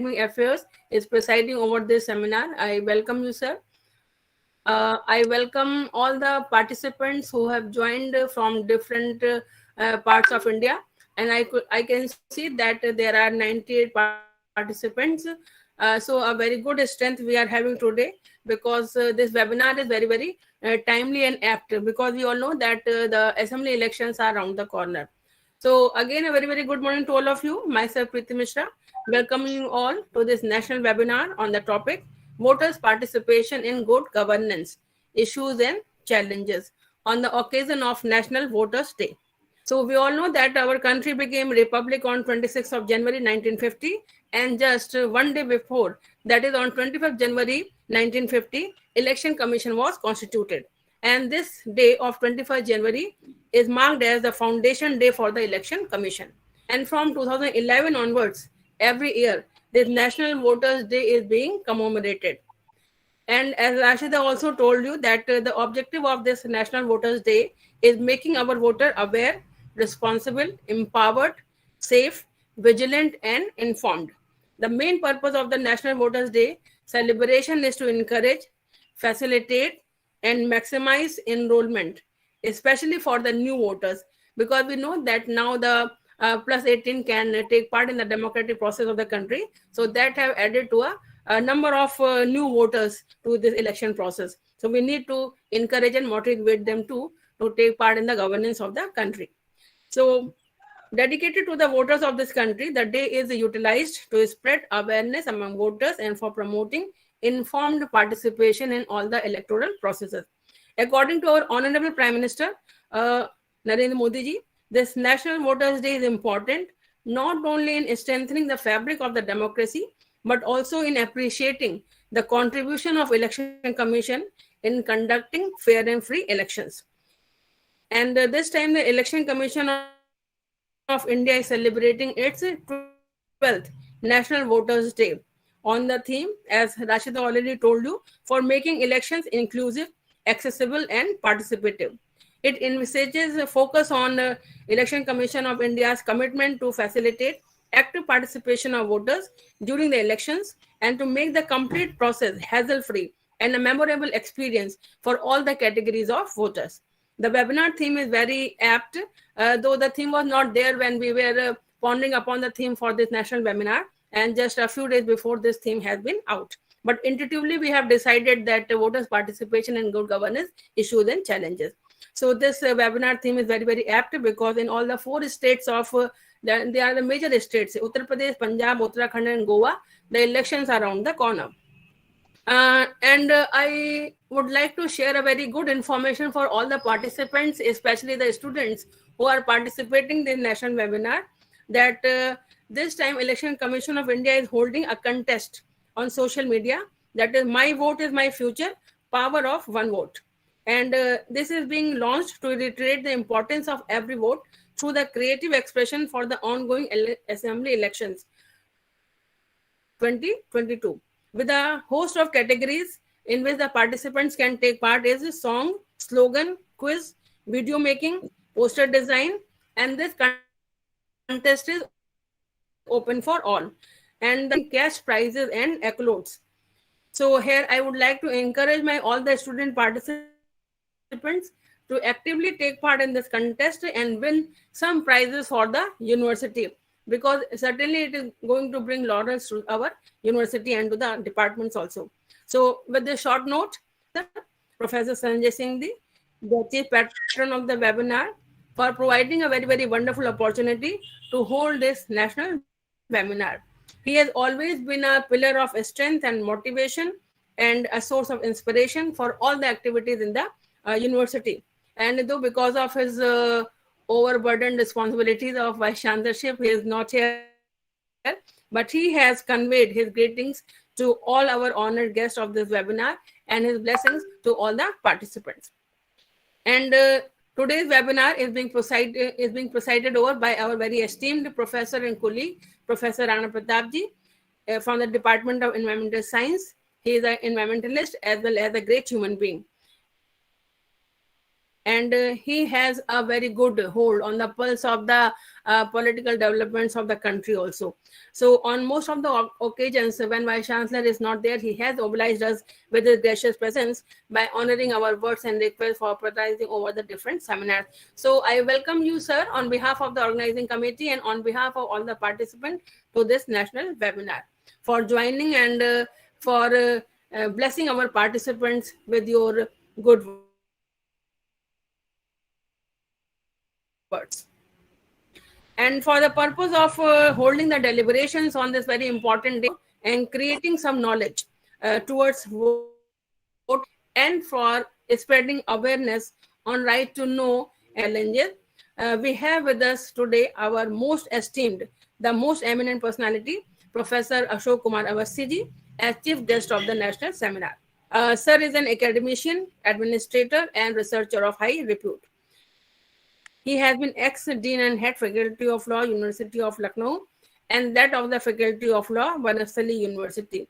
Affairs is presiding over this seminar. I welcome you, sir. I welcome all the participants who have joined from different parts of India, and I can see that there are 98 participants. So a very good strength we are having today, because this webinar is very timely and apt, because we all know that the assembly elections are around the corner. So again, a very good morning to all of you. Myself, Preeti Misra, welcoming you all to this national webinar on the topic Voters' Participation in Good Governance, Issues and Challenges, on the occasion of National Voters' Day. So we all know that our country became republic on 26th of January 1950, and just one day before, that is on 25th January 1950, Election Commission was constituted. And this day of 21st January is marked as the foundation day for the Election Commission. And from 2011 onwards, every year, this National Voters' Day is being commemorated. And as Rashida also told you, that the objective of this National Voters' Day is making our voter aware, responsible, empowered, safe, vigilant, and informed. The main purpose of the National Voters' Day celebration is to encourage, facilitate, and maximize enrollment, especially for the new voters, because we know that now the plus 18 can take part in the democratic process of the country. So that have added to a number of new voters to this election process. So we need to encourage and motivate them to take part in the governance of the country. So dedicated to the voters of this country, the day is utilized to spread awareness among voters and for promoting informed participation in all the electoral processes. According to our Honorable Prime Minister, Narendra Modi ji, this National Voters' Day is important not only in strengthening the fabric of the democracy, but also in appreciating the contribution of Election Commission in conducting fair and free elections. And this time the Election Commission of India is celebrating its 12th National Voters' Day on the theme, as Rashida already told you, for making elections inclusive, accessible, and participative. It envisages a focus on Election Commission of India's commitment to facilitate active participation of voters during the elections and to make the complete process hassle-free and a memorable experience for all the categories of voters. The webinar theme is very apt, though the theme was not there when we were pondering upon the theme for this national webinar, and just a few days before this theme has been out. But intuitively, we have decided that voters' participation in good governance, issues and challenges. So this webinar theme is very apt, because in all the 4 states of, they are the major states, Uttar Pradesh, Punjab, Uttarakhand and Goa, the elections are around the corner. I would like to share a very good information for all the participants, especially the students who are participating in the national webinar, that this time Election Commission of India is holding a contest on social media, that is My Vote is My Future, Power of One Vote. And this is being launched to reiterate the importance of every vote through the creative expression for the ongoing assembly elections 2022. With a host of categories in which the participants can take part is song, slogan, quiz, video making, poster design, and this contest is open for all. And the cash prizes and accolades. So here I would like to encourage all the student participants to actively take part in this contest and win some prizes for the university, because certainly it is going to bring laurels to our university and to the departments also. So with this short note, Professor Sanjay Singh, the chief patron of the webinar, for providing a very wonderful opportunity to hold this national webinar. He has always been a pillar of strength and motivation and a source of inspiration for all the activities in the university. And though because of his overburdened responsibilities of Vice-Chancellorship, he is not here, but he has conveyed his greetings to all our honored guests of this webinar and his blessings to all the participants. And today's webinar is being presided over by our very esteemed professor and colleague, Professor Rana Pratapji, from the Department of Environmental Science. He is an environmentalist as well as a great human being. And he has a very good hold on the pulse of the political developments of the country also. So on most of the occasions when Vice-Chancellor is not there, he has obliged us with his gracious presence by honoring our words and requests for presiding over the different seminars. So I welcome you, sir, on behalf of the organizing committee and on behalf of all the participants to this national webinar, for joining and for blessing our participants with your good words. And for the purpose of holding the deliberations on this very important day and creating some knowledge towards vote, and for spreading awareness on right to know challenges, we have with us today our most esteemed, the most eminent personality, Professor Ashok Kumar Awasthi, as chief guest of the national seminar. Sir is an academician, administrator, and researcher of high repute. He has been ex-dean and head faculty of law, University of Lucknow, and that of the faculty of law, Banasali University.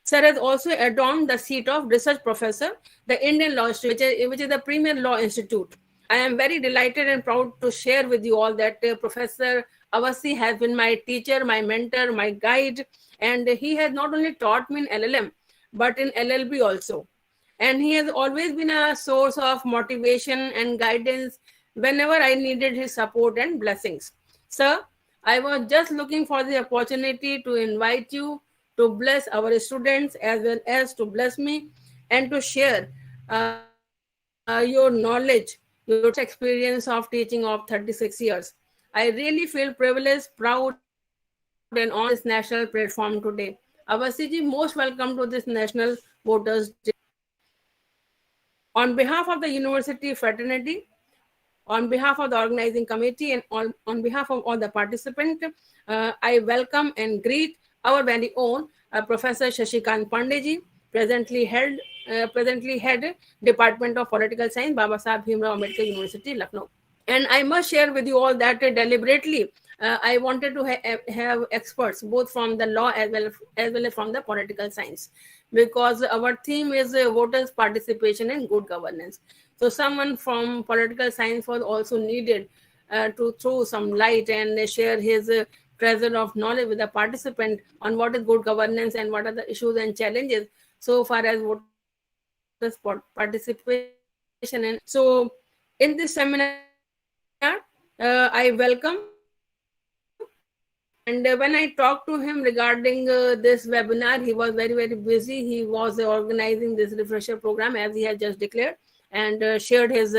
Sir has also adorned the seat of research professor, the Indian Law Institute, which is the premier law institute. I am very delighted and proud to share with you all that Professor Awasthi has been my teacher, my mentor, my guide, and he has not only taught me in LLM, but in LLB also. And he has always been a source of motivation and guidance whenever I needed his support and blessings. Sir, I was just looking for the opportunity to invite you to bless our students as well as to bless me and to share your knowledge, your experience of teaching of 36 years. I really feel privileged, proud, and on this national platform today. Awasthi, most welcome to this National Voters Day. On behalf of the university fraternity, on behalf of the organizing committee, and on behalf of all the participants, I welcome and greet our very own Professor Shashi Pandey, presently head Department of Political Science, Baba Saheb Bhimrao Ambedkar University, Lucknow. And I must share with you all that deliberately, I wanted to have experts both from the law as well as from the political science, because our theme is voters' participation and good governance. So someone from political science was also needed to throw some light and share his treasure of knowledge with the participant on what is good governance and what are the issues and challenges so far as voters' participation. And so in this seminar, I welcome. And when I talked to him regarding this webinar, he was very, very busy. He was organizing this refresher program as he had just declared, and shared his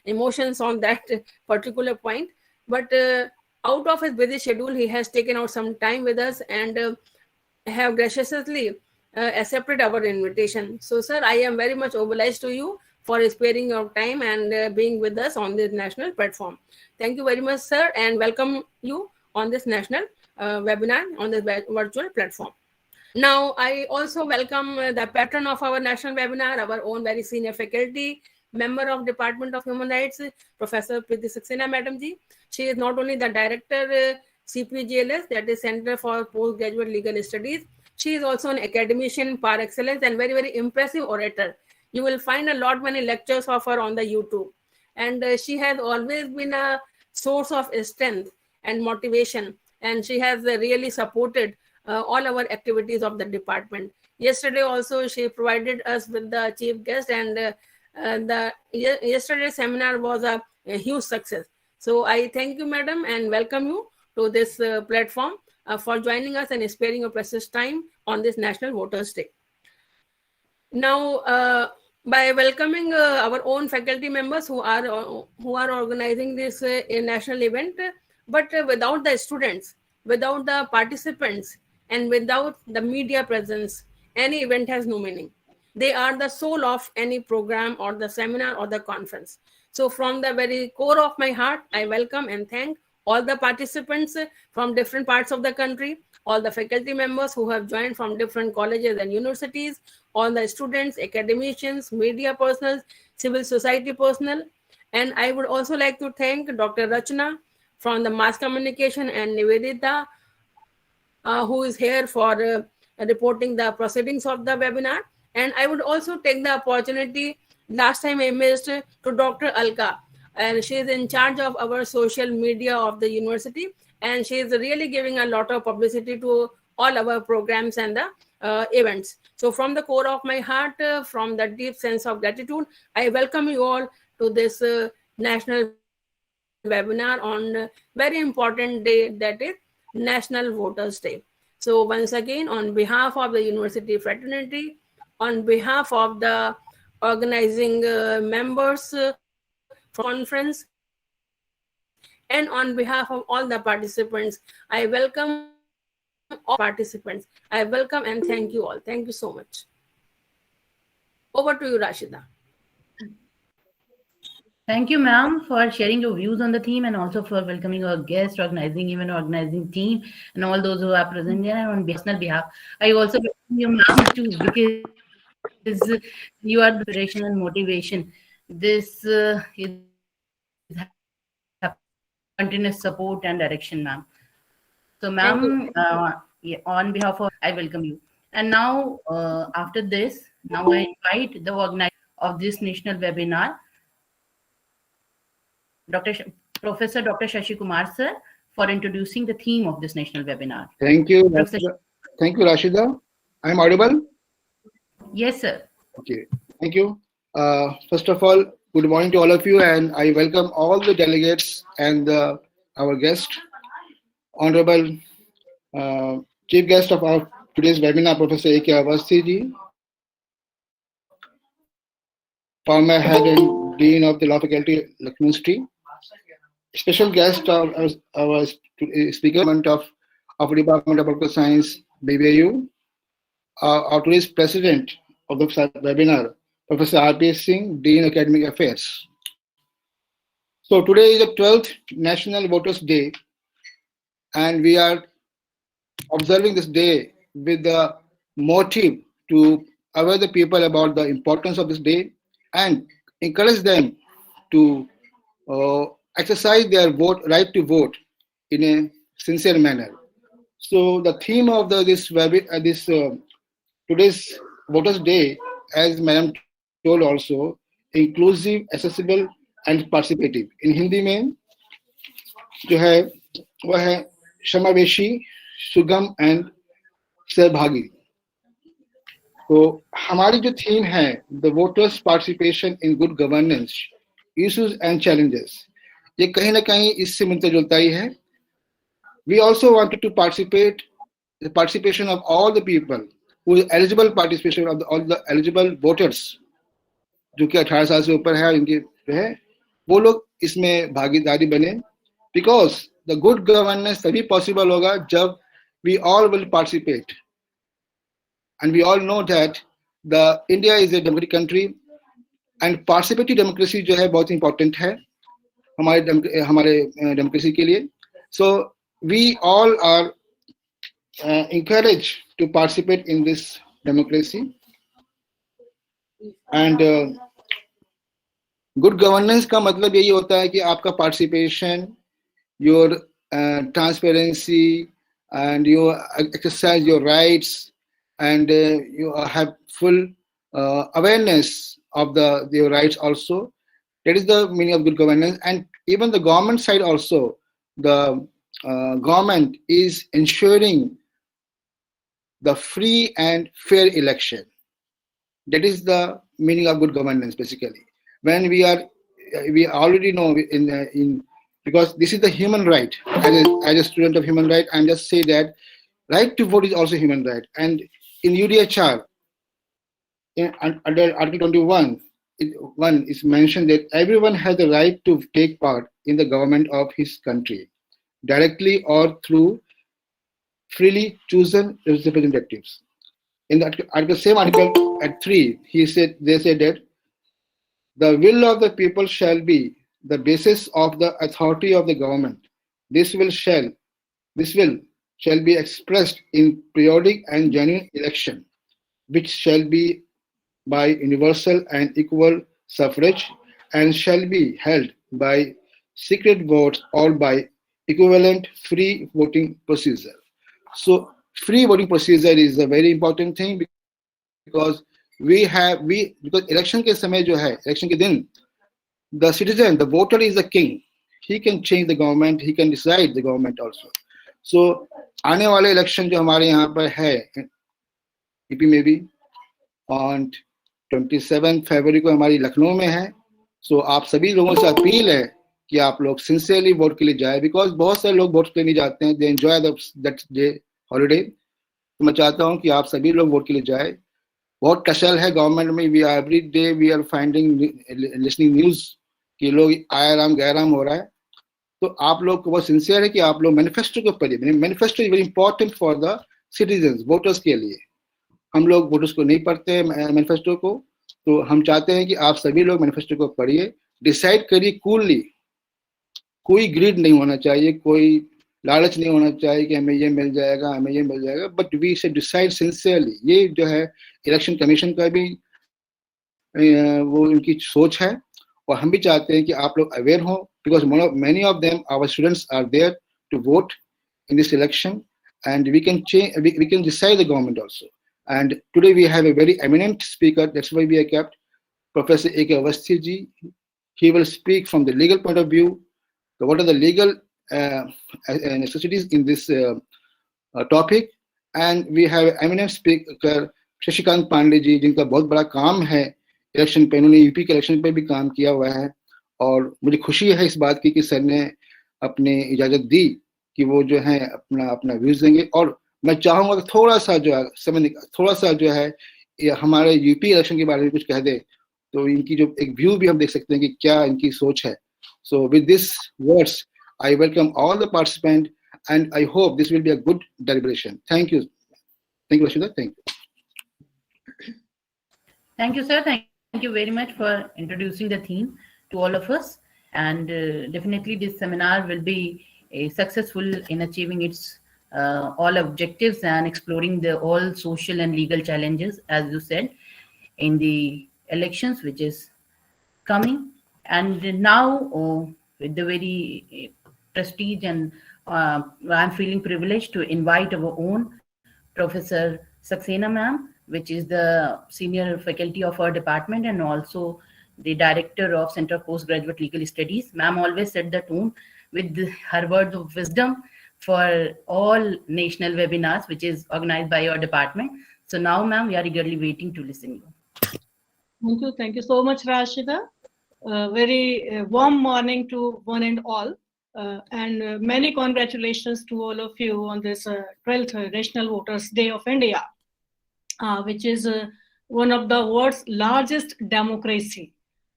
emotions on that particular point. But out of his busy schedule, he has taken out some time with us and have graciously accepted our invitation. So, sir, I am very much obliged to you for sparing your time and being with us on this national platform. Thank you very much, sir, and welcome you on this national webinar on this virtual platform. Now, I also welcome the patron of our national webinar, our own very senior faculty, member of Department of Human Rights, Professor Preeti Saxena, Madam Ji. She is not only the director CPGLS, that is Center for Postgraduate Legal Studies. She is also an academician par excellence and very, very impressive orator. You will find a lot many lectures of her on the YouTube. And she has always been a source of strength and motivation. And she has really supported all our activities of the department. Yesterday also, she provided us with the chief guest, and yesterday's seminar was a huge success. So I thank you, madam, and welcome you to this platform for joining us and sparing your precious time on this National Voters Day. Now, by welcoming our own faculty members who are organizing this national event, but without the students, without the participants, and without the media presence, any event has no meaning. They are the soul of any program or the seminar or the conference. So from the very core of my heart, I welcome and thank all the participants from different parts of the country, all the faculty members who have joined from different colleges and universities, all the students, academicians, media personnel, civil society personnel. And I would also like to thank Dr. Rachna from the mass communication and Nivedita, who is here for reporting the proceedings of the webinar. And I would also take the opportunity last time I missed to Dr. Alka, and she is in charge of our social media of the university, and she is really giving a lot of publicity to all our programs and the events. So from the core of my heart, from the deep sense of gratitude, I welcome you all to this national webinar on very important day, that is National Voters Day. So once again, on behalf of the university fraternity, on behalf of the organizing members from the conference, and on behalf of all the participants, I welcome all the participants. I welcome and thank you all. Thank you so much. Over to you, Rashida. Thank you, ma'am, for sharing your views on the theme and also for welcoming our guest, organizing event, organizing team, and all those who are present here. And on personal behalf, I also welcome you, ma'am, too, because you are the inspiration and motivation. This is happening continuous support and direction, ma'am. So, ma'am, Thank you. on behalf of I welcome you. And now, after this, now I invite the organizer of this national webinar, Professor Dr. Shashi Kumar, sir, for introducing the theme of this national webinar. Thank you, Professor. Rashida. Thank you, Rashida. I'm audible? Yes, sir. Okay, thank you. First of all, good morning to all of you, and I welcome all the delegates and our guest, Honorable Chief Guest of our today's webinar, Professor A.K. Awasthi ji, former Head and Dean of the Law Faculty, Lucknow University. Special guest of our speaker of Department of Political Science, BBAU. Our today's president of the webinar, Professor R.P. Singh, Dean Academic Affairs. So today is the 12th National Voters Day, and we are observing this day with the motive to aware the people about the importance of this day and encourage them to exercise their right to vote in a sincere manner. So the theme of today's Voters Day, as Madam told also, inclusive, accessible and participative. In Hindi में जो है वह है समावेशी, सुगम and सहभागी. तो हमारी जो थीम है the voters participation in good governance issues and challenges, ये कहीं ना कहीं इससे मिलता जुलता ही है. We also wanted to participate the participation of all the people who is eligible participation of all the eligible voters जो कि 18 साल से ऊपर है इनके जो है वो लोग इसमें भागीदारी बने, because the good governance तभी possible होगा जब we all will participate. And we all know that the India is a democratic country and participative democracy जो है बहुत important है हमारे democracy के लिए. So we all are encouraged to participate in this democracy. And good governance का मतलब यही होता है कि आपका participation, your transparency, and you exercise your rights, and you have full awareness of your rights also. That is the meaning of good governance. And even the government side also, the government is ensuring the free and fair election. That is the meaning of good governance basically. When we already know because this is the human right. As a student of human right, I just say that right to vote is also human right. And in UDHR, under Article 21, one is mentioned that everyone has the right to take part in the government of his country, directly or through freely chosen representatives. In the same article at 3, they said that the will of the people shall be the basis of the authority of the government. This will shall be expressed in periodic and genuine election, which shall be by universal and equal suffrage, and shall be held by secret votes or by equivalent free voting procedure. So free voting procedure is a very important thing because because election के समय जो है, election के दिन, the citizen, the voter is the king. He can change the government, he can decide the government also. So आने वाले election जो हमारे यहाँ पर है, यूपी में भी, on 27 फरवरी को हमारी लखनऊ में है. So आप सभी लोगों से अपील है कि आप लोग सिंसियरली वोट के लिए जाए, बिकॉज बहुत सारे लोग वोट के लिए नहीं जाते हैं, they enjoy that day holiday. तो मैं चाहता हूं कि आप सभी लोग वोट के लिए जाए. बहुत कशल है गवर्नमेंट में, we are every day we are finding listening news कि लोग आयाराम गैराम हो रहा है. तो आप लोग को बहुत सिंसियर है कि आप लोग मैनिफेस्टो को पढ़िए. Manifesto is very important for the citizen, voters के लिए. हम लोग वोटर्स को नहीं पढ़ते हैं मैनिफेस्टो को, तो हम चाहते हैं कि आप सभी लोग मैनिफेस्टो को पढ़िए, डिसाइड करिए कूलली. कोई ग्रीड नहीं होना चाहिए, कोई लालच नहीं होना चाहिए कि हमें ये मिल जाएगा, हमें ये मिल जाएगा, but we should decide sincerely. ये जो है इलेक्शन कमीशन का भी वो उनकी सोच है, और हम भी चाहते हैं कि आप लोग अवेयर हो, because many of them our students are there to vote in this election, and we can change, we can decide the government also. And today we have a very eminent speaker, that's why we have kept Professor A.K. Awasthi ji. He will speak from the legal point of view. So what are the legal necessities in this topic? And we have eminent speaker Shashi Pandey ji, जिनका बहुत बड़ा काम है election पे. उन्होंने UP के election पे भी काम किया हुआ है, और मुझे खुशी है इस बात की कि सर ने अपने इजाजत दी कि वो जो है अपना व्यूज देंगे. और मैं चाहूंगा कि थोड़ा सा जो है समय, थोड़ा सा जो है हमारे यूपी इलेक्शन के बारे में कुछ कह दे, तो इनकी जो एक व्यू भी हम देख सकते हैं कि क्या इनकी सोच है. So with this words, I welcome all the participants, and I hope this will be a good deliberation. Thank you. Thank you, Rashida. Thank you. Thank you, sir. Thank you very much for introducing the theme to all of us. And definitely this seminar will be successful in achieving its all objectives and exploring the all social and legal challenges, as you said, in the elections, which is coming. And now, with the very prestige, and I'm feeling privileged to invite our own Professor Saxena ma'am, which is the senior faculty of our department and also the director of Center of Postgraduate Legal Studies. Ma'am always set the tone with her words of wisdom for all national webinars, which is organized by our department. So now, ma'am, we are eagerly waiting to listen you. Thank you so much, Rashida. Very warm morning to one and all, and many congratulations to all of you on this 12th National Voters Day of India, which is one of the world's largest democracy.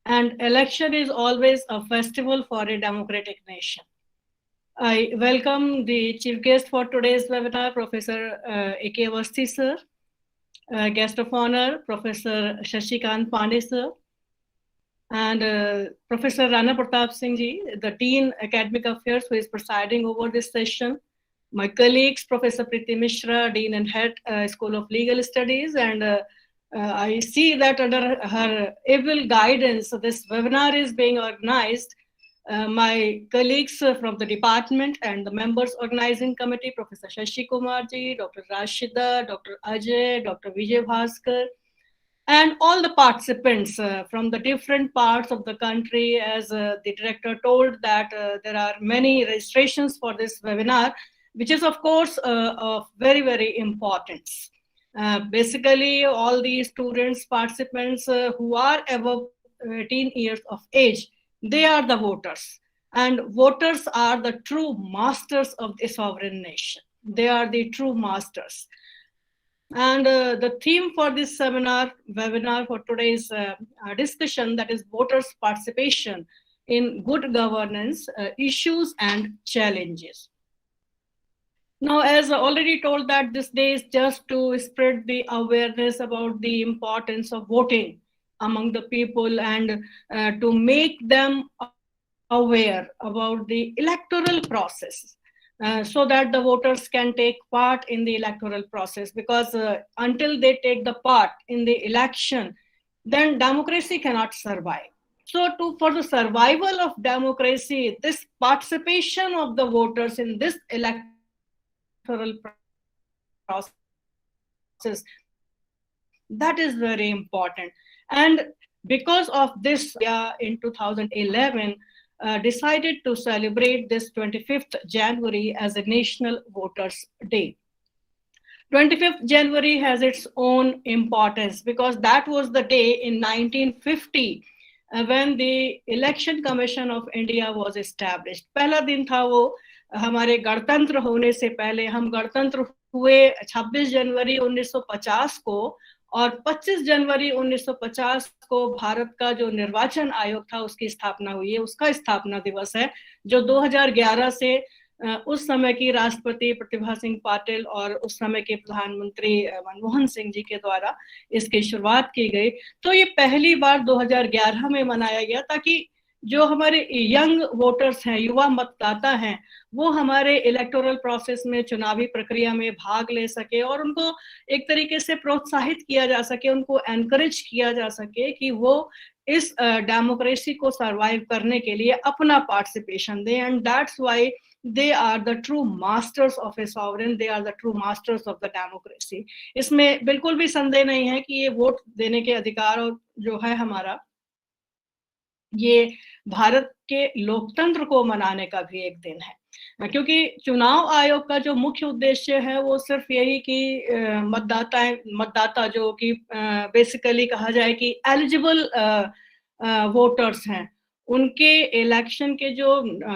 And election is always a festival for a democratic nation. I welcome the chief guest for today's webinar, Professor A.K. Awasthi sir, guest of honor, Professor Shashi Pandey sir, and Professor Rana Pratap Singh ji, the Dean Academic Affairs, who is presiding over this session. My colleagues, Professor Preeti Misra, Dean and Head, School of Legal Studies, and I see that under her able guidance, this webinar is being organized. My colleagues from the department and the members organizing committee, Professor Shashi Kumar ji, Dr. Rashida, Dr. Ajay, Dr. Vijay Bhaskar, and all the participants from the different parts of the country. As the director told that there are many registrations for this webinar, which is of course of very, very importance. Basically, all these students, participants who are above 18 years of age, they are the voters. And voters are the true masters of a sovereign nation. They are the true masters. And the theme for this webinar for today's discussion, that is voters' participation in good governance, issues and challenges. Now, as I already told, that this day is just to spread the awareness about the importance of voting among the people, and to make them aware about the electoral process, so that the voters can take part in the electoral process, because until they take the part in the election, then democracy cannot survive. So for the survival of democracy, this participation of the voters in this electoral process, That is very important. And because of this, in 2011, decided to celebrate this 25th January as a National Voters' Day. 25th January has its own importance because that was the day in 1950 when the Election Commission of India was established. पहला दिन था वो हमारे गणतंत्र होने से पहले. हम गणतंत्र हुए 26 जनवरी 1950 को, और 25 जनवरी 1950 को भारत का जो निर्वाचन आयोग था उसकी स्थापना हुई है. उसका स्थापना दिवस है जो 2011 से उस समय की राष्ट्रपति प्रतिभा सिंह पाटिल और उस समय के प्रधानमंत्री मनमोहन सिंह जी के द्वारा इसकी शुरुआत की गई. तो ये पहली बार 2011 में मनाया गया ताकि जो हमारे यंग वोटर्स हैं, युवा मतदाता हैं, वो हमारे इलेक्टोरल प्रोसेस में, चुनावी प्रक्रिया में भाग ले सके और उनको एक तरीके से प्रोत्साहित किया जा सके, उनको एनकरेज किया जा सके कि वो इस डेमोक्रेसी को सर्वाइव करने के लिए अपना पार्टिसिपेशन दें. And that's why they are the true masters of a sovereign, they are the true masters of the democracy. इसमें बिल्कुल भी संदेह नहीं है कि ये वोट देने के अधिकार और जो है हमारा, ये भारत के लोकतंत्र को मनाने का भी एक दिन है. क्योंकि चुनाव आयोग का जो मुख्य उद्देश्य है वो सिर्फ यही कि मतदाता जो कि बेसिकली कहा जाए कि एलिजिबल वोटर्स हैं, उनके इलेक्शन के जो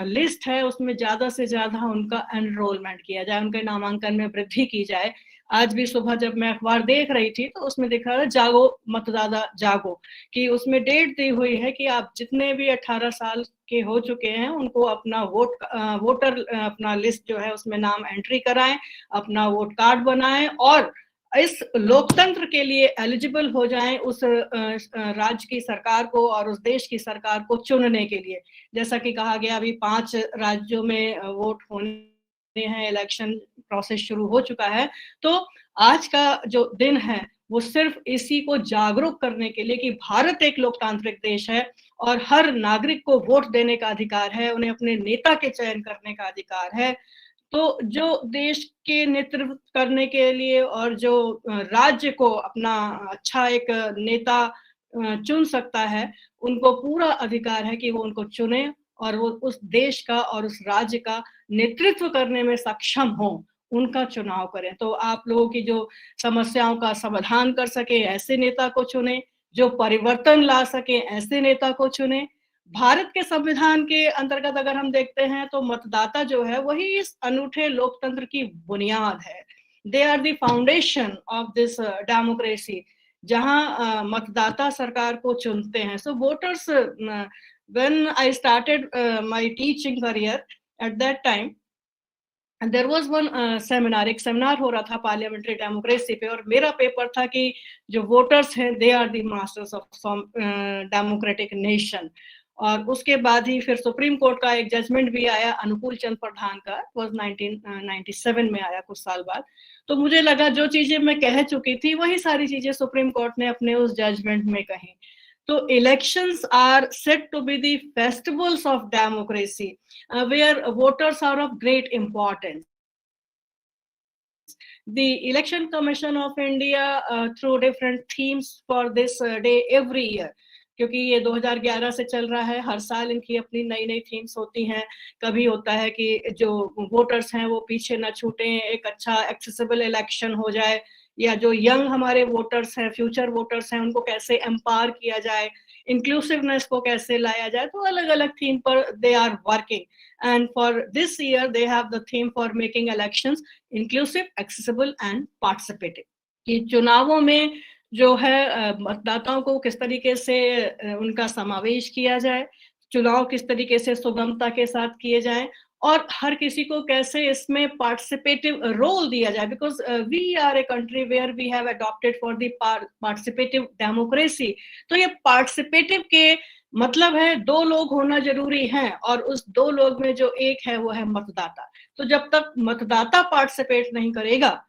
लिस्ट है उसमें ज्यादा से ज्यादा उनका एनरोलमेंट किया जाए, उनके नामांकन में वृद्धि की जाए. आज भी सुबह जब मैं अखबार देख रही थी तो उसमें दिख रहा था जागो मतदाता जागो, कि उसमें डेट दी हुई है कि आप जितने भी 18 साल के हो चुके हैं उनको अपना वोटर अपना लिस्ट जो है उसमें नाम एंट्री कराएं, अपना वोट कार्ड बनाएं और इस लोकतंत्र के लिए एलिजिबल हो जाएं उस राज्य की सरकार को और उस देश की सरकार को चुनने के लिए. जैसा कि कहा गया अभी 5 राज्यों में वोट होने हैं, इलेक्शन प्रोसेस शुरू हो चुका है. तो आज का जो दिन है वो सिर्फ इसी को जागरूक करने के लिए कि भारत एक लोकतांत्रिक देश है और हर नागरिक को वोट देने का अधिकार है, उन्हें अपने नेता के चयन करने का अधिकार है. तो जो देश के नेतृत्व करने के लिए और जो राज्य को अपना अच्छा एक नेता चुन सकता है, उनको पूरा अधिकार है कि वो उनको चुने और वो उस देश का और उस राज्य का नेतृत्व करने में सक्षम हो, उनका चुनाव करें. तो आप लोगों की जो समस्याओं का समाधान कर सके ऐसे नेता को चुने, जो परिवर्तन ला सके ऐसे नेता को चुने. भारत के संविधान के अंतर्गत अगर हम देखते हैं तो मतदाता जो है वही इस अनूठे लोकतंत्र की बुनियाद है. They are the foundation of this democracy, जहां मतदाता सरकार को चुनते हैं. So voters, when I started my teaching career at that time, there was one seminar, एक सेमिनार हो रहा था पार्लियामेंट्री डेमोक्रेसी पे, और मेरा पेपर था कि जो वोटर्स हैं they are the masters of democratic nation. और उसके बाद ही फिर सुप्रीम कोर्ट का एक जजमेंट भी आया अनुकूल चंद प्रधान का, वाज 1997 में आया, कुछ साल बाद. तो मुझे लगा जो चीजें मैं कह चुकी थी वही सारी चीजें सुप्रीम कोर्ट ने अपने उस जजमेंट में कही. तो elections are said to be the festivals of democracy where voters are of great importance. The Election Commission of India through different themes for this day every year, क्योंकि ये 2011 से चल रहा है, हर साल इनकी अपनी नई नई थीम्स होती हैं. कभी होता है कि जो वोटर्स हैं वो पीछे न छूटें, एक अच्छा एक्सेसिबल इलेक्शन हो जाए, या जो यंग हमारे वोटर्स हैं, फ्यूचर वोटर्स हैं, उनको कैसे एम्पावर किया जाए, इंक्लूसिवनेस को कैसे लाया जाए. तो अलग अलग थीम पर they are working. And for this year they have the theme for making elections inclusive, accessible and participative. कि चुनावों में जो है मतदाताओं को किस तरीके से उनका समावेश किया जाए, चुनाव किस तरीके से सुगमता के साथ किए जाएं और हर किसी को कैसे इसमें पार्टिसिपेटिव रोल दिया जाए. Because we are a country where we have adopted for the participative democracy. तो ये पार्टिसिपेटिव के मतलब है 2 लोग होना जरूरी है और उस 2 लोग में जो एक है वो है मतदाता. तो जब तक मतदाता पार्टिसिपेट नहीं करेगा,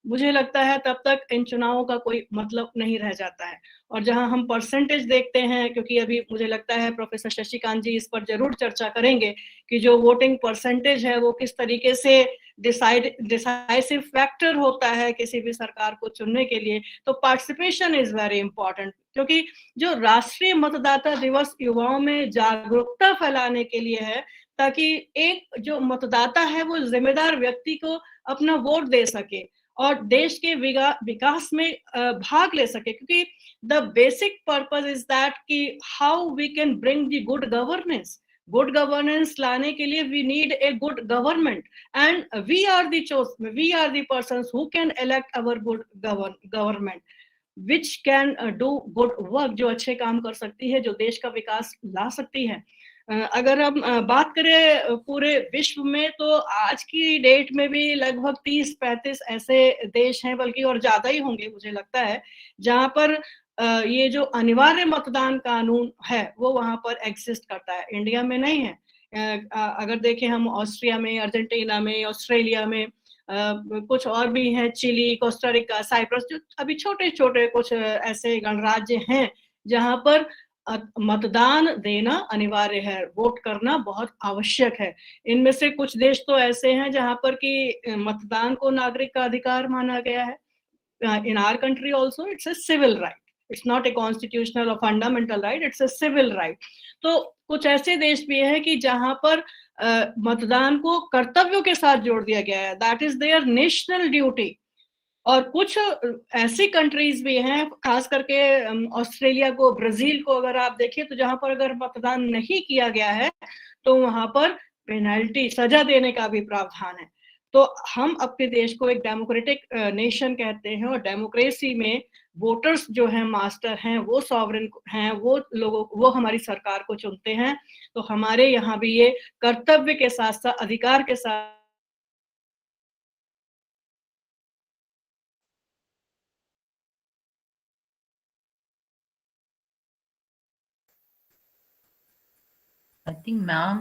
मुझे लगता है तब तक इन चुनावों का कोई मतलब नहीं रह जाता है. और जहां हम परसेंटेज देखते हैं, क्योंकि अभी मुझे लगता है प्रोफेसर शशिकांत जी इस पर जरूर चर्चा करेंगे कि जो वोटिंग परसेंटेज है वो किस तरीके से डिसाइसिव फैक्टर होता है किसी भी सरकार को चुनने के लिए, तो पार्टिसिपेशन इज वेरी इंपॉर्टेंट। क्योंकि जो राष्ट्रीय मतदाता दिवस युवाओं में जागरूकता फैलाने के लिए है, ताकि एक जो मतदाता है वो जिम्मेदार व्यक्ति को अपना वोट दे सके और देश के विकास में भाग ले सके। क्योंकि the basic purpose is that कि how we can bring the good governance लाने के लिए we need a good government, and we are the persons who can elect our good government which can do good work, जो अच्छे काम कर सकती है, जो देश का विकास ला सकती है। अगर हम बात करें पूरे विश्व में, तो आज की डेट में भी लगभग 30-35 ऐसे देश हैं, बल्कि और ज्यादा ही होंगे मुझे लगता है, जहां पर ये जो अनिवार्य मतदान कानून है वो वहां पर एग्जिस्ट करता है। इंडिया में नहीं है। अगर देखें हम ऑस्ट्रिया में, अर्जेंटीना में, ऑस्ट्रेलिया में, कुछ और भी हैं, चिली, कोस्टारिका, साइप्रस, जो अभी छोटे छोटे कुछ ऐसे गणराज्य हैं जहां पर मतदान देना अनिवार्य है, वोट करना बहुत आवश्यक है। इनमें से कुछ देश तो ऐसे हैं जहां पर कि मतदान को नागरिक का अधिकार माना गया है। In our country also it's a civil right, it's not a constitutional or fundamental right, it's a civil right। तो कुछ ऐसे देश भी हैं कि जहां पर मतदान को कर्तव्यों के साथ जोड़ दिया गया है, that is their national duty। और कुछ ऐसी कंट्रीज भी हैं, खास करके ऑस्ट्रेलिया को, ब्राजील को अगर आप देखें, तो जहां पर अगर मतदान नहीं किया गया है तो वहां पर पेनल्टी, सजा देने का भी प्रावधान है। तो हम अपने देश को एक डेमोक्रेटिक नेशन कहते हैं, और डेमोक्रेसी में वोटर्स जो हैं मास्टर हैं, वो सॉवरेन हैं, वो हमारी सरकार को चुनते हैं। तो हमारे यहाँ भी ये कर्तव्य के साथ साथ अधिकार के साथ I think ma'am,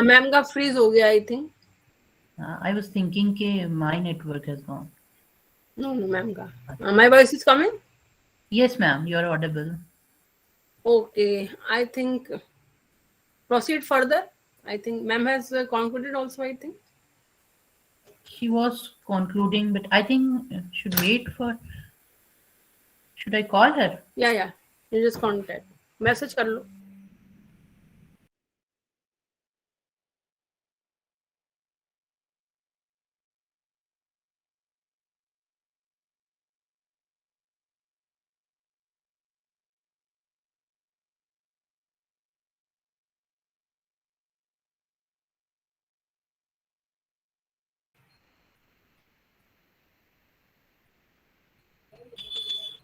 मैम का फ्रीज हो गया I think. I was thinking कि my network has gone. No, ma'am का। My voice is coming? Yes, ma'am, you are audible. Okay, I think proceed further. I think ma'am has concluded also, I think. She was concluding, but I think should I call her? Yeah, you just contact, message कर लो।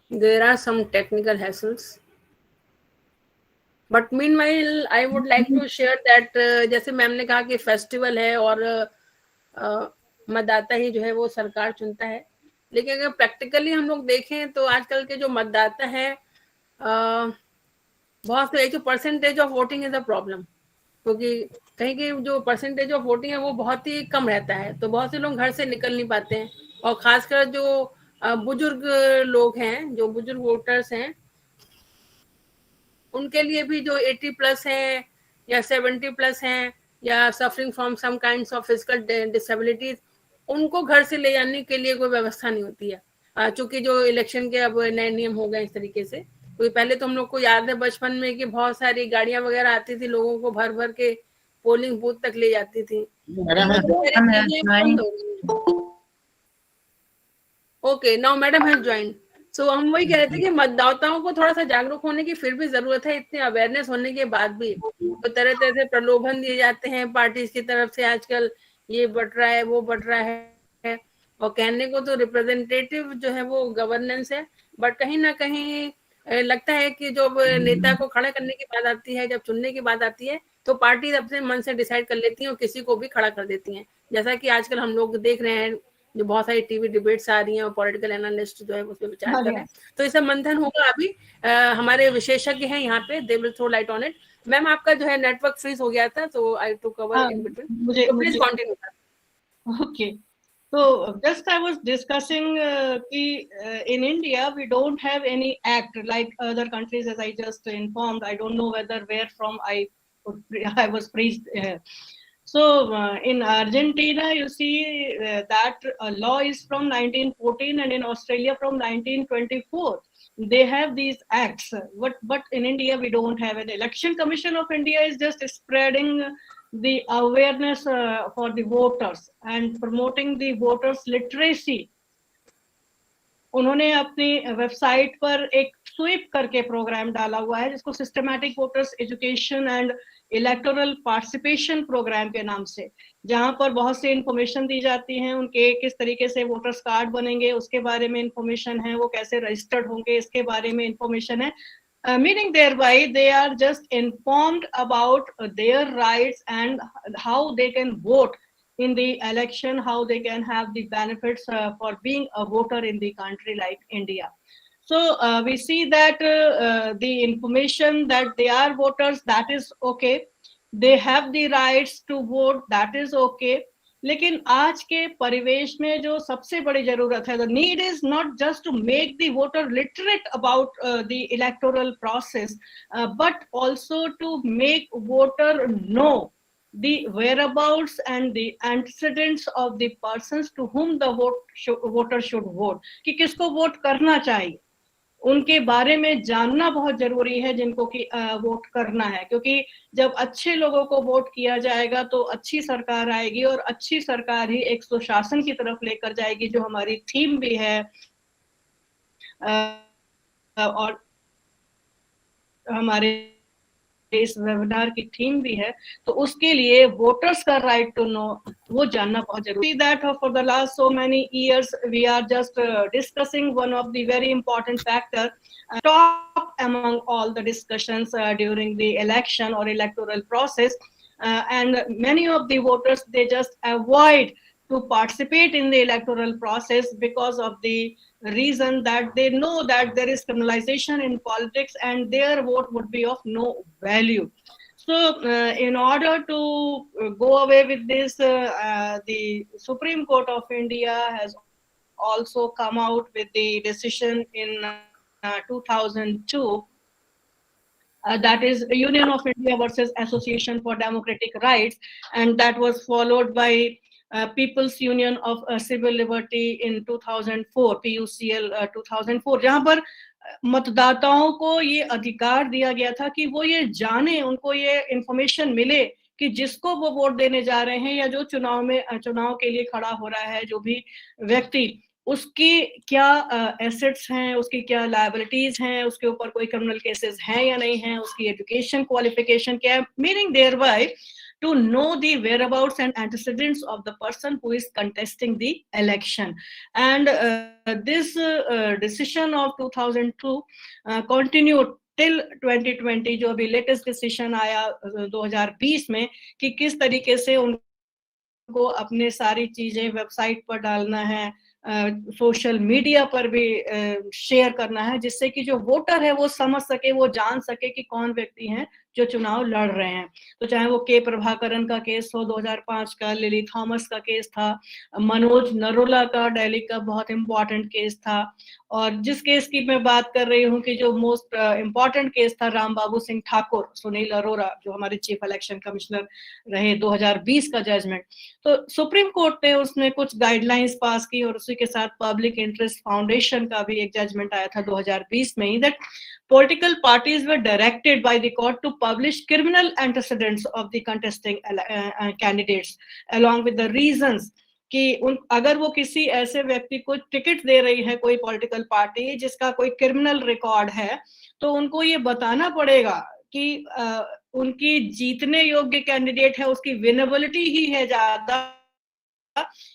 There are some technical hassles, but meanwhile I would like to share that जैसे ma'am ने कहा कि festival है और मतदाता ही जो है वो सरकार चुनता है, लेकिन अगर प्रैक्टिकली हम लोग देखें तो आजकल के जो मतदाता है, बहुत से जो percentage of voting is a problem, क्योंकि कहीं की जो परसेंटेज ऑफ वोटिंग है वो बहुत ही कम रहता है, तो बहुत से लोग घर से निकल नहीं पाते हैं। और खासकर जो बुजुर्ग लोग हैं, जो बुजुर्ग वोटर्स हैं, उनके लिए भी जो 80+ हैं या 70+ हैं या suffering from some kinds of physical disabilities, उनको घर से ले जाने के लिए कोई व्यवस्था नहीं होती है। चूंकि जो इलेक्शन के अब नए नियम हो गए इस तरीके से, तो पहले तो हम लोग को याद है बचपन में कि बहुत सारी गाड़ियां वगैरह आती थी, लोगों को भर भर के पोलिंग बूथ तक ले जाती थी। Okay, now madam has joined. So हम वही कह रहे थे कि मतदाताओं को थोड़ा सा जागरूक होने की फिर भी जरूरत है। इतनी अवेयरनेस होने के बाद भी तो तरह तरह से प्रलोभन दिए जाते हैं पार्टीज की तरफ से, आजकल ये बढ़ रहा है, वो बढ़ रहा है, और कहने को तो रिप्रेजेंटेटिव जो है वो गवर्नेंस है, बट कहीं ना कहीं लगता है कि जब नेता को खड़ा करने की बात आती है, जब चुनने की बात आती है, तो पार्टी अपने मन से डिसाइड कर लेती हैं और किसी को भी खड़ा कर देती हैं। जैसा कि आजकल हम लोग देख रहे हैं, जो बहुत सारी टीवी डिबेट्स आ रही हैं और पॉलिटिकल एनालिस्ट जो है उस पर विचार कर रहे हैं। तो इसका मंथन होगा अभी। हमारे विशेषज्ञ हैं यहाँ पे, they will throw light on it. Ma'am आपका जो है नेटवर्क फ्रीज हो गया था, तो I to cover in between, तो please continue. Okay, so just I was discussing in India we don't have any act like other countries, as I just informed. I don't know where from I was praised. So in Argentina, you see that a law is from 1914, and in Australia from 1924. They have these acts, but in India we don't have an election commission of India is just spreading the awareness for the voters and promoting the voters literacy. उन्होंने अपनी website पर एक SVEEP करके programme डाला हुआ है जिसको systematic voters education and electoral participation programme के नाम से, जहां पर बहुत सी इंफॉर्मेशन दी जाती हैं, उनके किस तरीके से वोटर्स कार्ड बनेंगे उसके बारे में इंफॉर्मेशन है, वो कैसे रजिस्टर्ड होंगे इसके बारे में इंफॉर्मेशन है. Meaning thereby they are just informed about their rights and how they can vote in the election, how they can have the benefits for being a voter in the country like India. So we see that the information that they are voters, that is okay. They have the rights to vote, that is okay. लेकिन आज के परिवेश में जो सबसे बड़ी जरूरत है, the need is not just to make the voter literate about the electoral process, but also to make voter know the whereabouts and the antecedents of the persons to whom the voter should vote, कि किसको vote करना चाहिए, उनके बारे में जानना बहुत जरूरी है जिनको कि वोट करना है, क्योंकि जब अच्छे लोगों को वोट किया जाएगा तो अच्छी सरकार आएगी और अच्छी सरकार ही एक सुशासन की तरफ लेकर जाएगी, जो हमारी थीम भी है और हमारे इस वेबिनार की थीम भी है. तो उसके लिए वोटर्स का राइट टू नो वो जानना बहुत जरूरी है. That for the last so many years we are just discussing one of the very important factor top among all the discussions during the election or electoral process, and many of the voters, they just avoid to participate in the electoral process because of the reason that they know that there is criminalization in politics and their vote would be of no value. So in order to go away with this, the Supreme Court of India has also come out with the decision in 2002, that is Union of India versus Association for Democratic Rights, and that was followed by People's Union of Civil Liberty in 2004, PUCL 2004, जहां पर मतदाताओं को ये अधिकार दिया गया था कि वो ये जाने, उनको ये इंफॉर्मेशन मिले कि जिसको वो वोट देने जा रहे हैं या जो चुनाव के लिए खड़ा हो रहा है जो भी व्यक्ति, उसकी क्या एसेट्स हैं, उसकी क्या लायबिलिटीज हैं, उसके ऊपर कोई क्रिमिनल केसेस हैं या नहीं हैं, उसकी एजुकेशन क्वालिफिकेशन क्या है, meaning thereby to know the whereabouts and antecedents of the person who is contesting the election. And this decision of 2002 continued till 2020, जो अभी लेटेस्ट डिसीजन आया 2020 में कि किस तरीके से उनको अपने सारी चीजें वेबसाइट पर डालना है, सोशल मीडिया पर भी शेयर करना है, जिससे कि जो वोटर है वो समझ सके, वो जान सके कि कौन व्यक्ति हैं जो चुनाव लड़ रहे हैं. तो चाहे वो के प्रभाकरन का केस हो 2005 का, लिली थॉमस का केस था, मनोज नरोला का दिल्ली का बहुत इंपॉर्टेंट केस था, और जिस केस की मैं बात कर रही हूँ कि जो मोस्ट इम्पॉर्टेंट केस था राम बाबू सिंह ठाकुर, सुनील अरोरा जो हमारे चीफ इलेक्शन कमिश्नर रहे, 2020 का जजमेंट. तो सुप्रीम कोर्ट ने उसमें कुछ गाइडलाइंस पास की और उसी के साथ पब्लिक इंटरेस्ट फाउंडेशन का भी एक जजमेंट आया था 2020 में ही, that political parties were directed by the court to publish criminal antecedents of the contesting candidates along with the reasons कि अगर वो किसी ऐसे व्यक्ति को टिकट दे रही है कोई पॉलिटिकल पार्टी जिसका कोई क्रिमिनल रिकॉर्ड है, तो उनको ये बताना पड़ेगा कि उनकी जीतने योग्य कैंडिडेट है, उसकी विनेबिलिटी ही है ज्यादा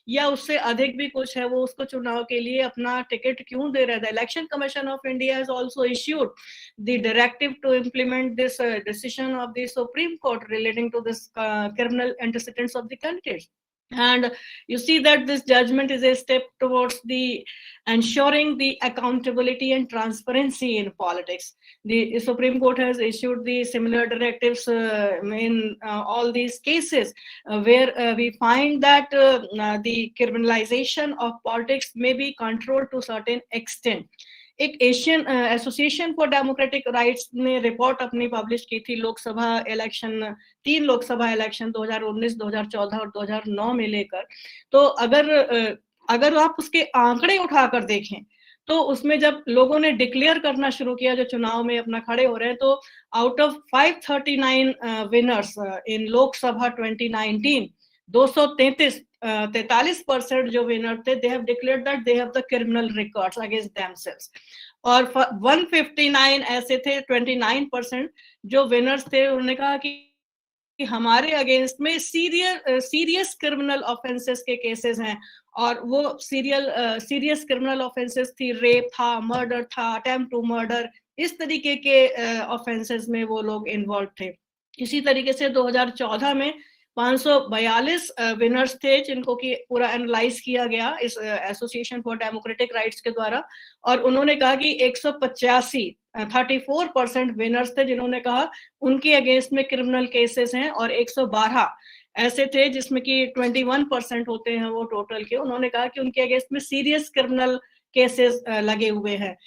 या उससे अधिक भी कुछ है, वो उसको चुनाव के लिए अपना टिकट क्यों दे रहा है. The Election Commission of India has also issued the directive to implement this decision of the Supreme Court relating to this criminal antecedents of the candidates. And you see that this judgment is a step towards the ensuring the accountability and transparency in politics. The Supreme Court has issued the similar directives in all these cases where we find that the criminalization of politics may be controlled to a certain extent. एक Asian association for democratic rights ने report अपनी publish की थी Lok Sabha election, 3 Lok Sabha election 2019, 2014 और 2009 में लेकर। तो अगर आप उसके आंकड़े उठाकर देखें तो उसमें जब लोगों ने डिक्लेयर करना शुरू किया, जो चुनाव में अपना खड़े हो रहे हैं, तो out of 539 winners in Lok Sabha 2019, 43% जो विनर थे, they have declared that they have the criminal records against themselves, और 159 ऐसे थे, 29% जो विनर्स थे, उन्होंने कहा कि हमारे अगेंस्ट में सीरियस क्रिमिनल ऑफेंसेस के केसेस हैं, और वो सीरियस क्रिमिनल ऑफेंसेस थी, रेप था, मर्डर था, अटेम्प्ट टू मर्डर, इस तरीके के ऑफेंसेस में वो लोग इन्वॉल्व थे। इसी तरीके से 2014 में 542 विनर्स थे जिनको कि पूरा एनालाइज किया गया इस एसोसिएशन फॉर डेमोक्रेटिक राइट्स के द्वारा, और उन्होंने कहा कि 185 34% विनर्स थे जिन्होंने कहा उनके अगेंस्ट में क्रिमिनल केसेस हैं, और 112 ऐसे थे जिसमें कि 21% होते हैं वो टोटल के, उन्होंने कहा कि उनके अगेंस्ट में सीरियस क्रिमिनल केसेस लगे हुए हैं,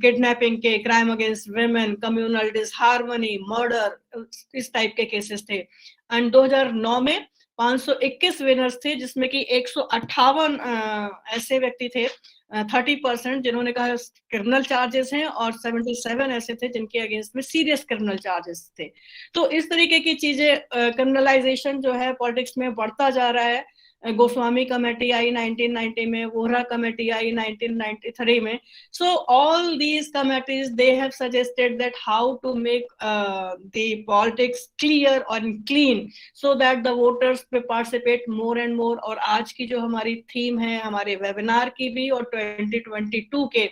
किडनैपिंग के, crime against women, communal disharmony, murder, इस टाइप के केसेस थे। एंड 2009 में 521 विनर्स थे जिसमें कि 158 ऐसे व्यक्ति थे, 30% जिन्होंने कहा क्रिमिनल चार्जेस हैं, और 77 ऐसे थे जिनके अगेंस्ट में सीरियस क्रिमिनल चार्जेस थे। तो इस तरीके की चीजें, क्रिमिनलाइजेशन जो है पॉलिटिक्स में बढ़ता जा रहा है। गोस्वामी कमेटी आई 1990 में, वोहरा कमेटी आई 1993 में। So all these committees, they have suggested that how to make the politics clear and clean so that the voters participate more and more। और आज की जो हमारी थीम है, हमारे वेबिनार की भी और 2022 के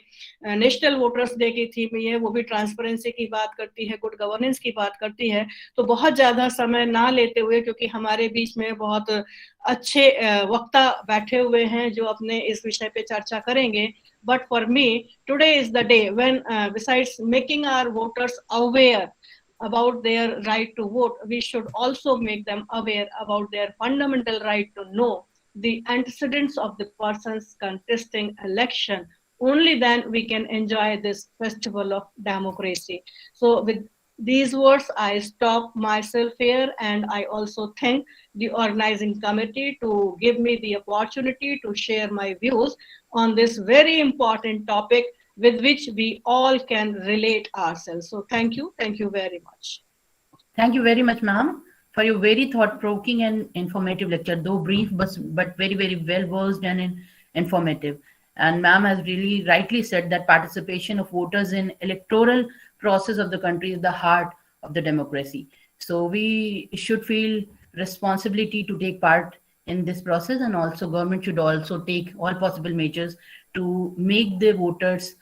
नेशनल वोटर्स डे की थीम ये है, वो भी ट्रांसपेरेंसी की बात करती है, गुड गवर्नेंस की बात करती है। तो बहुत ज्यादा समय ना लेते हुए, क्योंकि हमारे बीच में बहुत अच्छे वक्ता बैठे हुए हैं जो अपने इस विषय पे चर्चा करेंगे, but for me today is the day when besides making our voters aware about their right to vote, we should also make them aware about their fundamental right to know the antecedents of the persons contesting election. Only then we can enjoy this festival of democracy. So with these words, I stop myself here, and I also thank the organizing committee to give me the opportunity to share my views on this very important topic with which we all can relate ourselves. So thank you very much. Thank you very much, ma'am, for your very thought-provoking and informative lecture, though brief but very, very well-versed and informative. And ma'am has really rightly said that participation of voters in electoral process of the country is the heart of the democracy. So we should feel responsibility to take part in this process, and also government should also take all possible measures to make the voters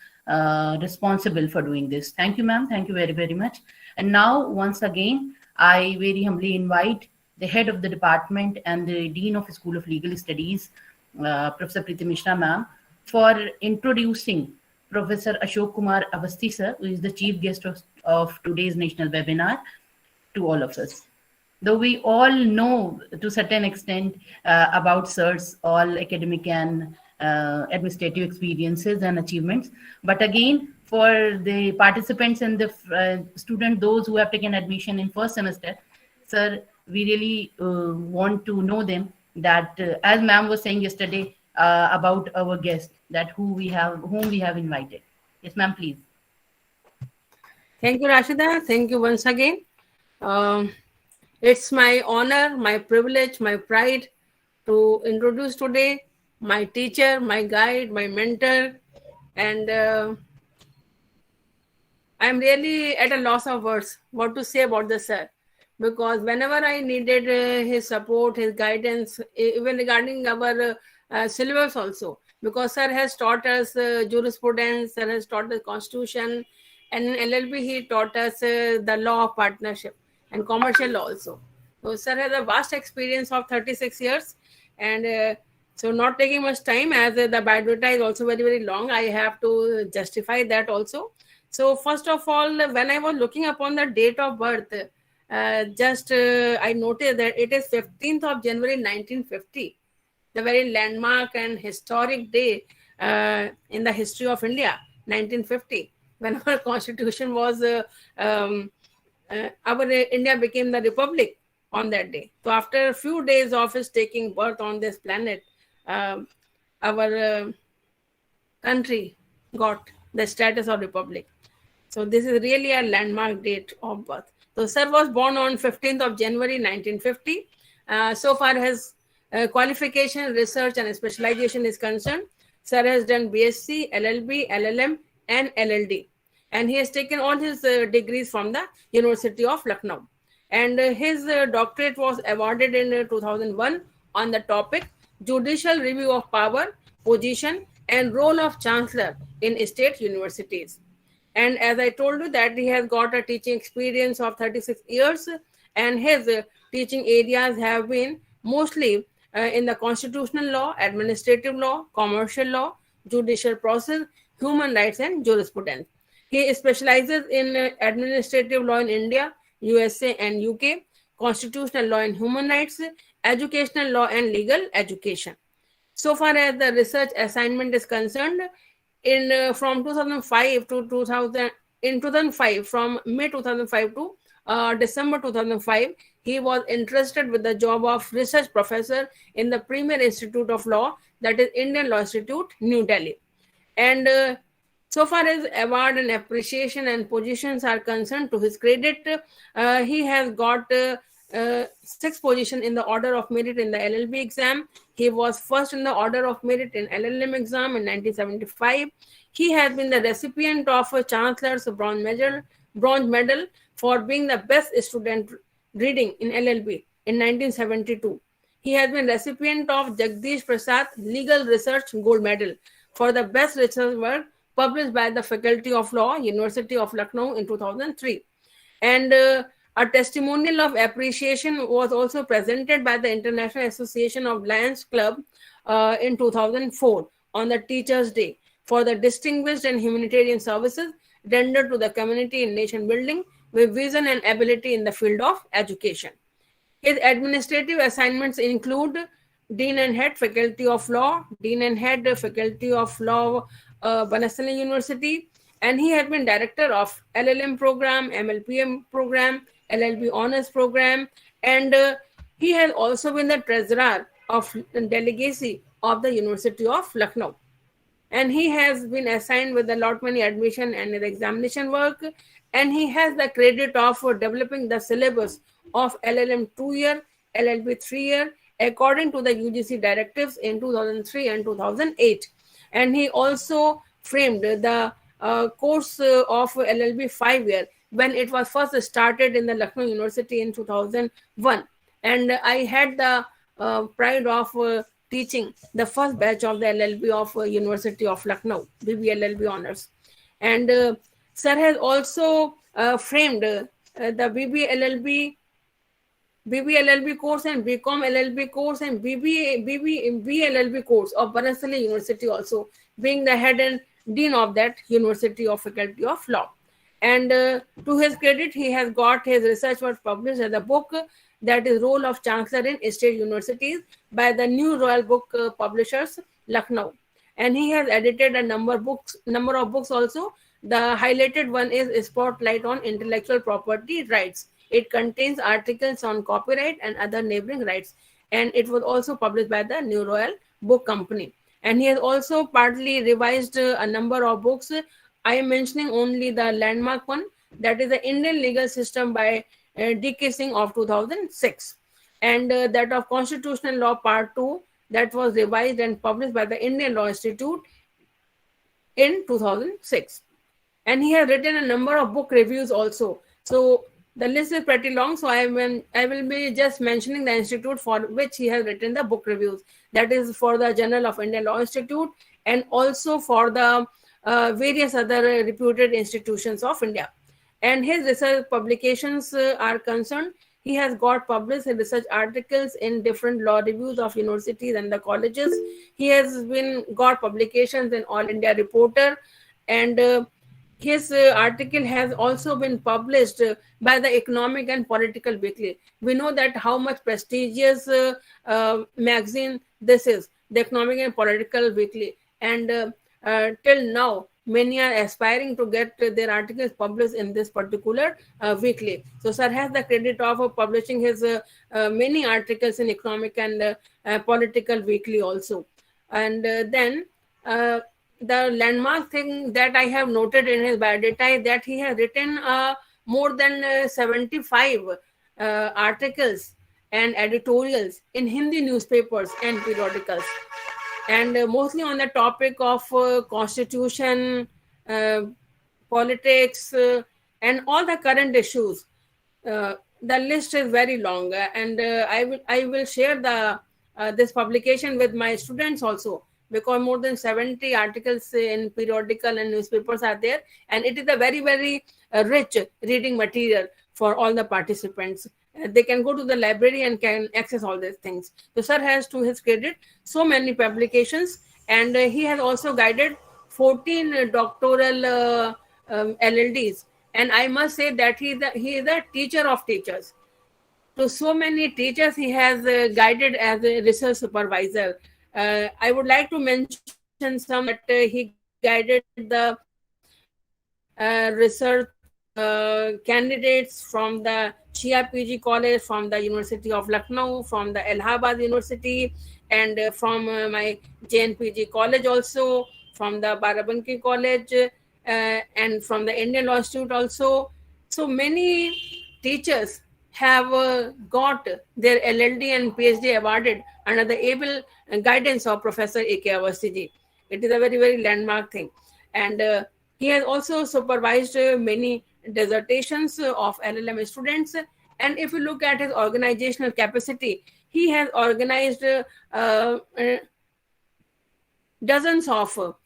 responsible for doing this. Thank you, ma'am. Thank you very, very much. And now, once again, I very humbly invite the head of the department and the Dean of the School of Legal Studies, Professor Preeti Misra, ma'am, for introducing Professor Ashok Kumar Awasthi, sir, who is the chief guest of today's national webinar, to all of us. Though we all know to a certain extent about sir's all academic and administrative experiences and achievements, but again, for the participants and the students, those who have taken admission in first semester, sir, we really want to know them, that as ma'am was saying yesterday about our guest, that whom we have invited. Yes, ma'am, please. Thank you, Rashida. Thank you once again. It's my honor, my privilege, my pride to introduce today my teacher, my guide, my mentor, and I'm really at a loss of words what to say about the sir, because whenever I needed his support, his guidance, even regarding our syllabus also, because sir has taught us jurisprudence, sir has taught the constitution, and in LLB he taught us the law of partnership and commercial law also. So sir has a vast experience of 36 years, and so not taking much time, as the biodata is also very, very long, I have to justify that also. So first of all, when I was looking upon the date of birth, I noticed that it is 15th of January 1950, the very landmark and historic day in the history of India, 1950, when our constitution was, our India became the republic on that day. So after a few days of his taking birth on this planet, our country got the status of republic. So this is really a landmark date of birth. So Sir was born on 15th of January 1950. So far his qualification, research and specialization is concerned, Sir has done BSc, LLB, LLM and LLD. And he has taken all his degrees from the University of Lucknow. And his doctorate was awarded in 2001 on the topic Judicial Review of Power, Position and Role of Chancellor in State Universities. And as I told you that he has got a teaching experience of 36 years, and his teaching areas have been mostly in the constitutional law, administrative law, commercial law, judicial process, human rights and jurisprudence. He specializes in administrative law in India, USA and UK, constitutional law and human rights, educational law and legal education. So far as the research assignment is concerned, in from 2005 to 2000, in 2005, from May 2005 to December 2005, he was interested with the job of research professor in the Premier Institute of Law, that is Indian Law Institute, New Delhi. And so far as award and appreciation and positions are concerned, to his credit, he has got 6th position in the order of merit in the LLB exam. He was first in the order of merit in LLM exam in 1975. He has been the recipient of a Chancellor's bronze medal for being the best student reading in LLB in 1972. He has been recipient of Jagdish Prasad Legal Research Gold Medal for the best research work published by the Faculty of Law, University of Lucknow in 2003. And a testimonial of appreciation was also presented by the International Association of Lions Club in 2004 on the Teachers' Day for the distinguished and humanitarian services rendered to the community in nation building with vision and ability in the field of education. His administrative assignments include Dean and Head, Faculty of Law, Dean and Head, Faculty of Law, Banasali University, and he had been director of LLM program, MLPM program, LLB honors program, and he has also been the treasurer of delegacy of the University of Lucknow. And he has been assigned with a lot many admission and examination work, and he has the credit of developing the syllabus of LLM 2-year, LLB 3-year, according to the UGC directives in 2003 and 2008. And he also framed the course of LLB 5-year when it was first started in the Lucknow University in 2001. And I had the pride of teaching the first batch of the LLB of University of Lucknow, BBLLB honors. And Sir has also framed the BBLLB course and BCom LLB course and BLLB course of Banasali University, also being the head and dean of that University of Faculty of Law. And to his credit, he has got his research work published as a book, that is Role of Chancellor in State Universities, by the New Royal Book Publishers, Lucknow. And he has edited a number of books also. The highlighted one is Spotlight on Intellectual Property Rights. It contains articles on copyright and other neighboring rights. And it was also published by the New Royal Book Company. And he has also partly revised a number of books. I am mentioning only the landmark one, that is the Indian Legal System by D.K. Singh of 2006. And that of Constitutional Law Part 2, that was revised and published by the Indian Law Institute in 2006. And he has written a number of book reviews also. So the list is pretty long, so I will be just mentioning the institute for which he has written the book reviews. That is for the Journal of Indian Law Institute and also for the various other reputed institutions of India. And his research publications are concerned, he has got published research articles in different law reviews of universities and the colleges. He has got publications in All India Reporter, and his article has also been published by the Economic and Political Weekly. We know that how much prestigious magazine this is, the Economic and Political Weekly. And till now, many are aspiring to get their articles published in this particular weekly. So sir has the credit of publishing his many articles in economic and political weekly also. And then the landmark thing that I have noted in his biodata is that he has written more than 75 articles and editorials in Hindi newspapers and periodicals, and mostly on the topic of constitution, uh, politics, and all the current issues. The list is very long, and I will share the this publication with my students also, because more than 70 articles in periodical and newspapers are there, and it is a very rich reading material for all the participants. They can go to the library and can access all these things. So sir has, to his credit, so many publications, and he has also guided 14 doctoral LLDs. And I must say that he is a teacher of teachers. To so many teachers he has guided as a research supervisor. I would like to mention some that he guided the research candidates from the Chia PG College, from the University of Lucknow, from the Allahabad University, and from my JNPG College also, from the Barabanki College, and from the Indian Law Institute also. So many teachers have got their LLD and PhD awarded under the able guidance of Professor A.K. Awasthi ji. It is a very landmark thing. And he has also supervised many dissertations of LLM students. And if you look at his organizational capacity, he has organized dozens of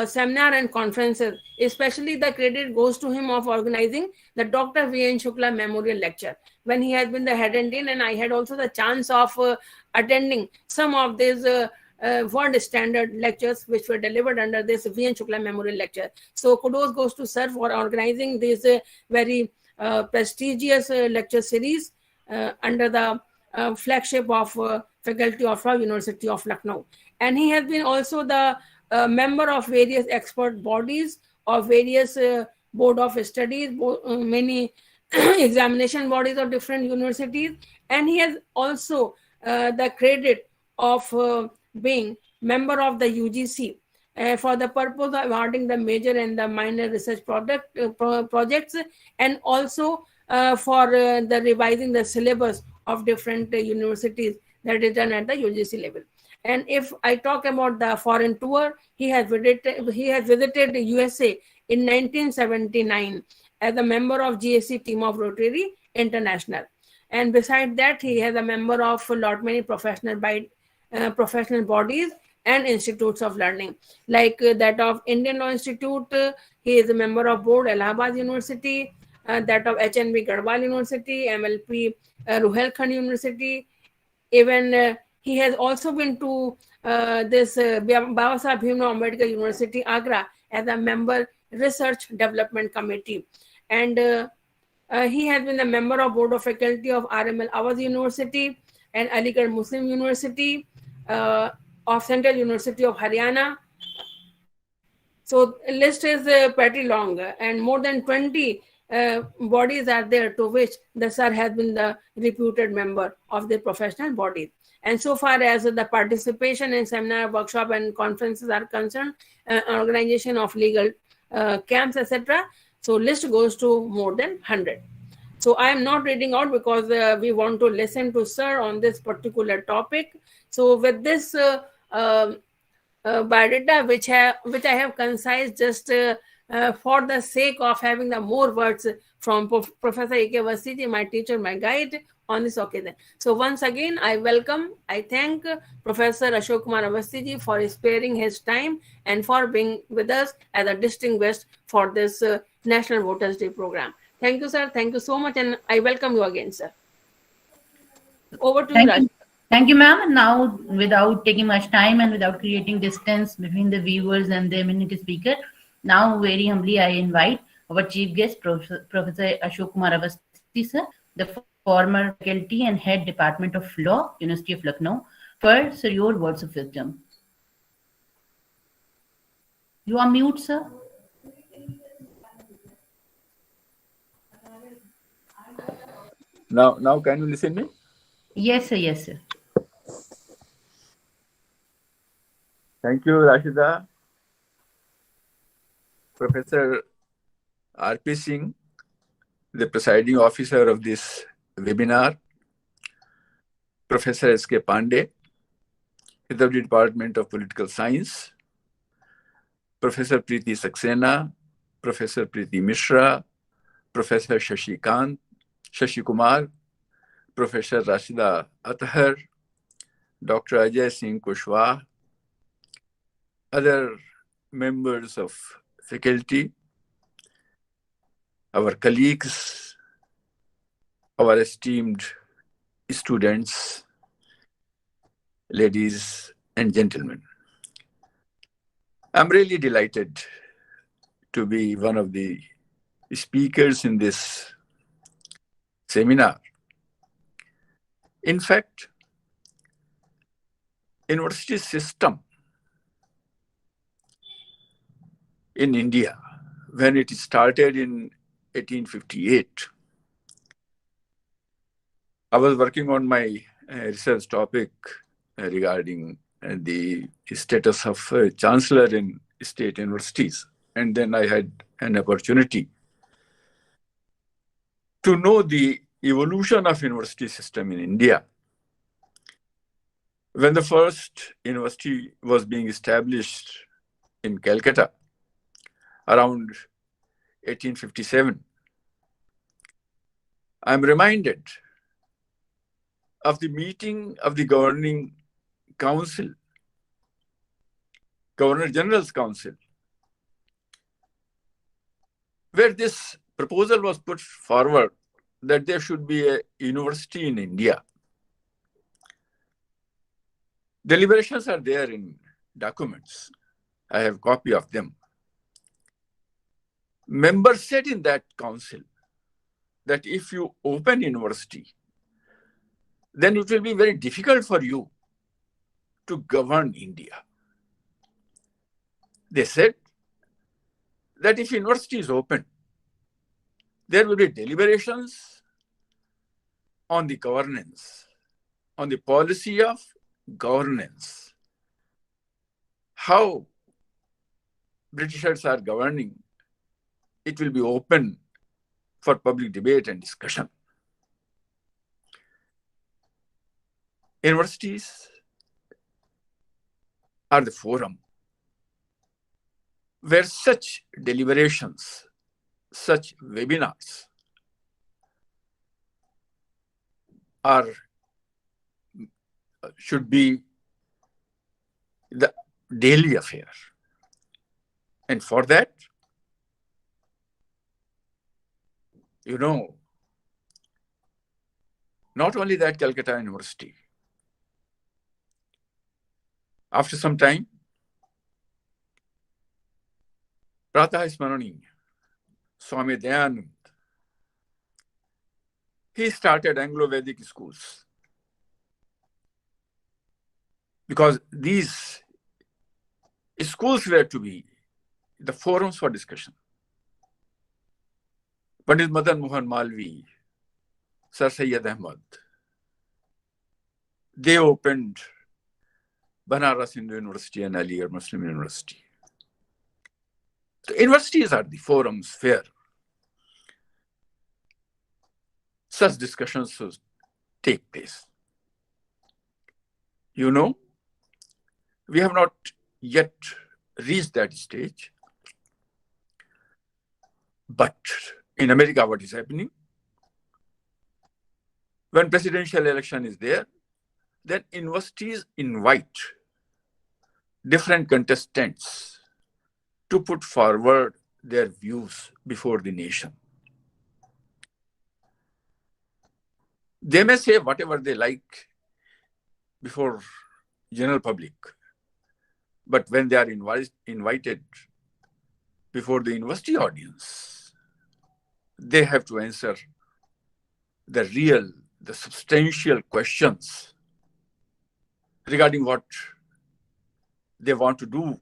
seminar and conferences. Especially the credit goes to him of organizing the Dr. V.N. Shukla Memorial Lecture, when he has been the head and dean, and I had also the chance of attending some of these world standard lectures which were delivered under this V.N. Shukla Memorial Lecture. So kudos goes to sir for organizing this very prestigious lecture series under the flagship of Faculty of Law, University of Lucknow. And he has been also the member of various expert bodies of various board of studies, many examination bodies of different universities, and he has also the credit of being member of the UGC for the purpose of awarding the major and the minor research projects, and also for the revising the syllabus of different universities that is done at the UGC level. And if I talk about the foreign tour, he has visited USA in 1979 as a member of GSC team of Rotary International. And beside that, he is a member of a lot many professional bodies and institutes of learning, like that of Indian Law Institute. He is a member of board Allahabad University, that of HNB Garhwal University, MLP Ruhelkhand University. Even he has also been to this Baba Saheb Bhimrao Ambedkar University, Agra, as a member Research Development Committee. And he has been a member of Board of Faculty of RML Awaz University and Aligarh Muslim University, of Central University of Haryana. So the list is pretty long, and more than 20 bodies are there to which the sir has been the reputed member of the professional bodies. And so far as the participation in seminar, workshop, and conferences are concerned, organization of legal camps, etc., so list goes to more than 100. So I am not reading out because we want to listen to sir on this particular topic. So with this biodata, which I have concised just for the sake of having the more words from Professor A.K. Awasthi, my teacher, my guide on this occasion. So once again, I thank Professor Ashok Kumar Awasthi for sparing his time and for being with us as a distinguished for this National Voters Day program. Thank you, sir. Thank you so much. And I welcome you again, sir. Over to you, Rashida. Thank you, ma'am. And now, without taking much time and without creating distance between the viewers and the eminent speaker, now very humbly I invite our chief guest, Professor Ashok Kumar Awasthi, sir, the former faculty and head Department of Law, University of Lucknow, for sir, your words of wisdom. You are mute, sir. Now can you listen me? Yes, sir. Yes, sir. Thank you, Rashida. Professor R.P. Singh, the presiding officer of this webinar. Professor S.K. Pandey, head of the Department of Political Science. Professor Preeti Saxena, Professor Preeti Misra, Professor Shashi Kumar, Professor Rashida Ather, Dr. Ajay Singh Kushwaha, other members of faculty, our colleagues, our esteemed students, ladies and gentlemen. I'm really delighted to be one of the speakers in this seminar. In fact, university system in India, when it started in 1858, I was working on my research topic regarding the status of chancellor in state universities. And then I had an opportunity to know the evolution of university system in India. When the first university was being established in Calcutta around 1857, I'm reminded of the meeting of the governing council, Governor General's Council, where this proposal was put forward that there should be a university in India. Deliberations are there in documents. I have a copy of them. Members said in that council that if you open university, then it will be very difficult for you to govern India. They said that if university is open, there will be deliberations on the governance, on the policy of governance, how Britishers are governing. It will be open for public debate and discussion. Universities are the forum where such deliberations, such webinars should be the daily affair. And for that, not only that Calcutta University, after some time, Pratah Smarani, Swami Dayanand, he started Anglo-Vedic schools. Because these schools were to be the forums for discussion. Pandit Madan Mohan Malvi, Sir Syed Ahmad, they opened Banaras Hindu University and Aligarh Muslim University. So universities are the forums where such discussions take place. We have not yet reached that stage. But in America, what is happening? When presidential election is there, then universities invite different contestants to put forward their views before the nation. They may say whatever they like before general public, but when they are invited before the university audience, they have to answer the substantial questions regarding what they want to do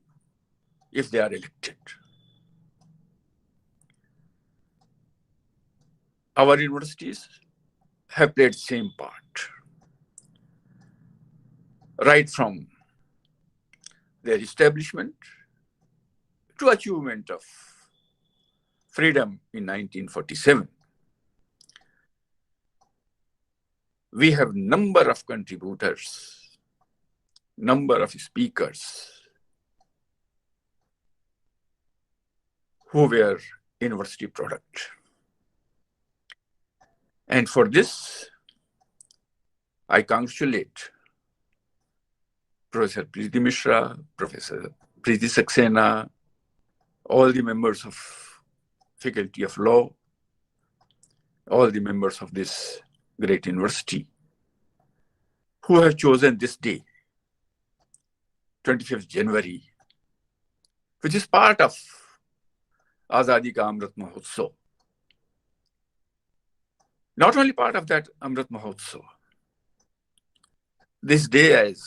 if they are elected. Our universities have played the same part, right from their establishment to achievement of freedom in 1947. We have number of contributors, number of speakers who were university product. And for this, I congratulate Professor Preeti Misra, Professor Preeti Saxena, all the members of Faculty of Law, all the members of this great university who have chosen this day, 25th January, which is part of Azadi Ka Amrit Mahotsav. Not only part of that Amrit Mahotsav, this day, as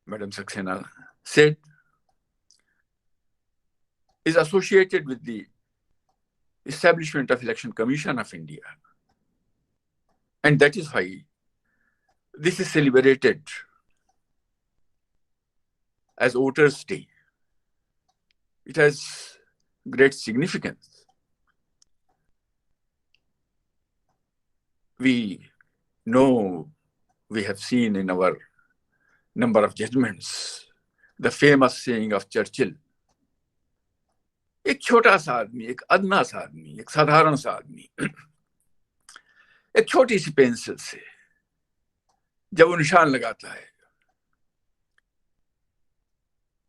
Madam Saxena said, is associated with the establishment of Election Commission of India. And that is why this is celebrated as Voters' Day. It has great significance. We know, we have seen in our number of judgments, the famous saying of Churchill, एक छोटा सा आदमी, एक अदना सा आदमी, एक साधारण सा आदमी, एक छोटी सी पेंसिल से जब वो निशान लगाता है,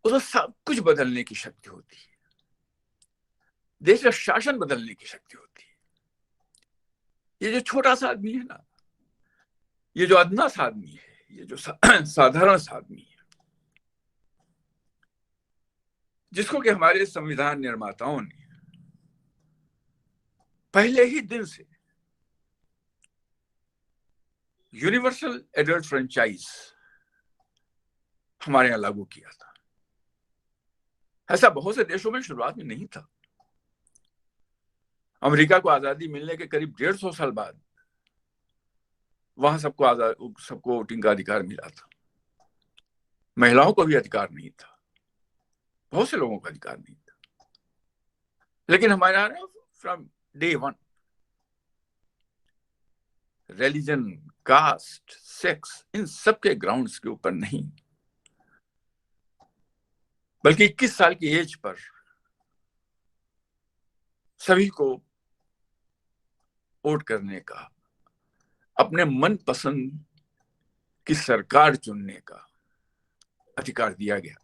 उसमें सब कुछ बदलने की शक्ति होती है, देश का शासन बदलने की शक्ति होती है। ये जो छोटा सा आदमी है ना, ये जो अदना सा आदमी है, ये जो साधारण सा आदमी है, जिसको कि हमारे संविधान निर्माताओं ने पहले ही दिन से यूनिवर्सल एडल्ट फ्रेंचाइज हमारे यहां लागू किया था। ऐसा बहुत से देशों में शुरुआत में नहीं था। अमेरिका को आजादी मिलने के करीब 150 साल बाद वहां सबको वोटिंग का अधिकार मिला था। महिलाओं को भी अधिकार नहीं था, बहुत से लोगों का अधिकार नहीं था। लेकिन हमारे यहाँ from day one religion, caste, sex, इन सब के ग्राउंड्स के ऊपर नहीं, बल्कि 21 साल की एज पर सभी को वोट करने का, अपने मन पसंद की सरकार चुनने का अधिकार दिया गया।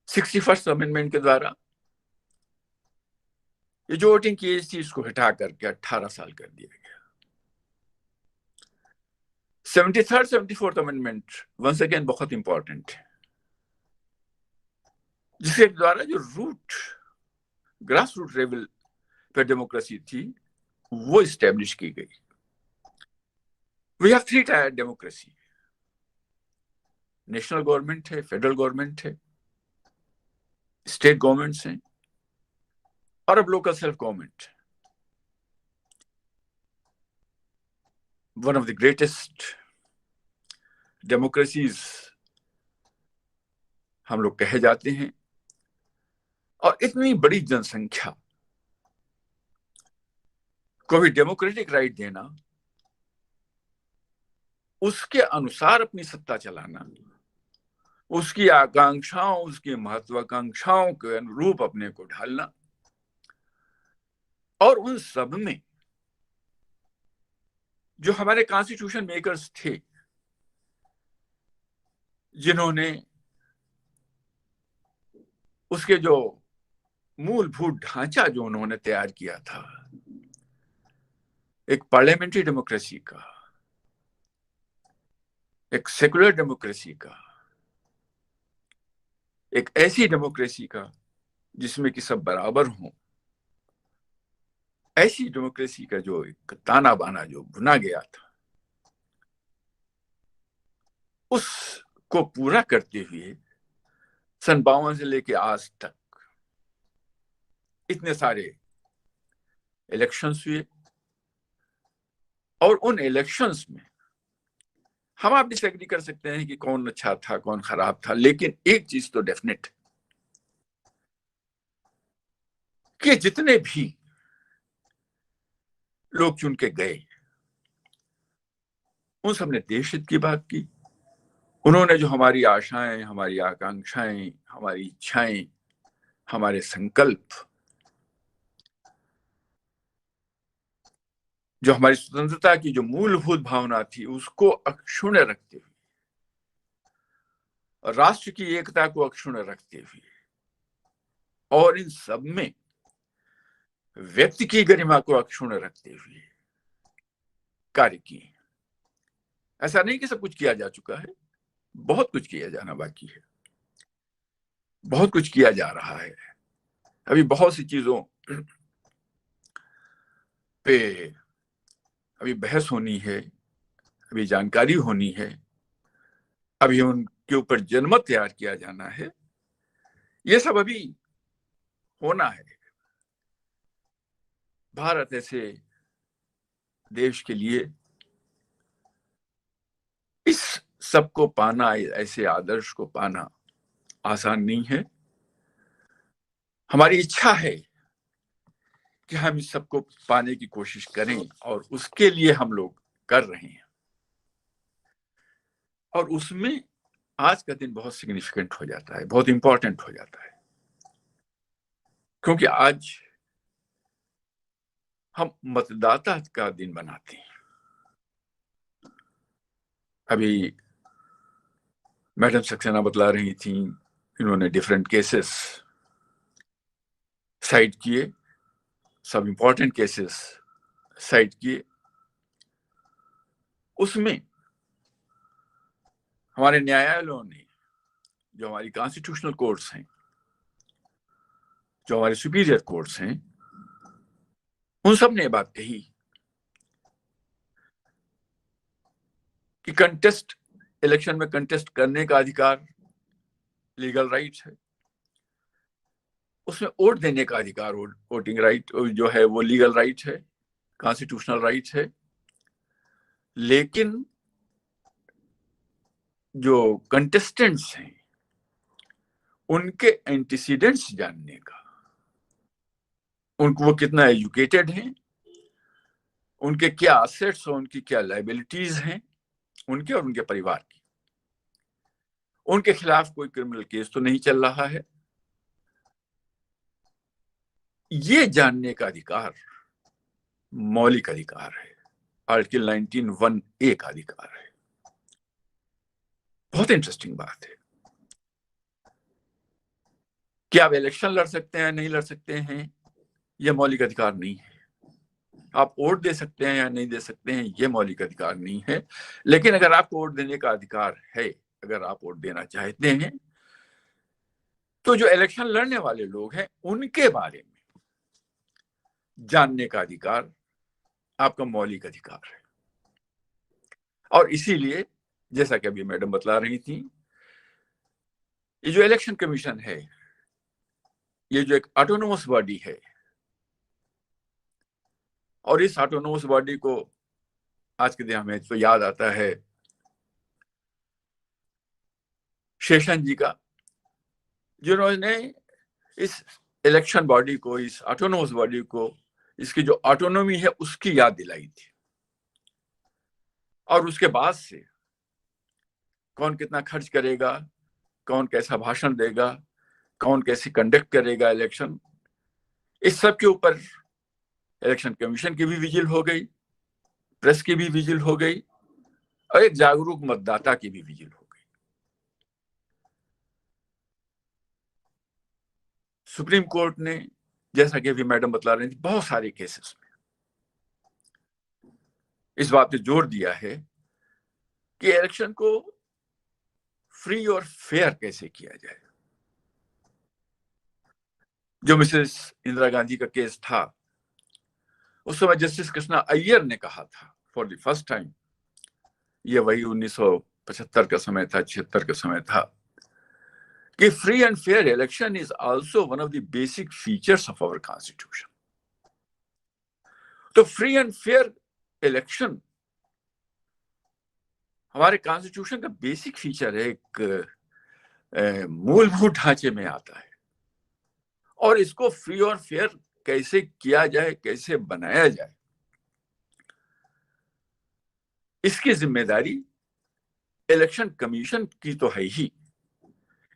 61st अमेंडमेंट के द्वारा ये जो वोटिंग की एज थी इसको हटा करके 18 साल कर दिया गया। 73rd 74th amendment once again बहुत इंपॉर्टेंट है, जिसके द्वारा जो ग्रास रूट लेवल पर डेमोक्रेसी थी वो इस्टेब्लिश की गई। We have 3 tier democracy, national government है, फेडरल गवर्नमेंट है, स्टेट गवर्नमेंट्स हैं और अब local self government. One of the greatest democracies हम लोग कहे जाते हैं, और इतनी बड़ी जनसंख्या को भी डेमोक्रेटिक राइट देना, उसके अनुसार अपनी सत्ता चलाना, उसकी आकांक्षाओं, उसकी महत्वाकांक्षाओं के अनुरूप अपने को ढालना, और उन सब में जो हमारे कॉन्स्टिट्यूशन मेकर्स थे, जिन्होंने उसके जो मूलभूत ढांचा जो उन्होंने तैयार किया था, एक पार्लियामेंट्री डेमोक्रेसी का, एक सेकुलर डेमोक्रेसी का, एक ऐसी डेमोक्रेसी का जिसमें कि सब बराबर हों, ऐसी डेमोक्रेसी का जो एक ताना बाना जो बुना गया था, उसको पूरा करते हुए सन 52 से लेके आज तक इतने सारे इलेक्शंस हुए, और उन इलेक्शंस में आप डिसएग्री कर सकते हैं कि कौन अच्छा था कौन खराब था, लेकिन एक चीज तो डेफिनेट कि जितने भी लोग चुन के गए उन सब ने देश हित की बात की। उन्होंने जो हमारी आशाएं, हमारी आकांक्षाएं, हमारी इच्छाएं, हमारे संकल्प, जो हमारी स्वतंत्रता की जो मूलभूत भावना थी उसको अक्षुण्ण रखते हुए, राष्ट्र की एकता को अक्षुण्ण रखते हुए, और इन सब में व्यक्ति की गरिमा को अक्षुण्ण रखते हुए कार्य किए। ऐसा नहीं कि सब कुछ किया जा चुका है, बहुत कुछ किया जाना बाकी है, बहुत कुछ किया जा रहा है। अभी बहुत सी चीजों पे अभी बहस होनी है, अभी जानकारी होनी है, अभी उनके ऊपर जनमत तैयार किया जाना है। ये सब अभी होना है। भारत ऐसे देश के लिए इस सब को पाना, ऐसे आदर्श को पाना आसान नहीं है। हमारी इच्छा है कि हम इस सब को पाने की कोशिश करें, और उसके लिए हम लोग कर रहे हैं। और उसमें आज का दिन बहुत सिग्निफिकेंट हो जाता है, बहुत इंपॉर्टेंट हो जाता है, क्योंकि आज हम मतदाता का दिन बनाते हैं। अभी मैडम सक्सेना बतला रही थी, इन्होंने डिफरेंट केसेस साइट किए, सब इंपॉर्टेंट केसेस साइट किए। उसमें हमारे न्यायालयों ने, जो हमारी कॉन्स्टिट्यूशनल कोर्ट्स हैं, जो हमारे सुपीरियर कोर्ट्स हैं, उन सब ने बात कही कि कंटेस्ट, इलेक्शन में कंटेस्ट करने का अधिकार लीगल राइट है, उसमें वोट देने का अधिकार, वोटिंग राइट जो है वो लीगल राइट है, कॉन्स्टिट्यूशनल राइट है। लेकिन जो कंटेस्टेंट्स हैं उनके एंटीसीडेंट्स जानने का, उनको वो कितना एजुकेटेड हैं, उनके क्या असेट्स और उनकी क्या लायबिलिटीज हैं, उनके और उनके परिवार की, उनके खिलाफ कोई क्रिमिनल केस तो नहीं चल रहा है, ये जानने का अधिकार मौलिक अधिकार है, आर्टिकल 19(1)(a) का अधिकार है। बहुत इंटरेस्टिंग बात है कि आप इलेक्शन लड़ सकते हैं नहीं लड़ सकते हैं, यह मौलिक अधिकार नहीं है। आप वोट दे सकते हैं या नहीं दे सकते हैं, यह मौलिक अधिकार नहीं है। लेकिन अगर आपको वोट देने का अधिकार है, अगर आप वोट देना चाहते हैं, तो जो इलेक्शन लड़ने वाले लोग हैं उनके बारे में जानने का अधिकार आपका मौलिक अधिकार है। और इसीलिए जैसा कि अभी मैडम बतला रही थी, ये जो इलेक्शन कमीशन है, ये जो एक ऑटोनोमस बॉडी है, और इस ऑटोनोमस बॉडी को आज के दिन हमें तो याद आता है शेषन जी का, जिन्होंने इस इलेक्शन बॉडी को, इस ऑटोनोमस बॉडी को, इसकी जो ऑटोनॉमी है उसकी याद दिलाई थी। और उसके बाद से कौन कितना खर्च करेगा, कौन कैसा भाषण देगा, कौन कैसे कंडक्ट करेगा इलेक्शन, इस सब के ऊपर इलेक्शन कमीशन की भी विजिल हो गई, प्रेस की भी विजिल हो गई, और एक जागरूक मतदाता की भी विजिल हो गई। सुप्रीम कोर्ट ने, जैसा कि अभी मैडम बतला रही थी, बहुत सारे केसेस में इस बात पे जोर दिया है कि इलेक्शन को फ्री और फेयर कैसे किया जाए। जो मिसेस इंदिरा गांधी का केस था, उस समय जस्टिस कृष्णा अय्यर ने कहा था फॉर द फर्स्ट टाइम, ये वही 1975 का समय था, 76 का समय था, कि free and fair election is also one of the basic features of our constitution. तो फ्री एंड फेयर इलेक्शन हमारे कॉन्स्टिट्यूशन का बेसिक फीचर है, एक मूलभूत ढांचे में आता है। और इसको फ्री और फेयर कैसे किया जाए, कैसे बनाया जाए, इसकी जिम्मेदारी इलेक्शन कमीशन की तो है ही।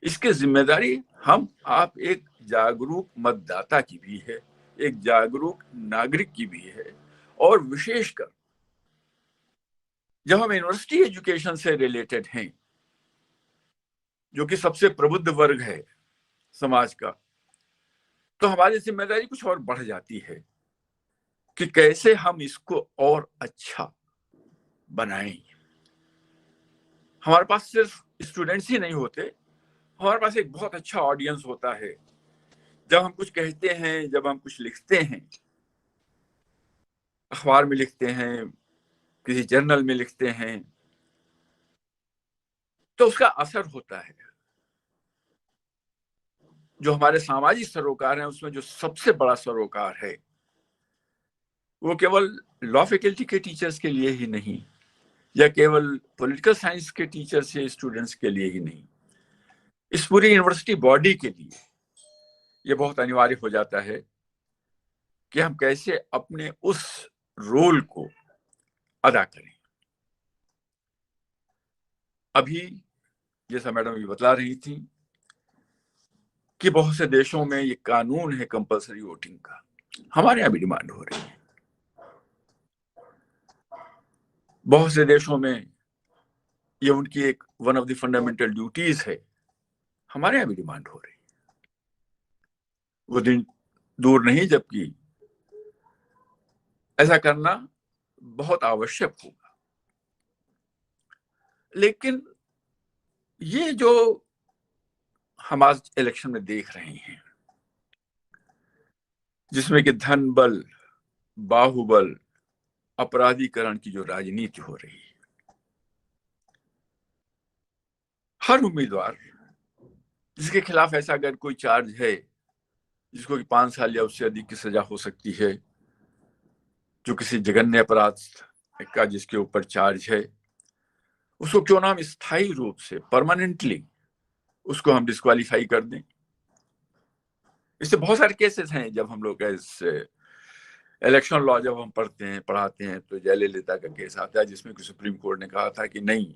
इसकी जिम्मेदारी हम आप एक जागरूक मतदाता की भी है, एक जागरूक नागरिक की भी है। और विशेषकर जब हम यूनिवर्सिटी एजुकेशन से रिलेटेड हैं, जो कि सबसे प्रबुद्ध वर्ग है समाज का, तो हमारी जिम्मेदारी कुछ और बढ़ जाती है कि कैसे हम इसको और अच्छा बनाएं। हमारे पास सिर्फ स्टूडेंट्स ही नहीं होते, हमारे पास एक बहुत अच्छा ऑडियंस होता है। जब हम कुछ कहते हैं, जब हम कुछ लिखते हैं, अखबार में लिखते हैं, किसी जर्नल में लिखते हैं, तो उसका असर होता है। जो हमारे सामाजिक सरोकार हैं, उसमें जो सबसे बड़ा सरोकार है वो केवल लॉ फैकल्टी के टीचर्स के लिए ही नहीं, या केवल पॉलिटिकल साइंस के टीचर्स या स्टूडेंट्स के लिए ही नहीं, इस पूरी यूनिवर्सिटी बॉडी के लिए ये बहुत अनिवार्य हो जाता है कि हम कैसे अपने उस रोल को अदा करें। अभी जैसा मैडम भी बतला रही थी कि बहुत से देशों में ये कानून है कंपलसरी वोटिंग का, हमारे यहाँ भी डिमांड हो रही है। बहुत से देशों में ये उनकी एक one of the fundamental duties है, हमारे यहाँ भी डिमांड हो रही है। वो दिन दूर नहीं जबकि ऐसा करना बहुत आवश्यक होगा। लेकिन ये जो हम आज इलेक्शन में देख रहे हैं, जिसमें कि धन बल, बाहुबल, अपराधीकरण की जो राजनीति हो रही है, हर उम्मीदवार जिसके खिलाफ ऐसा अगर कोई चार्ज है जिसको कि 5 साल या उससे अधिक की सजा हो सकती है, जो किसी जघन्य अपराध का जिसके ऊपर चार्ज है, उसको क्यों ना हम स्थायी रूप से परमानेंटली उसको हम डिस्क्वालीफाई कर दें। इससे बहुत सारे केसेस हैं। जब हम लोग इलेक्शन लॉ जब हम पढ़ाते हैं तो जयललिता का केस आता है, जिसमें कि सुप्रीम कोर्ट ने कहा था कि नहीं,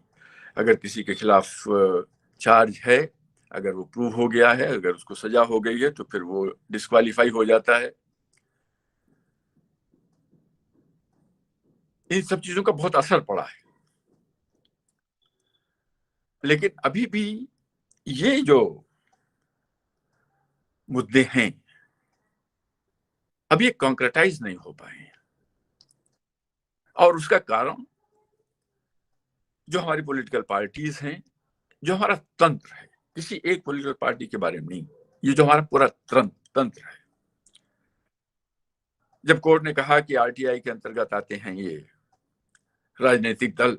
अगर किसी के खिलाफ चार्ज है, अगर वो प्रूव हो गया है, अगर उसको सजा हो गई है, तो फिर वो डिस्क्वालीफाई हो जाता है। इन सब चीजों का बहुत असर पड़ा है। लेकिन अभी भी ये जो मुद्दे हैं अभी कॉन्क्रेटाइज नहीं हो पाए हैं, और उसका कारण जो हमारी पॉलिटिकल पार्टीज हैं, जो हमारा तंत्र है, किसी एक पॉलिटिकल पार्टी के बारे में नहीं, ये जो हमारा पूरा तंत्र है। जब कोर्ट ने कहा कि आरटीआई के अंतर्गत आते हैं ये राजनीतिक दल,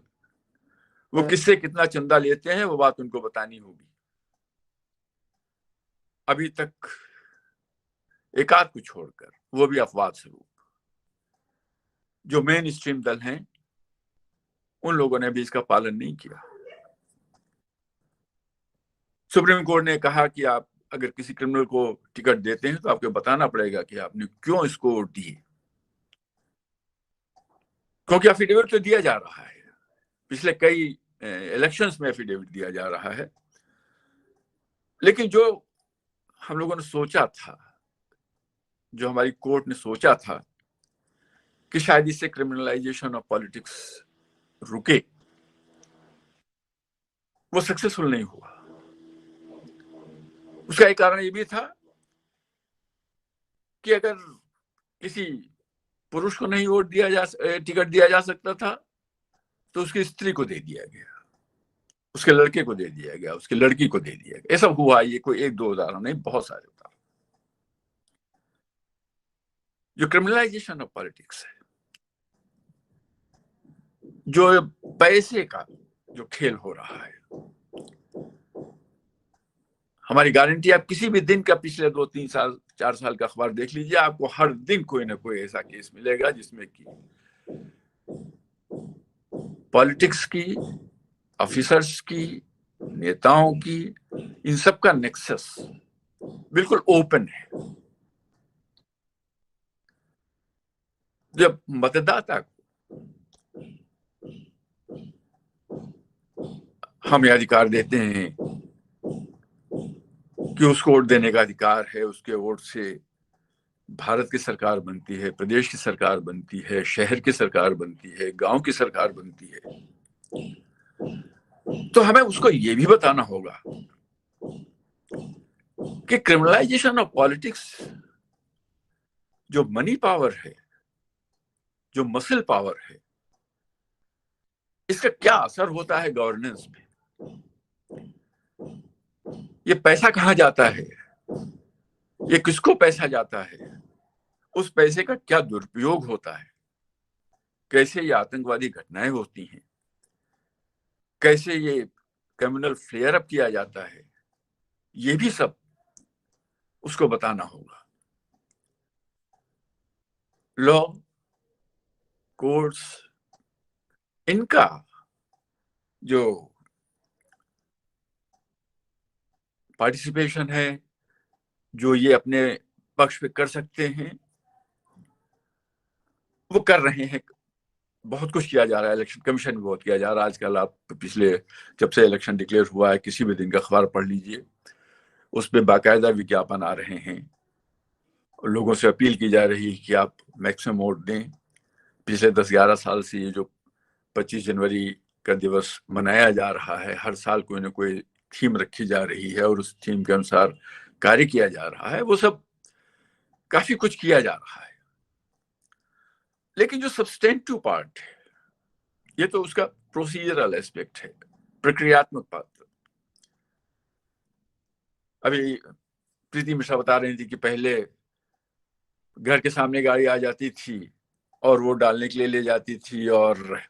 वो किससे कितना चंदा लेते हैं वो बात उनको बतानी होगी। अभी तक एकाध को छोड़कर, वो भी अपवाद स्वरूप, जो मेन स्ट्रीम दल हैं उन लोगों ने भी इसका पालन नहीं किया। सुप्रीम कोर्ट ने कहा कि आप अगर किसी क्रिमिनल को टिकट देते हैं तो आपको बताना पड़ेगा कि आपने क्यों इसको वोट दिए, क्योंकि एफिडेविट तो दिया जा रहा है, पिछले कई इलेक्शंस में एफिडेविट दिया जा रहा है। लेकिन जो हम लोगों ने सोचा था, जो हमारी कोर्ट ने सोचा था कि शायद इससे क्रिमिनलाइजेशन ऑफ पॉलिटिक्स रुके, वो सक्सेसफुल नहीं हुआ। उसका एक कारण ये भी था कि अगर किसी पुरुष को नहीं वोट टिकट दिया जा सकता था तो उसकी स्त्री को दे दिया गया, उसके लड़के को दे दिया गया, उसकी लड़की को दे दिया गया। ऐसा हुआ, ये कोई एक दो उदाहरण नहीं, बहुत सारे उदाहरण। जो क्रिमिनलाइजेशन ऑफ पॉलिटिक्स है, जो पैसे का जो खेल हो रहा है, हमारी गारंटी, आप किसी भी दिन का पिछले 2-3 साल 4 साल का अखबार देख लीजिए, आपको हर दिन कोई ना कोई ऐसा केस मिलेगा जिसमें कि पॉलिटिक्स की, ऑफिसर्स की, नेताओं की, इन सब का नेक्सस बिल्कुल ओपन है। जब मतदाता को हम ये अधिकार देते हैं कि उसको वोट देने का अधिकार है, उसके वोट से भारत की सरकार बनती है, प्रदेश की सरकार बनती है, शहर की सरकार बनती है, गांव की सरकार बनती है, तो हमें उसको ये भी बताना होगा कि क्रिमिनलाइजेशन ऑफ पॉलिटिक्स, जो मनी पावर है, जो मसल पावर है, इसका क्या असर होता है गवर्नेंस में। ये पैसा कहां जाता है, ये किसको पैसा जाता है, उस पैसे का क्या दुरुपयोग होता है, कैसे ये आतंकवादी घटनाएं होती हैं, कैसे ये क्रिमिनल फ्लेयर अप किया जाता है, ये भी सब उसको बताना होगा। लॉ, कोर्ट्स, इनका जो पार्टिसिपेशन है, जो ये अपने पक्ष पे कर सकते हैं, वो कर रहे हैं। बहुत कुछ किया जा रहा है, इलेक्शन कमीशन भी बहुत किया जा रहा है आजकल। आप पिछले जब से इलेक्शन डिक्लेयर हुआ है, किसी भी दिन का अखबार पढ़ लीजिए, उस पर बाकायदा विज्ञापन आ रहे हैं और लोगों से अपील की जा रही है कि आप मैक्सिमम वोट दें। पिछले 10-11 साल से ये जो 25 जनवरी का दिवस मनाया जा रहा है, हर साल कोई ना कोई थीम रखी जा रही है और उस थीम के अनुसार कार्य किया जा रहा है, वो सब काफी कुछ किया जा रहा है। लेकिन जो सब्सटेंटिव पार्ट है, ये तो उसका प्रोसीजरल एस्पेक्ट है, प्रक्रियात्मक पात्र। अभी प्रीति मिश्रा बता रही थी कि पहले घर के सामने गाड़ी आ जाती थी और वोट डालने के लिए ले जाती थी और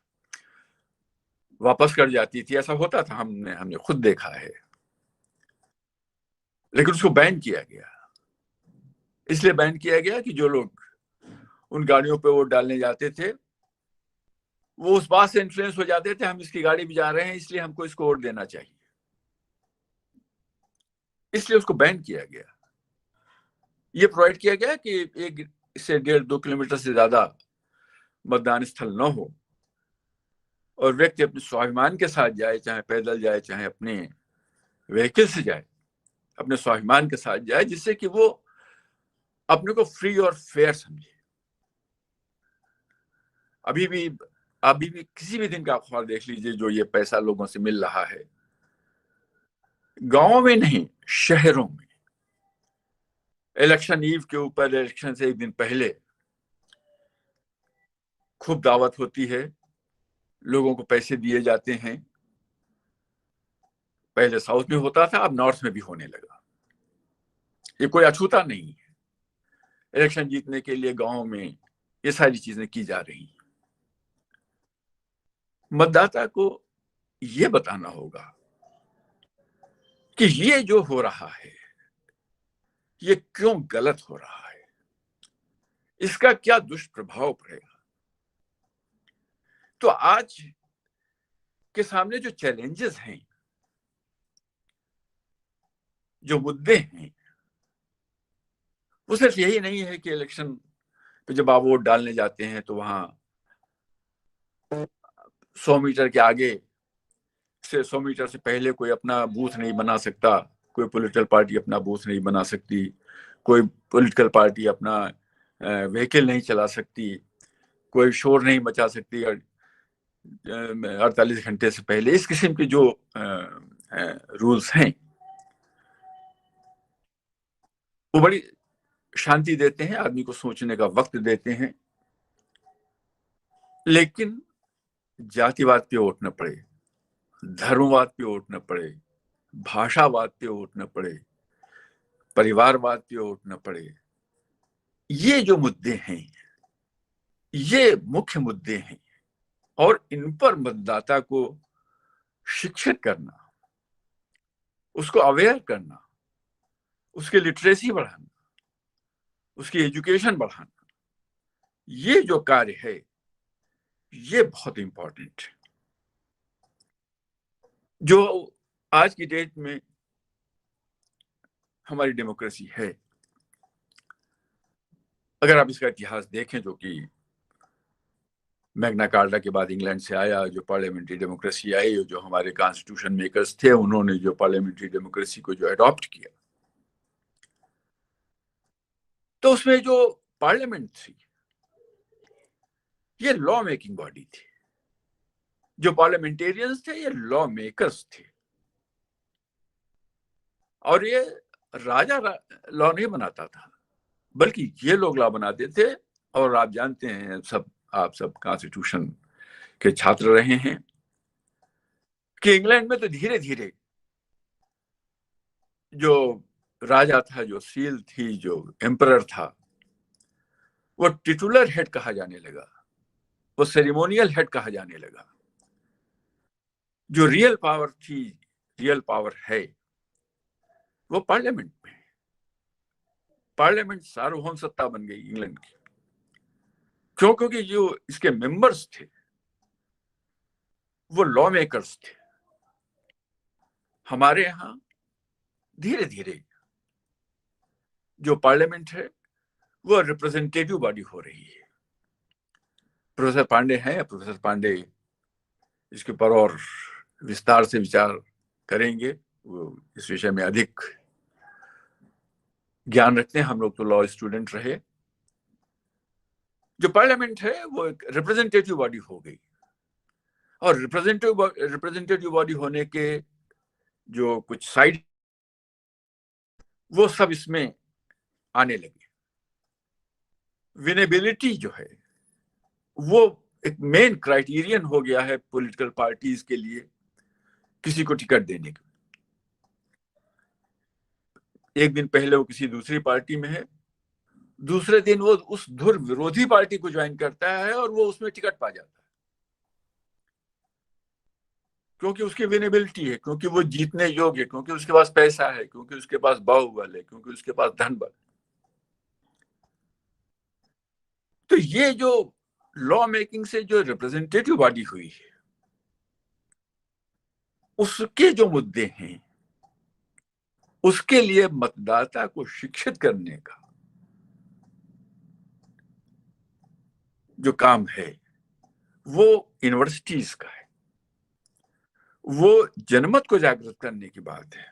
वापस कर जाती थी, ऐसा होता था, हमने खुद देखा है। लेकिन उसको बैन किया गया। इसलिए बैन किया गया कि जो लोग उन गाड़ियों पे वोट डालने जाते थे, वो उस बात से इन्फ्लुएंस हो जाते थे, हम इसकी गाड़ी में जा रहे हैं इसलिए हमको इसको वोट देना चाहिए, इसलिए उसको बैन किया गया। ये प्रोवाइड किया गया कि 1 से 1.5-2 किलोमीटर से ज्यादा मतदान स्थल न हो और व्यक्ति अपने स्वाभिमान के साथ जाए, चाहे पैदल जाए, चाहे अपने व्हीकल से जाए, अपने स्वाभिमान के साथ जाए, जिससे कि वो अपने को फ्री और फेयर समझे। अभी भी किसी भी दिन का अखबार देख लीजिए, जो ये पैसा लोगों से मिल रहा है, गांवों में नहीं, शहरों में इलेक्शन ईव के ऊपर, इलेक्शन से 1 दिन पहले खूब दावत होती है, लोगों को पैसे दिए जाते हैं। पहले साउथ में होता था, अब नॉर्थ में भी होने लगा। ये कोई अछूता नहीं है। इलेक्शन जीतने के लिए गांव में ये सारी चीजें की जा रही हैं। मतदाता को ये बताना होगा कि ये जो हो रहा है, ये क्यों गलत हो रहा है, इसका क्या दुष्प्रभाव पड़ेगा। तो आज के सामने जो चैलेंजेस हैं, जो मुद्दे हैं, वो सिर्फ यही नहीं है कि इलेक्शन पे जब आप वोट डालने जाते हैं तो वहां 100 मीटर के आगे से 100 मीटर से पहले कोई अपना बूथ नहीं बना सकता, कोई पॉलिटिकल पार्टी अपना बूथ नहीं बना सकती, कोई पॉलिटिकल पार्टी अपना व्हीकल नहीं चला सकती, कोई शोर नहीं मचा सकती 48 घंटे से पहले। इस किस्म के जो रूल्स हैं, वो बड़ी शांति देते हैं, आदमी को सोचने का वक्त देते हैं। लेकिन जातिवाद पे वोट न पड़े, धर्मवाद पे वोट न पड़े, भाषावाद पे वोट न पड़े, परिवारवाद पे वोट न पड़े, ये जो मुद्दे हैं, ये मुख्य मुद्दे हैं। और इन पर मतदाता को शिक्षित करना, उसको अवेयर करना, उसकी लिटरेसी बढ़ाना, उसकी एजुकेशन बढ़ाना, ये जो कार्य है ये बहुत इंपॉर्टेंट है। जो आज की डेट में हमारी डेमोक्रेसी है, अगर आप इसका इतिहास देखें, जो कि मैग्ना कार्टा के बाद इंग्लैंड से आया, जो पार्लियामेंट्री डेमोक्रेसी आई, जो हमारे कॉन्स्टिट्यूशन मेकर्स थे उन्होंने जो पार्लियामेंट्री डेमोक्रेसी को जो अडॉप्ट किया, तो उसमें जो पार्लियामेंट थी ये लॉ मेकिंग बॉडी थी। जो पार्लियामेंटेरियंस थे ये लॉ मेकर्स थे, और ये राजा लॉ नहीं बनाता था, बल्कि ये लोग लॉ बनाते थे। और आप जानते हैं आप सब कॉन्स्टिट्यूशन के छात्र रहे हैं कि इंग्लैंड में तो धीरे धीरे जो राजा था, जो सील थी, जो एम्परर था, वो टिटुलर हेड कहा जाने लगा, वो सेरेमोनियल हेड कहा जाने लगा। जो रियल पावर थी, रियल पावर है, वो पार्लियामेंट में। पार्लियामेंट सार्वभौम सत्ता बन गई इंग्लैंड की। क्यों? क्योंकि जो इसके मेंबर्स थे वो लॉ मेकर्स थे। हमारे यहां धीरे धीरे जो पार्लियामेंट है वो रिप्रेजेंटेटिव बॉडी हो रही है। प्रोफेसर पांडे हैं, प्रोफेसर पांडे इसके ऊपर और विस्तार से विचार करेंगे, वो इस विषय में अधिक ज्ञान रखते हैं। हम लोग तो लॉ स्टूडेंट रहे। जो पार्लियामेंट है वो एक रिप्रेजेंटेटिव बॉडी हो गई, और रिप्रेजेंटेटिव बॉडी होने के जो कुछ साइड वो सब इसमें आने लगे। विनेबिलिटी जो है वो एक मेन क्राइटेरियन हो गया है पॉलिटिकल पार्टीज के लिए किसी को टिकट देने का। एक दिन पहले वो किसी दूसरी पार्टी में है, दूसरे दिन वो उस धुर विरोधी पार्टी को ज्वाइन करता है और वो उसमें टिकट पा जाता है, क्योंकि उसकी विनेबिलिटी है, क्योंकि वो जीतने योग्य है, क्योंकि उसके पास पैसा है, क्योंकि उसके पास बाहुबल है, क्योंकि उसके पास धन बल। तो ये जो लॉ मेकिंग से जो रिप्रेजेंटेटिव बॉडी हुई है, उसके जो मुद्दे हैं, उसके लिए मतदाता को शिक्षित करने का जो काम है वो यूनिवर्सिटीज का है। वो जनमत को जागृत करने की बात है।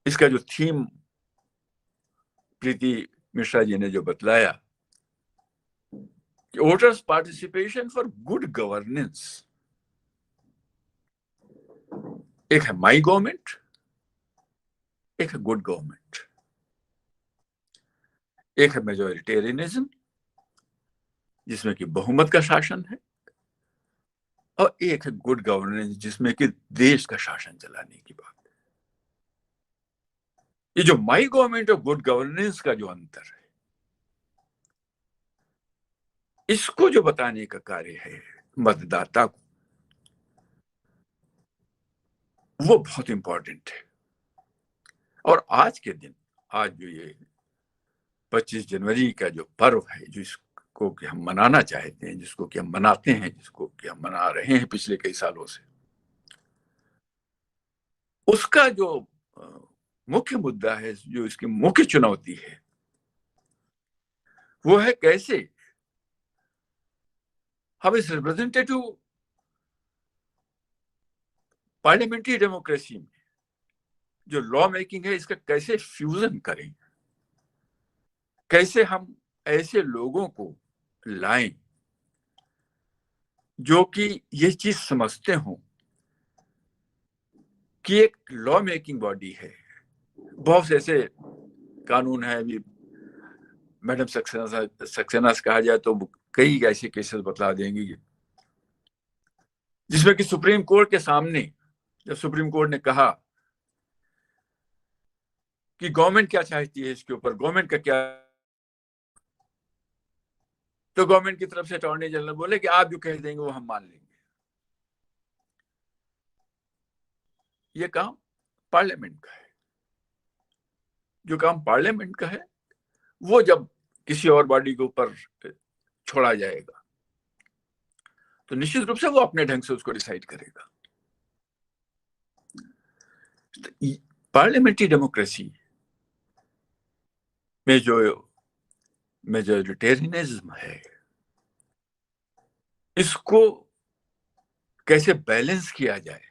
इसका जो थीम प्रीति मिश्रा जी ने जो बतलाया, voters participation for good governance, एक है माई गवर्नमेंट, एक है गुड गवर्नमेंट, एक है मेजोरिटेरियनिज्म जिसमें कि बहुमत का शासन है, और एक है गुड गवर्नेंस जिसमें कि देश का शासन चलाने की बात है। ये जो माई गवर्नमेंट और गुड गवर्नेंस का जो अंतर है, इसको जो बताने का कार्य है मतदाता को, वो बहुत इंपॉर्टेंट है। और आज के दिन, आज जो ये 25 जनवरी का जो पर्व है, जिसको कि हम मनाना चाहते हैं, जिसको कि हम मनाते हैं, जिसको कि हम मना रहे हैं पिछले कई सालों से, उसका जो मुख्य मुद्दा है, जो इसकी मुख्य चुनौती है, वो है कैसे हम इस रिप्रेजेंटेटिव पार्लियामेंट्री डेमोक्रेसी में जो लॉ मेकिंग है इसका कैसे फ्यूजन करें, कैसे हम ऐसे लोगों को लाएं जो कि ये चीज समझते हो कि एक लॉ मेकिंग बॉडी है। बहुत से ऐसे कानून है, अभी मैडम सक्सेना से कहा जाए तो कई ऐसे केसेस बतला देंगी जिसमें कि सुप्रीम कोर्ट के सामने जब सुप्रीम कोर्ट ने कहा कि गवर्नमेंट क्या चाहती है इसके ऊपर, गवर्नमेंट का क्या, तो गवर्नमेंट की तरफ से अटॉर्नी जनरल बोले कि आप जो कह देंगे वो हम मान लेंगे। ये काम पार्लियामेंट का है। जो काम पार्लियामेंट का है वो जब किसी और बॉडी के ऊपर छोड़ा जाएगा तो निश्चित रूप से वो अपने ढंग से उसको डिसाइड करेगा। पार्लियामेंट्री डेमोक्रेसी में जो मेजोरिटेरियनिज्म है इसको कैसे बैलेंस किया जाए,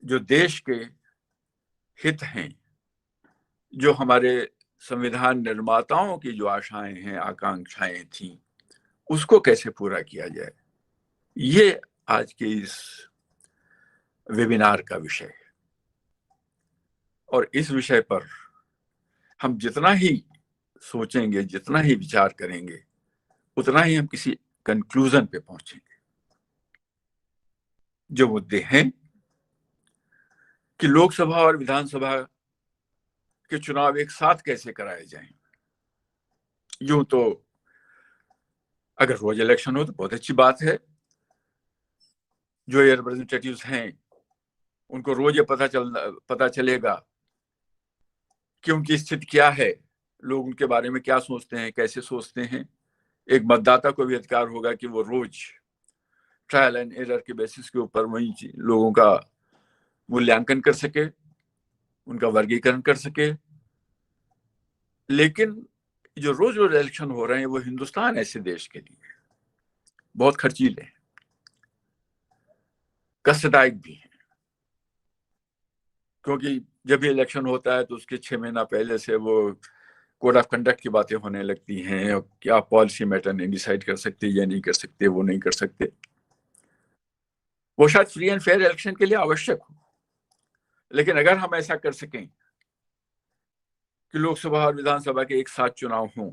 जो देश के हित हैं, जो हमारे संविधान निर्माताओं की जो आशाएं हैं, आकांक्षाएं थी, उसको कैसे पूरा किया जाए, ये आज के इस वेबिनार का विषय है। और इस विषय पर हम जितना ही सोचेंगे, जितना ही विचार करेंगे, उतना ही हम किसी कंक्लूजन पे पहुंचेंगे। जो मुद्दे हैं कि लोकसभा और विधानसभा के चुनाव एक साथ कैसे कराए जाएं। यूं तो अगर रोज इलेक्शन हो तो बहुत अच्छी बात है, जो ये रिप्रेजेंटेटिव्स हैं उनको रोज ये पता चलेगा कि उनकी स्थिति क्या है, लोग उनके बारे में क्या सोचते हैं, कैसे सोचते हैं। एक मतदाता को भी अधिकार होगा कि वो रोज ट्रायल एंड एरर के बेसिस के ऊपर वही लोगों का मूल्यांकन कर सके, उनका वर्गीकरण कर सके। लेकिन जो रोज रोज इलेक्शन हो रहे हैं वो हिंदुस्तान ऐसे देश के लिए बहुत खर्चीले हैं, कष्टदायक भी हैं, क्योंकि जब भी इलेक्शन होता है तो उसके 6 महीना पहले से वो कोड ऑफ कंडक्ट की बातें होने लगती हैं, और क्या पॉलिसी मैटर नहीं डिसाइड कर सकते, ये नहीं कर सकते, वो नहीं कर सकते। वो शायद फ्री एंड फेयर इलेक्शन के लिए आवश्यक हो, लेकिन अगर हम ऐसा कर सकें कि लोकसभा और विधानसभा के एक साथ चुनाव हों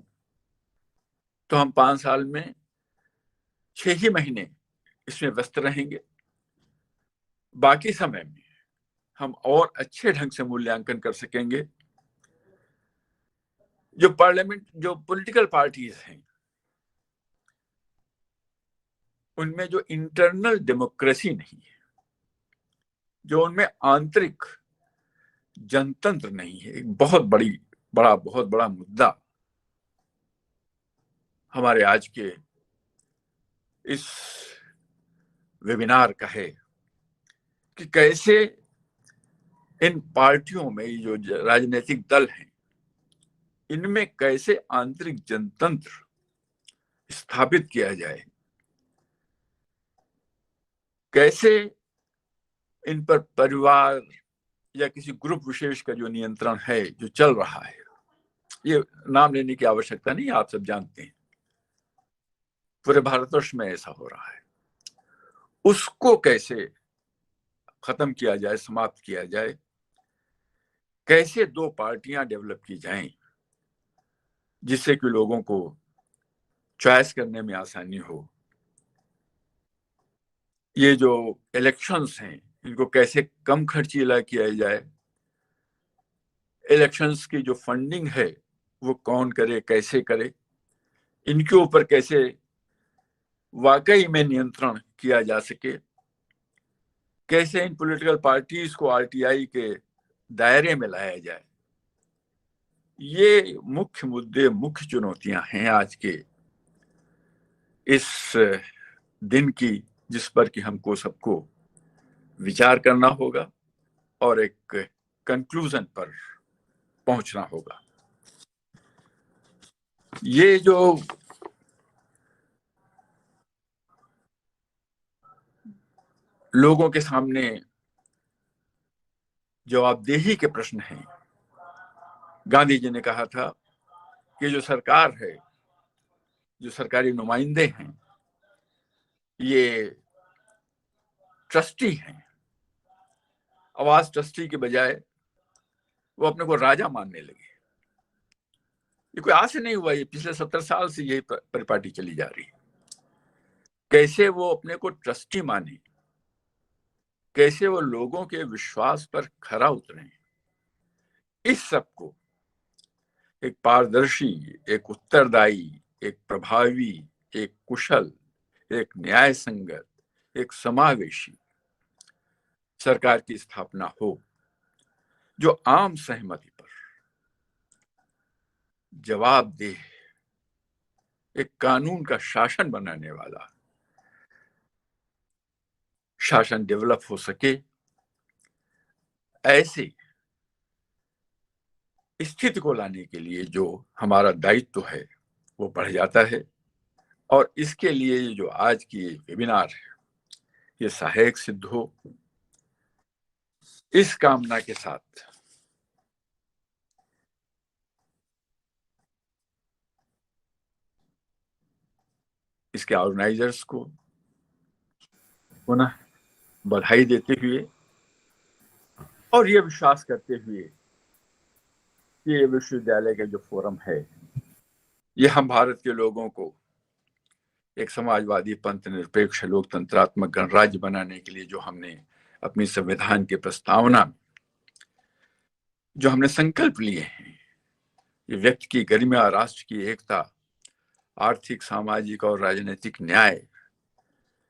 तो हम 5 साल में 6 ही महीने इसमें व्यस्त रहेंगे। बाकी समय में हम और अच्छे ढंग से मूल्यांकन कर सकेंगे। जो पॉलिटिकल पार्टीज हैं उनमें जो इंटरनल डेमोक्रेसी नहीं है, जो उनमें आंतरिक जनतंत्र नहीं है, एक बहुत बड़ा मुद्दा हमारे आज के इस वेबिनार का है कि कैसे इन पार्टियों में जो राजनीतिक दल हैं इनमें कैसे आंतरिक जनतंत्र स्थापित किया जाए, कैसे इन पर परिवार या किसी ग्रुप विशेष का जो नियंत्रण है जो चल रहा है, ये नाम लेने की आवश्यकता नहीं, आप सब जानते हैं, पूरे भारतवर्ष में ऐसा हो रहा है, उसको कैसे खत्म किया जाए, समाप्त किया जाए, कैसे 2 पार्टियां डेवलप की जाएं जिससे कि लोगों को चॉइस करने में आसानी हो। ये जो इलेक्शंस हैं इनको कैसे कम खर्चीला किया जाए, इलेक्शंस की जो फंडिंग है वो कौन करे, कैसे करे, इनके ऊपर कैसे वाकई में नियंत्रण किया जा सके, कैसे इन पॉलिटिकल पार्टीज को आरटीआई के दायरे में लाया जाए। ये मुख्य मुद्दे, मुख्य चुनौतियां हैं आज के इस दिन की, जिस पर कि हमको सबको विचार करना होगा और एक कंक्लूजन पर पहुंचना होगा। ये जो लोगों के सामने जवाबदेही के प्रश्न हैं, गांधी जी ने कहा था कि जो सरकार है, जो सरकारी नुमाइंदे हैं, ये ट्रस्टी हैं। आवास ट्रस्टी के बजाय वो अपने को राजा मानने लगे। ये कोई आज से नहीं हुआ, ये पिछले 70 साल से यही परिपाटी चली जा रही है। कैसे वो अपने को ट्रस्टी माने, कैसे वो लोगों के विश्वास पर खरा उतरे, इस सब को एक पारदर्शी, एक उत्तरदायी, एक प्रभावी, एक कुशल, एक न्याय संगत, एक समावेशी सरकार की स्थापना हो जो आम सहमति पर जवाबदेह, एक कानून का शासन बनाने वाला शासन डेवलप हो सके, ऐसे स्थिति को लाने के लिए जो हमारा दायित्व है वो बढ़ जाता है। और इसके लिए जो आज की वेबिनार है ये सहायक सिद्ध हो, इस कामना के साथ इसके ऑर्गेनाइजर्स को पुनः बधाई देते हुए और ये विश्वास करते हुए कि ये विश्वविद्यालय का जो फोरम है ये हम भारत के लोगों को एक समाजवादी पंथ निरपेक्ष लोकतंत्रात्मक गणराज्य बनाने के लिए जो हमने अपनी संविधान के प्रस्तावना में जो हमने संकल्प लिए हैं, ये व्यक्ति की गरिमा, राष्ट्र की एकता, आर्थिक, सामाजिक और राजनीतिक न्याय,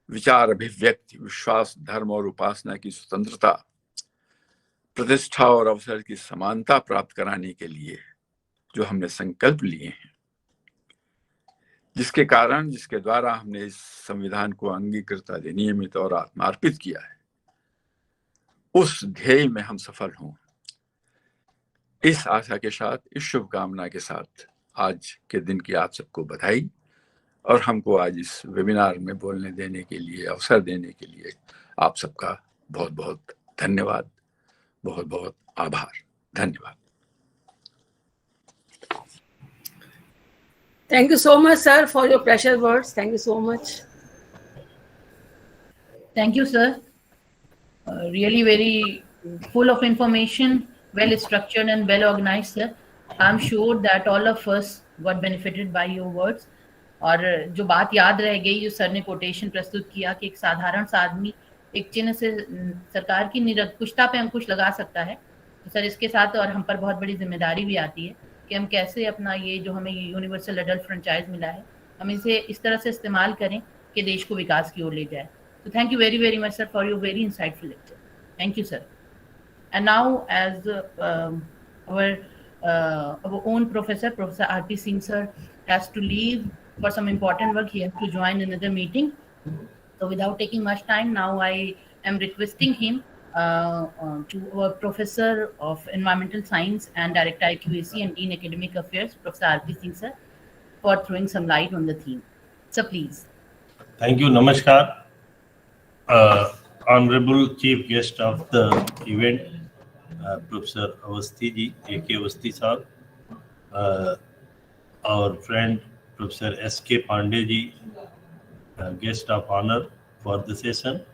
विचार अभिव्यक्ति, विश्वास, धर्म और उपासना की स्वतंत्रता, प्रतिष्ठा और अवसर की समानता प्राप्त कराने के लिए जो हमने संकल्प लिए हैं, जिसके कारण, जिसके द्वारा हमने इस संविधान को अंगीकृत, अधिनियमित और आत्मार्पित किया है, उस ध्येय में हम सफल हों, इस आशा के साथ, इस शुभकामना के साथ आज के दिन की आप सबको बधाई और हमको आज इस वेबिनार में बोलने देने के लिए, अवसर देने के लिए आप सबका बहुत बहुत धन्यवाद, बहुत बहुत आभार। धन्यवाद। Thank you so much, sir, for your precious words. Thank you so much. Thank you, sir. Really very full of information, well structured and well organized, sir. I'm sure that all of us got benefited by your words. और जो बात याद रह गई, जो sir ने quotation प्रस्तुत किया कि एक साधारण सा आदमी एक चिन्ह से सरकार की निरंकुशता पे अंकुश लगा सकता है, तो सर इसके साथ और हम पर बहुत बड़ी जिम्मेदारी भी आती है कि हम कैसे अपना ये जो हमें यूनिवर्सल अडल्ट फ्रेंचाइज मिला है, हम इसे इस तरह से इस्तेमाल करें कि देश को विकास की ओर ले जाए. So thank you very, very much, sir, for your very insightful lecture. Thank you, sir. And now, as our own professor, Professor R.P. Singh, sir, has to leave for some important work. He has to join another meeting. So without taking much time, now I am requesting him to our Professor of Environmental Science and Director IQAC and Dean Academic Affairs, Professor R.P. Singh, sir, for throwing some light on the theme. Sir, please. Thank you. Namaskar. Honorable Chief Guest of the event, Professor Awasthi ji, A.K. Awasthi sir, our friend Professor S.K. Pandey ji, guest of honor for the session,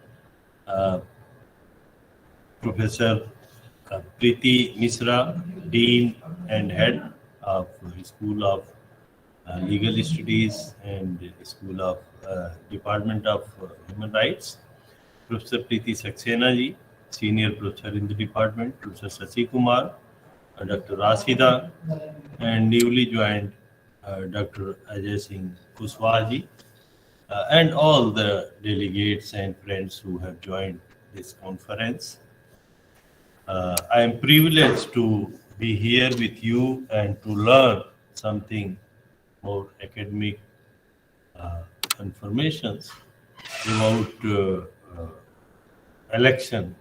Professor Preeti Misra, Dean and Head of School of Legal Studies and School of Department of Human Rights, Professor Preeti Saxena ji, Senior Professor in the department, Professor Shashi Kumar, Dr. Rashida, and newly joined Dr. Ajay Singh Kushwaha ji, and all the delegates and friends who have joined this conference. I am privileged to be here with you and to learn something more academic informations about election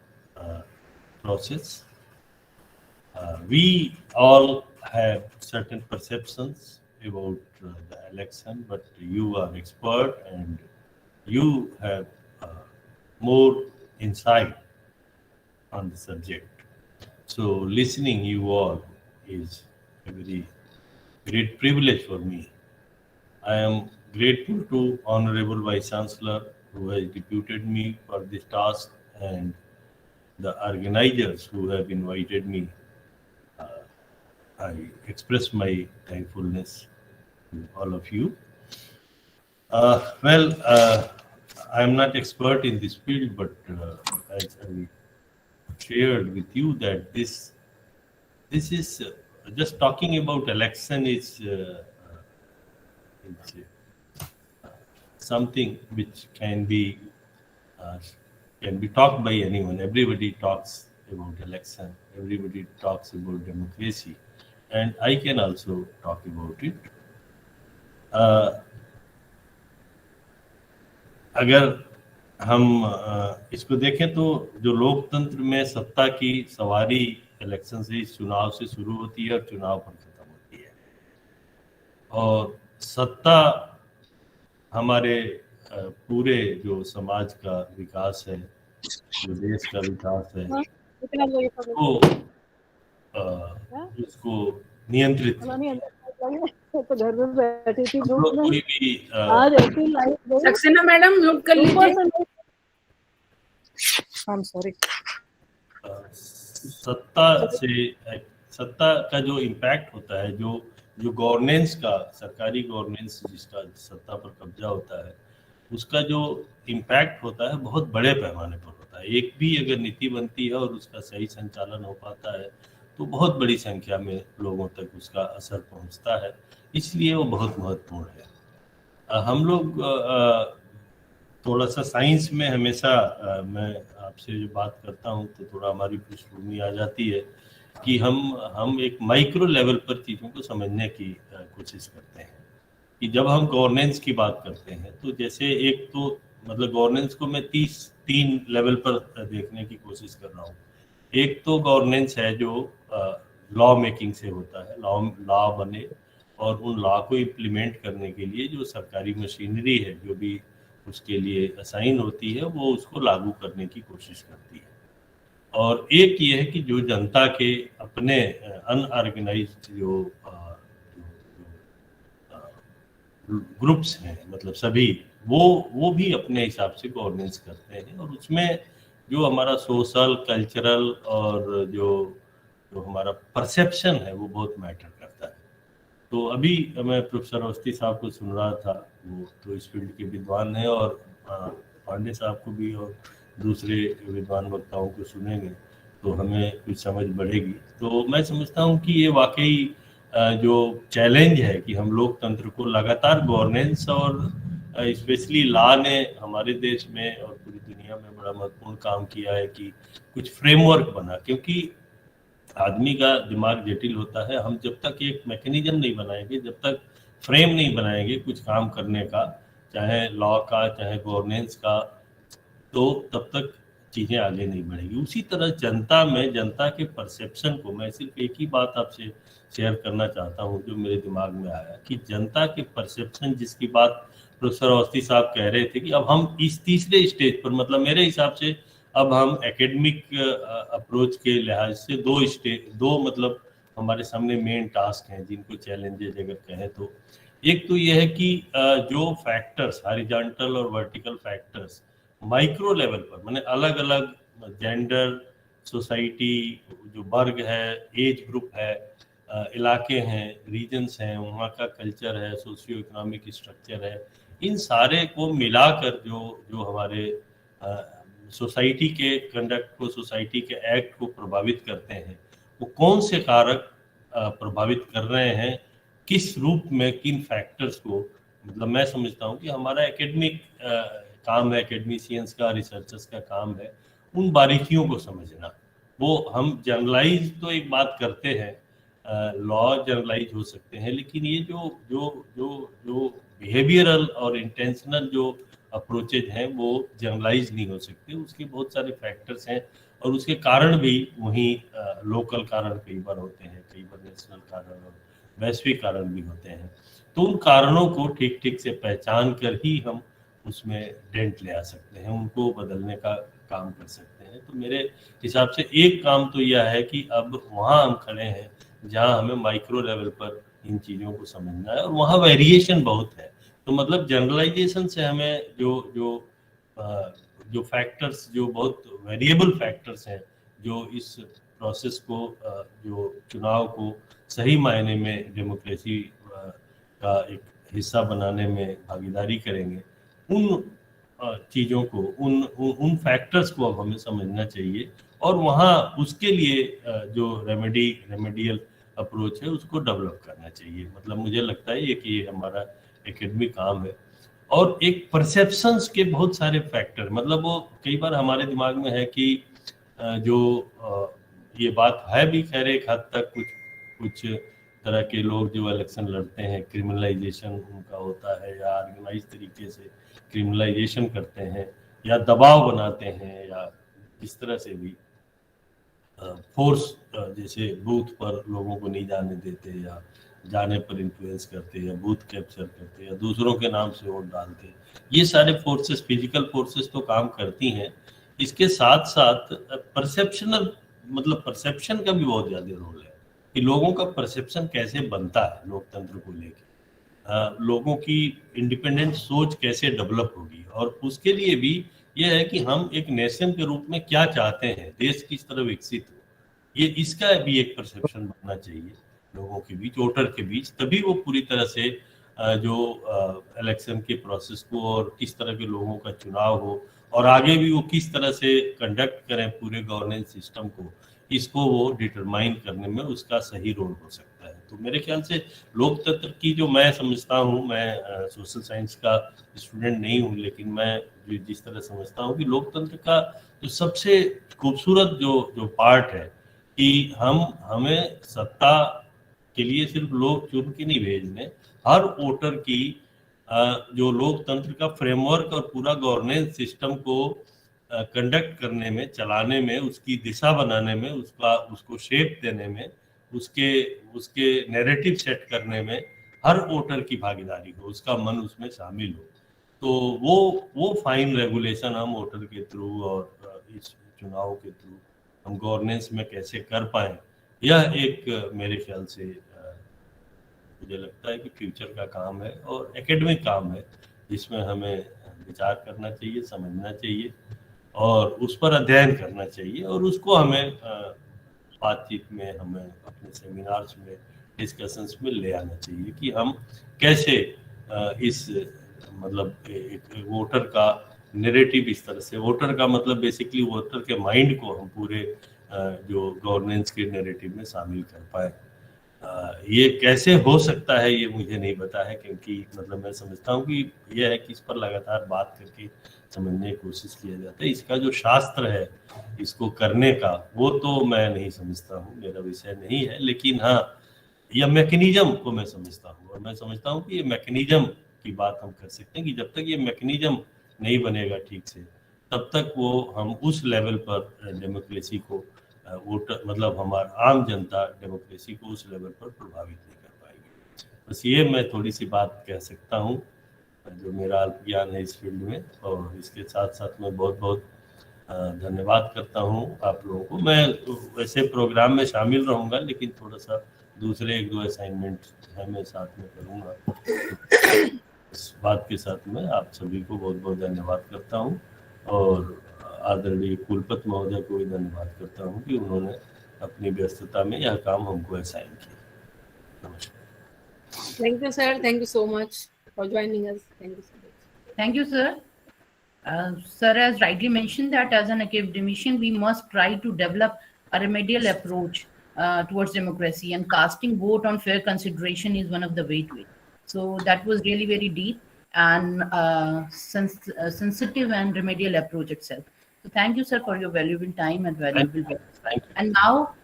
process. We all have certain perceptions about the election, but you are expert and you have more insight on the subject. So listening you all is a very great privilege for me. I am grateful to Honorable Vice-Chancellor who has deputed me for this task and the organizers who have invited me. I express my thankfulness to all of you. I am not expert in this field, but as I shared with you that this is just talking about election is something which can be talked by anyone. Everybody talks about election. Everybody talks about democracy, and I can also talk about it. अगर हम इसको देखें तो जो लोकतंत्र में सत्ता की सवारी इलेक्शन से, इस चुनाव से शुरू होती है और चुनाव पर खत्म होती है, और सत्ता हमारे पूरे जो समाज का विकास है, जो देश का विकास है, उसको नियंत्रित तो घर में बैठी थी कोई भी आज ऐसी लाइफ सक्सेना मैडम म्यूट कर लीजिए। सॉरी। सत्ता का जो इम्पैक्ट होता है, जो गवर्नेंस का, सरकारी गवर्नेंस जिसका सत्ता पर कब्जा होता है, उसका जो इम्पैक्ट होता है बहुत बड़े पैमाने पर होता है। एक भी अगर नीति बनती है और उसका सही संचालन हो पाता है तो बहुत बड़ी संख्या में लोगों तक उसका असर पहुंचता है, इसलिए वो बहुत महत्वपूर्ण है। हम लोग थोड़ा सा साइंस में हमेशा मैं आपसे जो बात करता हूं तो थोड़ा हमारी पृष्ठभूमि आ जाती है कि हम एक माइक्रो लेवल पर चीज़ों को समझने की कोशिश करते हैं। कि जब हम गवर्नेंस की बात करते हैं तो जैसे एक तो मतलब गवर्नेंस को मैं 3 लेवल पर देखने की कोशिश कर रहा हूँ। एक तो गवर्नेंस है जो लॉ मेकिंग से होता है, लॉ बने और उन लॉ को इम्प्लीमेंट करने के लिए जो सरकारी मशीनरी है जो भी उसके लिए असाइन होती है वो उसको लागू करने की कोशिश करती है। और एक ये है कि जो जनता के अपने अनऑर्गेनाइज्ड जो ग्रुप्स हैं, मतलब सभी वो भी अपने हिसाब से गवर्नेंस करते हैं, और उसमें जो हमारा सोशल, कल्चरल और जो हमारा परसेप्शन है वो बहुत मैटर करता है। तो अभी मैं प्रोफेसर अवस्थी साहब को सुन रहा था, वो तो इस फील्ड के विद्वान हैं, और पांडे साहब को भी और दूसरे विद्वान वक्ताओं को सुनेंगे तो हमें कुछ समझ बढ़ेगी। तो मैं समझता हूँ कि ये वाकई जो चैलेंज है कि हम लोकतंत्र को लगातार गवर्नेंस और स्पेशली लॉ ने हमारे देश में और पूरी दुनिया में बड़ा महत्वपूर्ण काम किया है कि कुछ फ्रेमवर्क बना, क्योंकि आदमी का दिमाग जटिल होता है। हम जब तक एक मैकेनिज्म नहीं बनाएंगे, जब तक फ्रेम नहीं बनाएंगे कुछ काम करने का, चाहे लॉ का चाहे गवर्नेंस का, तो तब तक चीज़ें आगे नहीं बढ़ेगी। उसी तरह जनता में, जनता के परसेप्शन को, मैं सिर्फ एक ही बात आपसे शेयर करना चाहता हूँ जो मेरे दिमाग में आया कि जनता के परसेप्शन, जिसकी बात प्रोफेसर अवस्थी साहब कह रहे थे कि अब हम इस तीसरे स्टेज पर, मतलब मेरे हिसाब से अब हम एकेडमिक अप्रोच के लिहाज से दो मतलब हमारे सामने मेन टास्क हैं जिनको चैलेंजेज अगर कहें तो। एक तो यह है कि जो फैक्टर्स, हॉरिजॉन्टल और वर्टिकल फैक्टर्स माइक्रो लेवल पर, माने अलग अलग जेंडर, सोसाइटी, जो वर्ग है, एज ग्रुप है, इलाके हैं, रीजन्स हैं, वहाँ का कल्चर है, सोशियो इकोनॉमिक स्ट्रक्चर है, इन सारे को मिलाकर जो हमारे सोसाइटी के कंडक्ट को, सोसाइटी के एक्ट को प्रभावित करते हैं, वो कौन से कारक प्रभावित कर रहे हैं, किस रूप में, किन फैक्टर्स को, मतलब मैं समझता हूँ कि हमारा एकेडमिक काम है, एकेडमिशियंस का, रिसर्चर्स का काम है उन बारीकियों को समझना। वो हम जनरलाइज तो एक बात करते हैं, लॉ जनरलाइज हो सकते हैं, लेकिन ये जो बिहेवियरल और इंटेंशनल जो अप्रोचेज हैं वो जनरलाइज नहीं हो सकते। उसके बहुत सारे फैक्टर्स हैं और उसके कारण भी वहीं लोकल कारण कई बार होते हैं, कई बार नेशनल कारण और वैश्विक कारण भी होते हैं। तो उन कारणों को ठीक ठीक से पहचान कर ही हम उसमें डेंट ले आ सकते हैं, उनको बदलने का काम कर सकते हैं। तो मेरे हिसाब से एक काम तो यह है कि अब वहाँ हम खड़े हैं जहाँ हमें माइक्रो लेवल पर इन चीज़ों को समझना है, और वहाँ वेरिएशन बहुत है। तो मतलब जनरलाइजेशन से हमें जो फैक्टर्स, जो बहुत वेरिएबल फैक्टर्स हैं, जो इस प्रोसेस को, जो चुनाव को सही मायने में डेमोक्रेसी का एक हिस्सा बनाने में भागीदारी करेंगे, उन चीज़ों को, उन फैक्टर्स को अब हमें समझना चाहिए, और वहाँ उसके लिए जो रेमेडियल अप्रोच है उसको डेवलप करना चाहिए। मतलब मुझे लगता है कि ये हमारा एकेडमिक काम है। और एक परसेप्शंस के बहुत सारे फैक्टर, मतलब वो कई बार हमारे दिमाग में है कि जो ये बात है भी खैर एक हद तक कुछ तरह के लोग जो इलेक्शन लड़ते हैं क्रिमिनलाइजेशन उनका होता है या ऑर्गेनाइज तरीके से क्रिमिनलाइजेशन करते हैं या दबाव बनाते हैं या इस तरह से भी फोर्स जैसे बूथ पर लोगों को नहीं जाने देते या जाने पर इन्फ्लुएंस करते या बूथ कैप्चर करते या दूसरों के नाम से वोट डालते, ये सारे फोर्सेस फिजिकल फोर्सेस तो काम करती हैं। इसके साथ साथ परसेप्शनल मतलब परसेप्शन का भी बहुत ज़्यादा रोल है कि लोगों का परसेप्शन कैसे बनता है लोकतंत्र को लेकर, लोगों की इंडिपेंडेंट सोच कैसे डेवलप होगी और उसके लिए भी यह है कि हम एक नेशन के रूप में क्या चाहते हैं, देश किस तरह विकसित हो, ये इसका भी एक परसेप्शन बनना चाहिए लोगों के बीच, वोटर के बीच, तभी वो पूरी तरह से जो इलेक्शन के प्रोसेस को और किस तरह के लोगों का चुनाव हो और आगे भी वो किस तरह से कंडक्ट करें पूरे गवर्नेंस सिस्टम को, इसको वो डिटरमाइन करने में उसका सही रोल हो सकता है। तो मेरे ख्याल से लोकतंत्र की जो मैं समझता हूँ, मैं सोशल साइंस का स्टूडेंट नहीं हूँ, लेकिन मैं जिस तरह समझता हूँ कि लोकतंत्र का जो सबसे खूबसूरत जो पार्ट है कि हमें सत्ता के लिए सिर्फ लोग चुन के नहीं भेजने, हर वोटर की जो लोकतंत्र का फ्रेमवर्क और पूरा गवर्नेंस सिस्टम को कंडक्ट करने में, चलाने में, उसकी दिशा बनाने में, उसको शेप देने में, उसके नैरेटिव सेट करने में हर वोटर की भागीदारी हो, उसका मन उसमें शामिल हो। तो वो फाइन रेगुलेशन हम वोटर के थ्रू और इस चुनाव के थ्रू हम गवर्नेंस में कैसे कर पाएं, यह एक मेरे ख्याल से मुझे लगता है कि फ्यूचर का काम है और एकेडमिक काम है जिसमें हमें विचार करना चाहिए, समझना चाहिए और उस पर अध्ययन करना चाहिए और उसको हमें बातचीत में, हमें अपने सेमिनार्स में, डिस्कशंस में ले आना चाहिए कि हम कैसे इस मतलब एक वोटर का नैरेटिव इस तरह से, वोटर का मतलब बेसिकली वोटर के माइंड को हम पूरे जो गवर्नेंस के नैरेटिव में शामिल कर पाए। ये कैसे हो सकता है ये मुझे नहीं पता है, क्योंकि मतलब मैं समझता हूँ कि यह है कि इस पर लगातार बात करके समझने की कोशिश किया जाता है। इसका जो शास्त्र है इसको करने का, वो तो मैं नहीं समझता हूँ, मेरा विषय नहीं है, लेकिन हाँ यह मैकेनिज्म को मैं समझता हूँ और मैं समझता हूँ कि ये मैकेनिज्म की बात हम कर सकते हैं कि जब तक ये मैकेनिज्म नहीं बनेगा ठीक से, तब तक वो हम उस लेवल पर डेमोक्रेसी को वोटर मतलब हमारा आम जनता डेमोक्रेसी को उस लेवल पर प्रभावित नहीं कर पाएगी। बस ये मैं थोड़ी सी बात कह सकता हूँ जो मेरा अल्प ज्ञान है इस फील्ड में, और इसके साथ साथ मैं बहुत बहुत धन्यवाद करता हूँ आप लोगों को। मैं वैसे प्रोग्राम में शामिल रहूँगा, लेकिन थोड़ा सा दूसरे 1-2 असाइनमेंट है मैं साथ में करूँगा। इस बात के साथ मैं आप सभी को बहुत बहुत धन्यवाद करता हूँ और आदरणीय कुलपति महोदय को भी धन्यवाद करता हूँ कि उन्होंने अपनी व्यस्तता में यह काम हमको असाइन किया। नमस्कार। Thank you, sir. Thank you so much for joining us. Thank you so much. Thank you, sir. Sir has rightly mentioned that as an academician, we must try to develop a remedial approach towards democracy, and casting vote on fair consideration is one of the way to it. So that was really very deep and sensitive and remedial approach itself. So thank you, sir, for your valuable time and valuable guidance. And now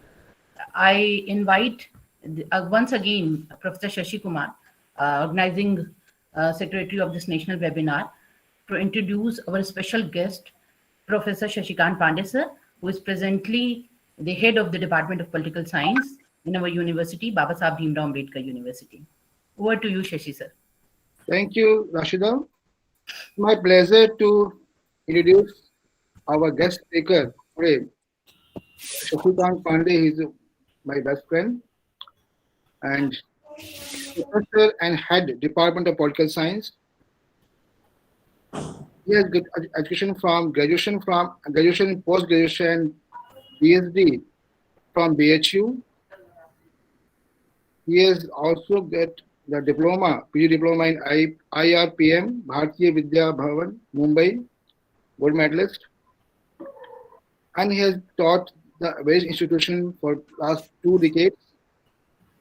I invite once again Professor Shashi Kumar, organizing secretary of this national webinar, to introduce our special guest, Professor Shashikant Pandey, sir, who is presently the head of the Department of Political Science in our university, Baba Saheb Bhimrao Ambedkar University. Over to you, Shashi, sir. Thank you, Rashida. My pleasure to introduce our guest speaker today. Shashikant Pandey is my best friend and professor and head Department of Political Science. He has good education from graduation, post-graduation, PhD from BHU. He has also got the diploma, PG diploma in IRPM, Bharatiya Vidya Bhavan, Mumbai, gold medalist. And he has taught the various institutions for last 2 decades.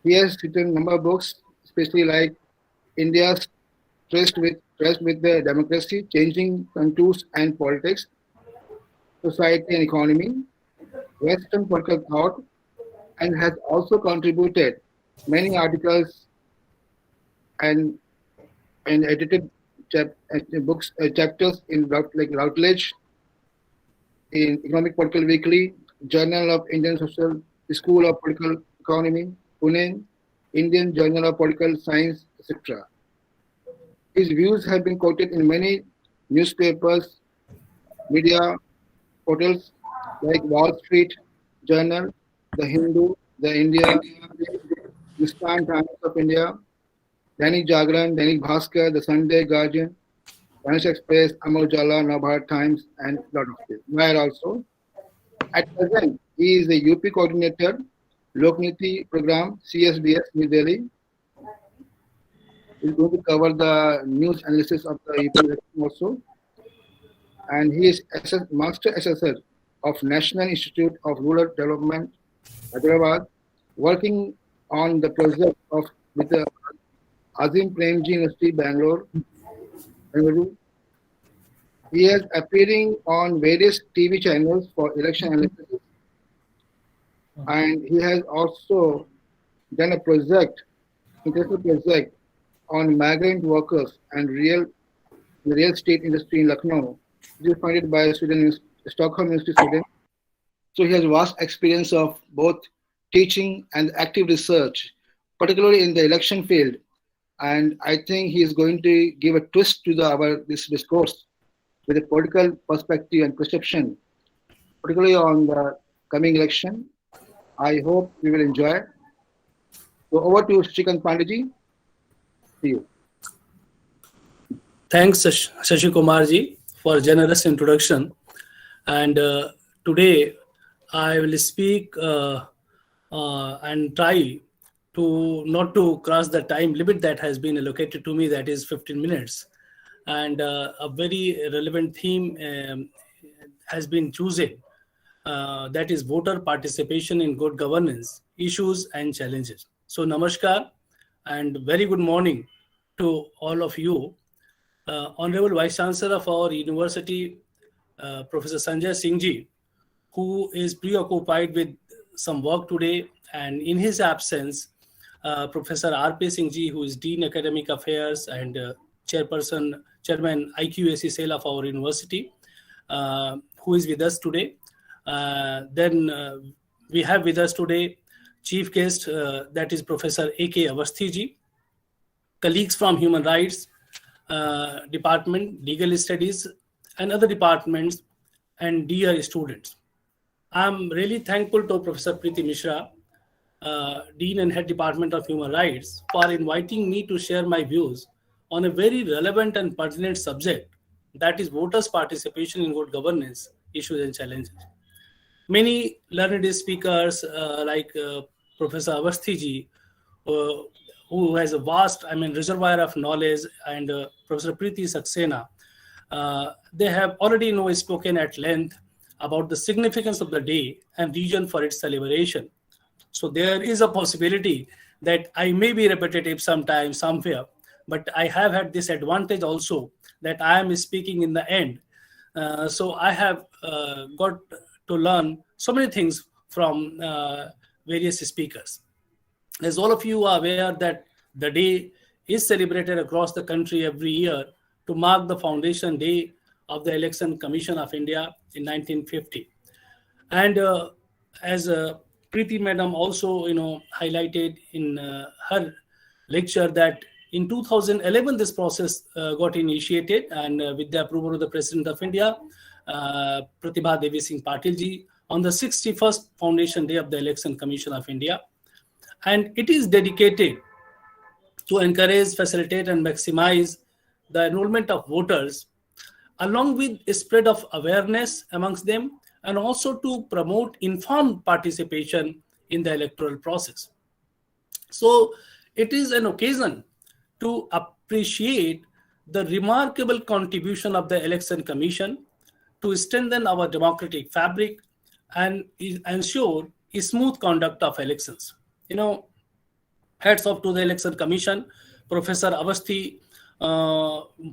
He has written a number of books, especially like India's Trust with the Democracy, Changing Contours and Politics, Society and Economy, Western Political Thought, and has also contributed many articles and edited books, chapters in Routledge, in Economic Political Weekly, Journal of Indian Social School of Political Economy, Pune, Indian Journal of Political Science, etc. His views have been quoted in many newspapers, media portals like Wall Street Journal, The Hindu, The India, Hindustan Times of India, Dainik Jagran, Dainik Bhaskar, The Sunday Guardian, Financial Express, Amar Ujala, Navbharat Times, and lot of things. Where also, at present, he is the UP coordinator, Lokniti program, CSDS, New Delhi. He's going to cover the news analysis of the UP election also. And he is Master Assessor of National Institute of Rural Development, Hyderabad, working on the project of with the Azim Premji University, Bangalore. He is appearing on various TV channels for election analysis, and he has also done a project, international project, on migrant workers and real estate industry in Lucknow. This is funded by Stockholm University, Sweden. So he has vast experience of both teaching and active research, particularly in the election field. And I think he is going to give a twist to this discourse with a political perspective and perception, particularly on the coming election. I hope we will enjoy. So over to Shrikant Pandey. See you. Thanks, Shashi Kumar ji, for generous introduction. And today I will speak and try to not to cross the time limit that has been allocated to me, that is 15 minutes. And a very relevant theme has been chosen, that is voter participation in good governance, issues and challenges. So namaskar and very good morning to all of you. Honorable Vice-Chancellor of our university, Professor Sanjay Singh ji, who is preoccupied with some work today, and in his absence, Professor R.P. Singh ji, who is Dean Academic Affairs and Chairman IQAC Cell of our university, who is with us today. Then we have with us today Chief Guest, that is Professor A.K. Awasthi ji, colleagues from Human Rights Department, Legal Studies, and other departments, and dear students. I'm really thankful to Professor Preeti Misra, Dean and Head Department of Human Rights, for inviting me to share my views on a very relevant and pertinent subject, that is voters' participation in good governance, issues and challenges. Many learned speakers like Professor Awasthi ji, who has a vast, reservoir of knowledge, and Professor Preeti Saxena, they have already spoken at length about the significance of the day and reason for its celebration. So there is a possibility that I may be repetitive sometimes, somewhere, but I have had this advantage also that I am speaking in the end. So I have got to learn so many things from various speakers. As all of you are aware that the day is celebrated across the country every year to mark the foundation day of the Election Commission of India in 1950. And as Preeti Madam also highlighted in her lecture, that in 2011 this process got initiated, and with the approval of the President of India, Pratibha Devi Singh Patil ji, on the 61st foundation day of the Election Commission of India. And it is dedicated to encourage, facilitate and maximize the enrollment of voters, along with a spread of awareness amongst them, and also to promote informed participation in the electoral process. So it is an occasion to appreciate the remarkable contribution of the Election Commission to strengthen our democratic fabric and ensure a smooth conduct of elections. Hats off to the Election Commission. Professor Awasthi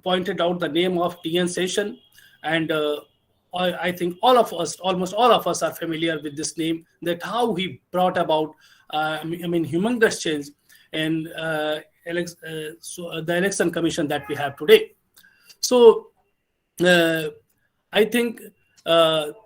pointed out the name of TN session, and I think all of us, almost all of us, are familiar with this name. That how he brought about, humongous change in the election commission that we have today. So I think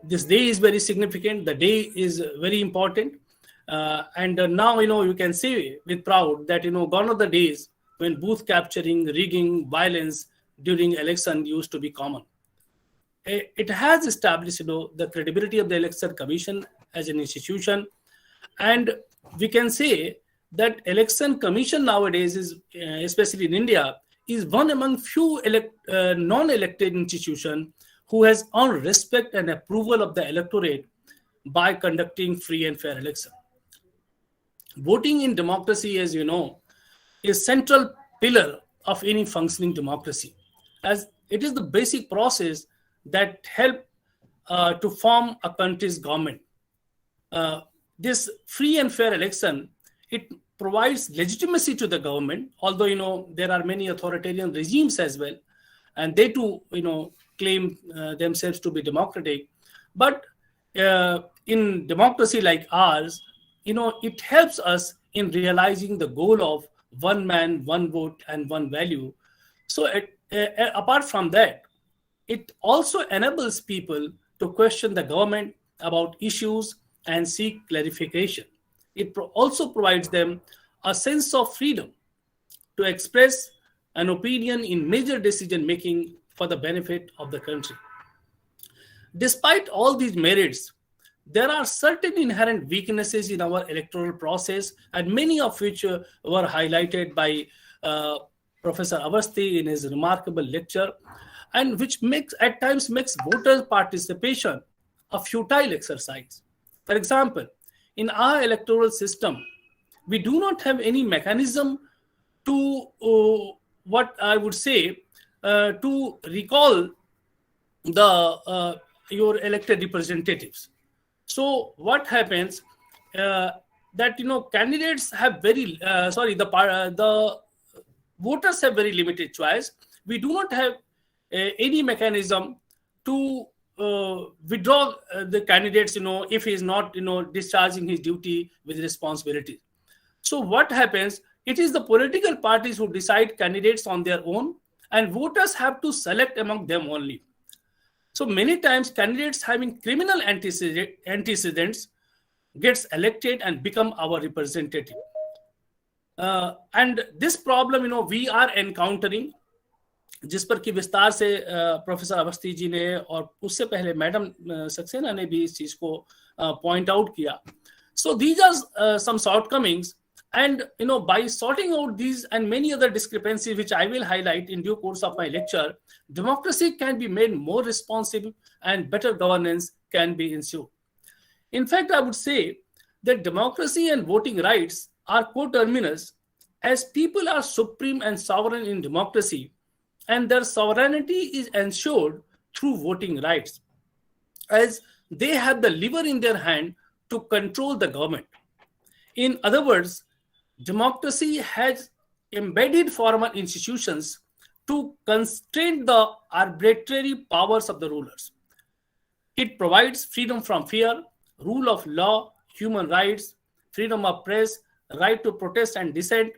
this day is very significant. The day is very important. And now, you can say with proud that, gone are the days when booth capturing, rigging, violence during election used to be common. It has established, the credibility of the election commission as an institution. And we can say that election commission nowadays is, especially in India, is one among few non-elected institution who has earned respect and approval of the electorate by conducting free and fair election. Voting in democracy, as you know, is central pillar of any functioning democracy, as it is the basic process that help to form a country's government. This free and fair election, it provides legitimacy to the government, although, there are many authoritarian regimes as well, and they too, claim themselves to be democratic. But in democracy like ours, it helps us in realizing the goal of one man, one vote, and one value. So apart from that, it also enables people to question the government about issues and seek clarification. It also provides them a sense of freedom to express an opinion in major decision making for the benefit of the country. Despite all these merits, there are certain inherent weaknesses in our electoral process, and many of which were highlighted by Professor Awasthi in his remarkable lecture, and which at times makes voter participation a futile exercise. For example, in our electoral system, we do not have any mechanism to, what I would say, to recall your elected representatives. So what happens that candidates have the voters have very limited choice. We do not have any mechanism to withdraw the candidates, if he is not, discharging his duty with responsibility. So what happens? It is the political parties who decide candidates on their own, and voters have to select among them only. So many times candidates having criminal antecedents gets elected and become our representative. And this problem, we are encountering, जिस पर कि विस्तार से professor Awasthi ji ने और उससे पहले madam Saxena ने भी इस चीज को पॉइंट आउट किया. So these are some shortcomings, and by sorting out these and many other discrepancies, which I will highlight in due course of my lecture, democracy can be made more responsive and better governance can be ensured. In fact, I would say that democracy and voting rights are coterminous, as people are supreme and sovereign in democracy, and their sovereignty is ensured through voting rights, as they have the lever in their hand to control the government. In other words, democracy has embedded formal institutions to constrain the arbitrary powers of the rulers. It provides freedom from fear, rule of law, human rights, freedom of press, right to protest and dissent,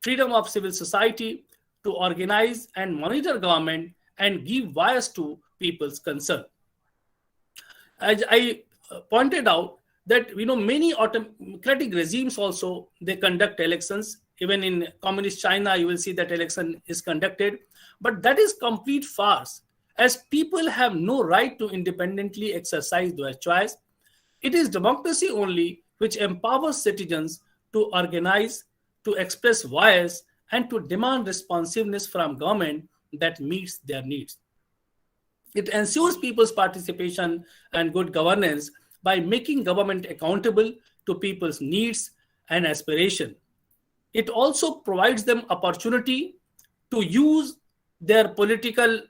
freedom of civil society to organize and monitor government and give voice to people's concern. As I pointed out, that many autocratic regimes also, they conduct elections. Even in communist China, you will see that election is conducted, but that is complete farce, as people have no right to independently exercise their choice. It is democracy only which empowers citizens to organize, to express voice, and to demand responsiveness from government that meets their needs. It ensures people's participation and good governance by making government accountable to people's needs and aspiration. It also provides them opportunity to use their political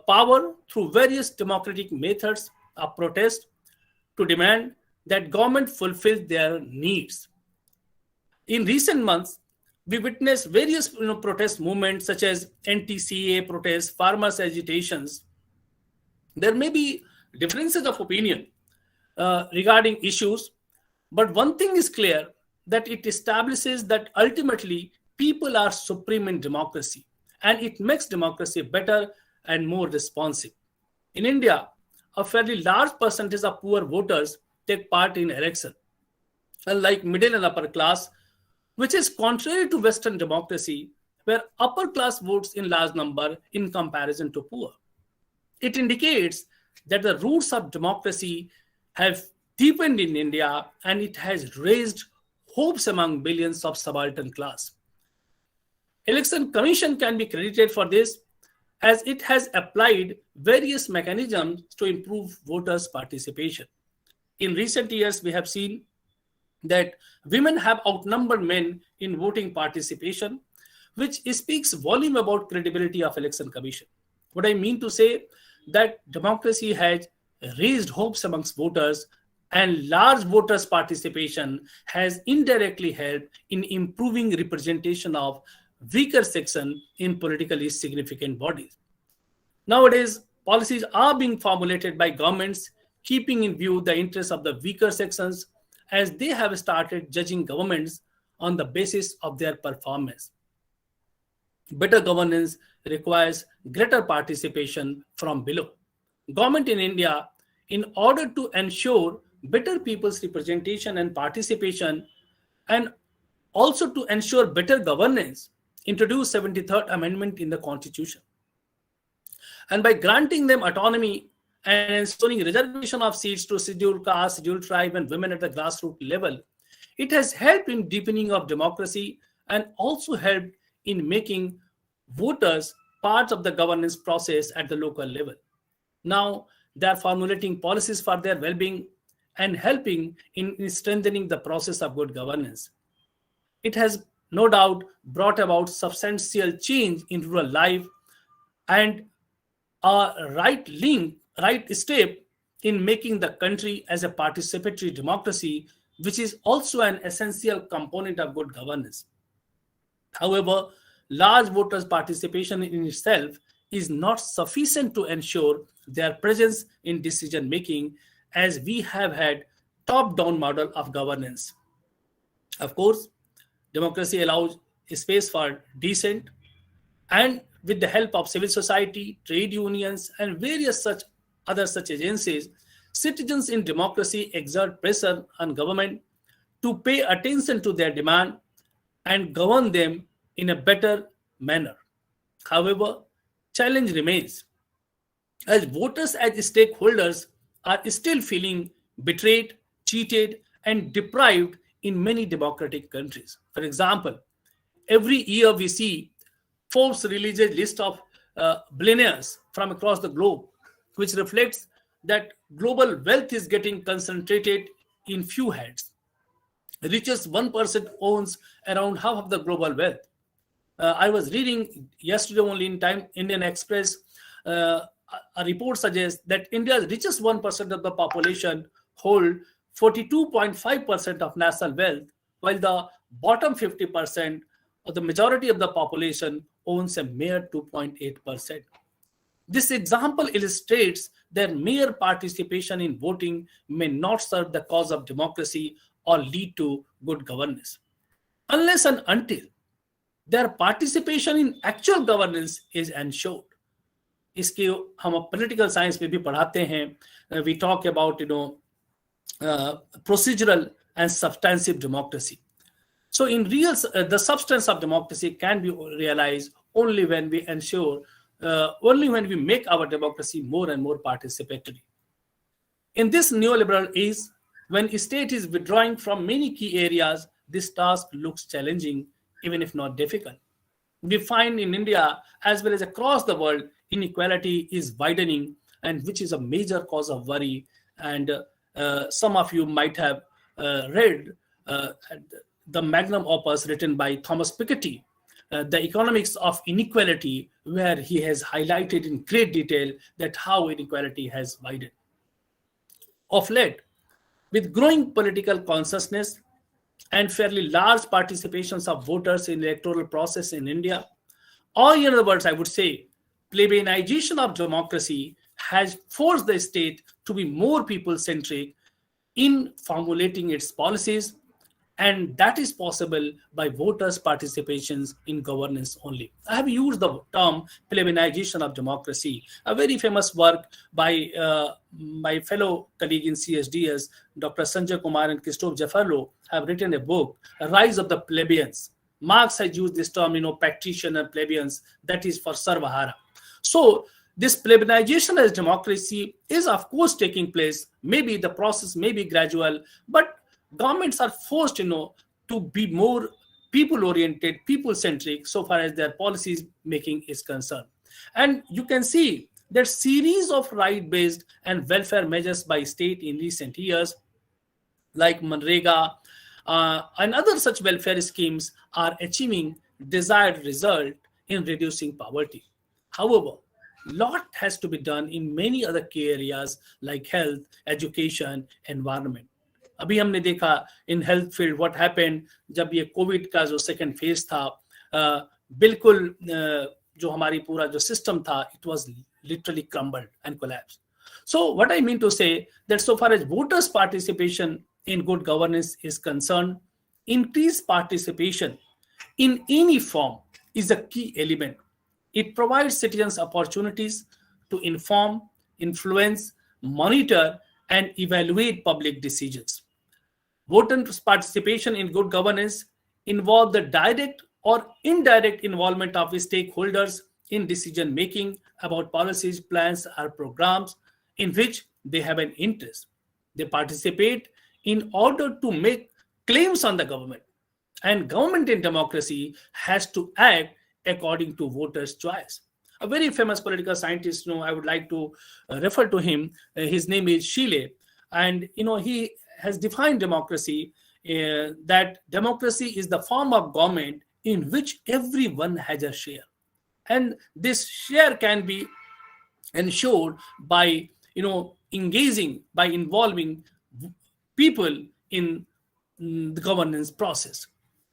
power through various democratic methods of protest to demand that government fulfill their needs. In recent months, we witnessed various protest movements such as anti-CA protests, farmers' agitations. There may be differences of opinion regarding issues, but one thing is clear, that it establishes that ultimately people are supreme in democracy, and it makes democracy better and more responsive. In India, a fairly large percentage of poor voters take part in election, unlike middle and upper class, which is contrary to Western democracy, where upper class votes in large number in comparison to poor. It indicates that the roots of democracy have deepened in India, and it has raised hopes among billions of subaltern class. Election Commission can be credited for this, as it has applied various mechanisms to improve voters' participation. In recent years, we have seen that women have outnumbered men in voting participation, which speaks volume about credibility of Election Commission. What I mean to say, that democracy has raised hopes amongst voters, and large voters' participation has indirectly helped in improving representation of weaker section in politically significant bodies. Nowadays, policies are being formulated by governments keeping in view the interests of the weaker sections, as they have started judging governments on the basis of their performance. Better governance requires greater participation from below. Government in India, in order to ensure better people's representation and participation, and also to ensure better governance, introduced 73rd Amendment in the Constitution. And by granting them autonomy and ensuring reservation of seats to scheduled caste, scheduled tribe, and women at the grassroots level, it has helped in deepening of democracy and also helped in making voters part of the governance process at the local level. Now, they are formulating policies for their well-being and helping in strengthening the process of good governance. It has no doubt brought about substantial change in rural life, and a right step in making the country as a participatory democracy, which is also an essential component of good governance. However, large voters' participation in itself is not sufficient to ensure their presence in decision making, as we have had top-down model of governance. Of course, democracy allows space for dissent, and with the help of civil society, trade unions, and various such agencies, citizens in democracy exert pressure on government to pay attention to their demand and govern them in a better manner. However, challenge remains, as voters as stakeholders are still feeling betrayed, cheated, and deprived in many democratic countries. For example, every year we see Forbes releases a list of billionaires from across the globe, which reflects that global wealth is getting concentrated in few hands. The richest 1% owns around half of the global wealth. I was reading yesterday only in Time Indian Express, a report suggests that India's richest 1% of the population hold 42.5% of national wealth, while the bottom 50% or the majority of the population owns a mere 2.8%. This example illustrates that mere participation in voting may not serve the cause of democracy or lead to good governance, unless and until their participation in actual governance is ensured. इसके हम political science में भी पढ़ाते हैं. We talk about procedural and substantive democracy. So in real, the substance of democracy can be realized only when we ensure, only when we make our democracy more and more participatory. In this neoliberal age, when a state is withdrawing from many key areas, this task looks challenging, even if not difficult. We find in India, as well as across the world, inequality is widening, and which is a major cause of worry. And some of you might have read the magnum opus written by Thomas Piketty, The Economics of Inequality, where he has highlighted in great detail that how inequality has widened. Of late, with growing political consciousness and fairly large participations of voters in the electoral process in India, or in other words, I would say, plebeianization of democracy has forced the state to be more people-centric in formulating its policies, and that is possible by voters' participations in governance only. I have used the term plebiscitization of democracy, a very famous work by my fellow colleague in CSDS, Dr. Sanjay Kumar and Christophe Jaffarlo, have written a book, Rise of the Plebeians. Marx has used this term, patrician and plebeians, that is for Sarvahara. So this plebiscitization as democracy is of course taking place. Maybe the process may be gradual, but governments are forced, to be more people-oriented, people-centric, so far as their policies making is concerned. And you can see that series of right-based and welfare measures by state in recent years, like Manrega and other such welfare schemes, are achieving desired result in reducing poverty. However, lot has to be done in many other key areas like health, education, environment. अभी हमने देखा in health field what happened जब ये Covid का जो second phase था, बिल्कुल जो हमारी पूरा जो सिस्टम था, it was literally crumbled and collapse. So what I mean to say that so far as voters' participation in good governance is concerned, increased participation in any form is a key element. It provides citizens opportunities to inform, influence, monitor, and evaluate public decisions. Voters' participation in good governance involves the direct or indirect involvement of stakeholders in decision making about policies, plans, or programs in which they have an interest. They participate in order to make claims on the government, and government in democracy has to act according to voters' choice. A very famous political scientist, I would like to refer to him. His name is Shile, and he has defined democracy that democracy is the form of government in which everyone has a share, and this share can be ensured by engaging, by involving people in the governance process.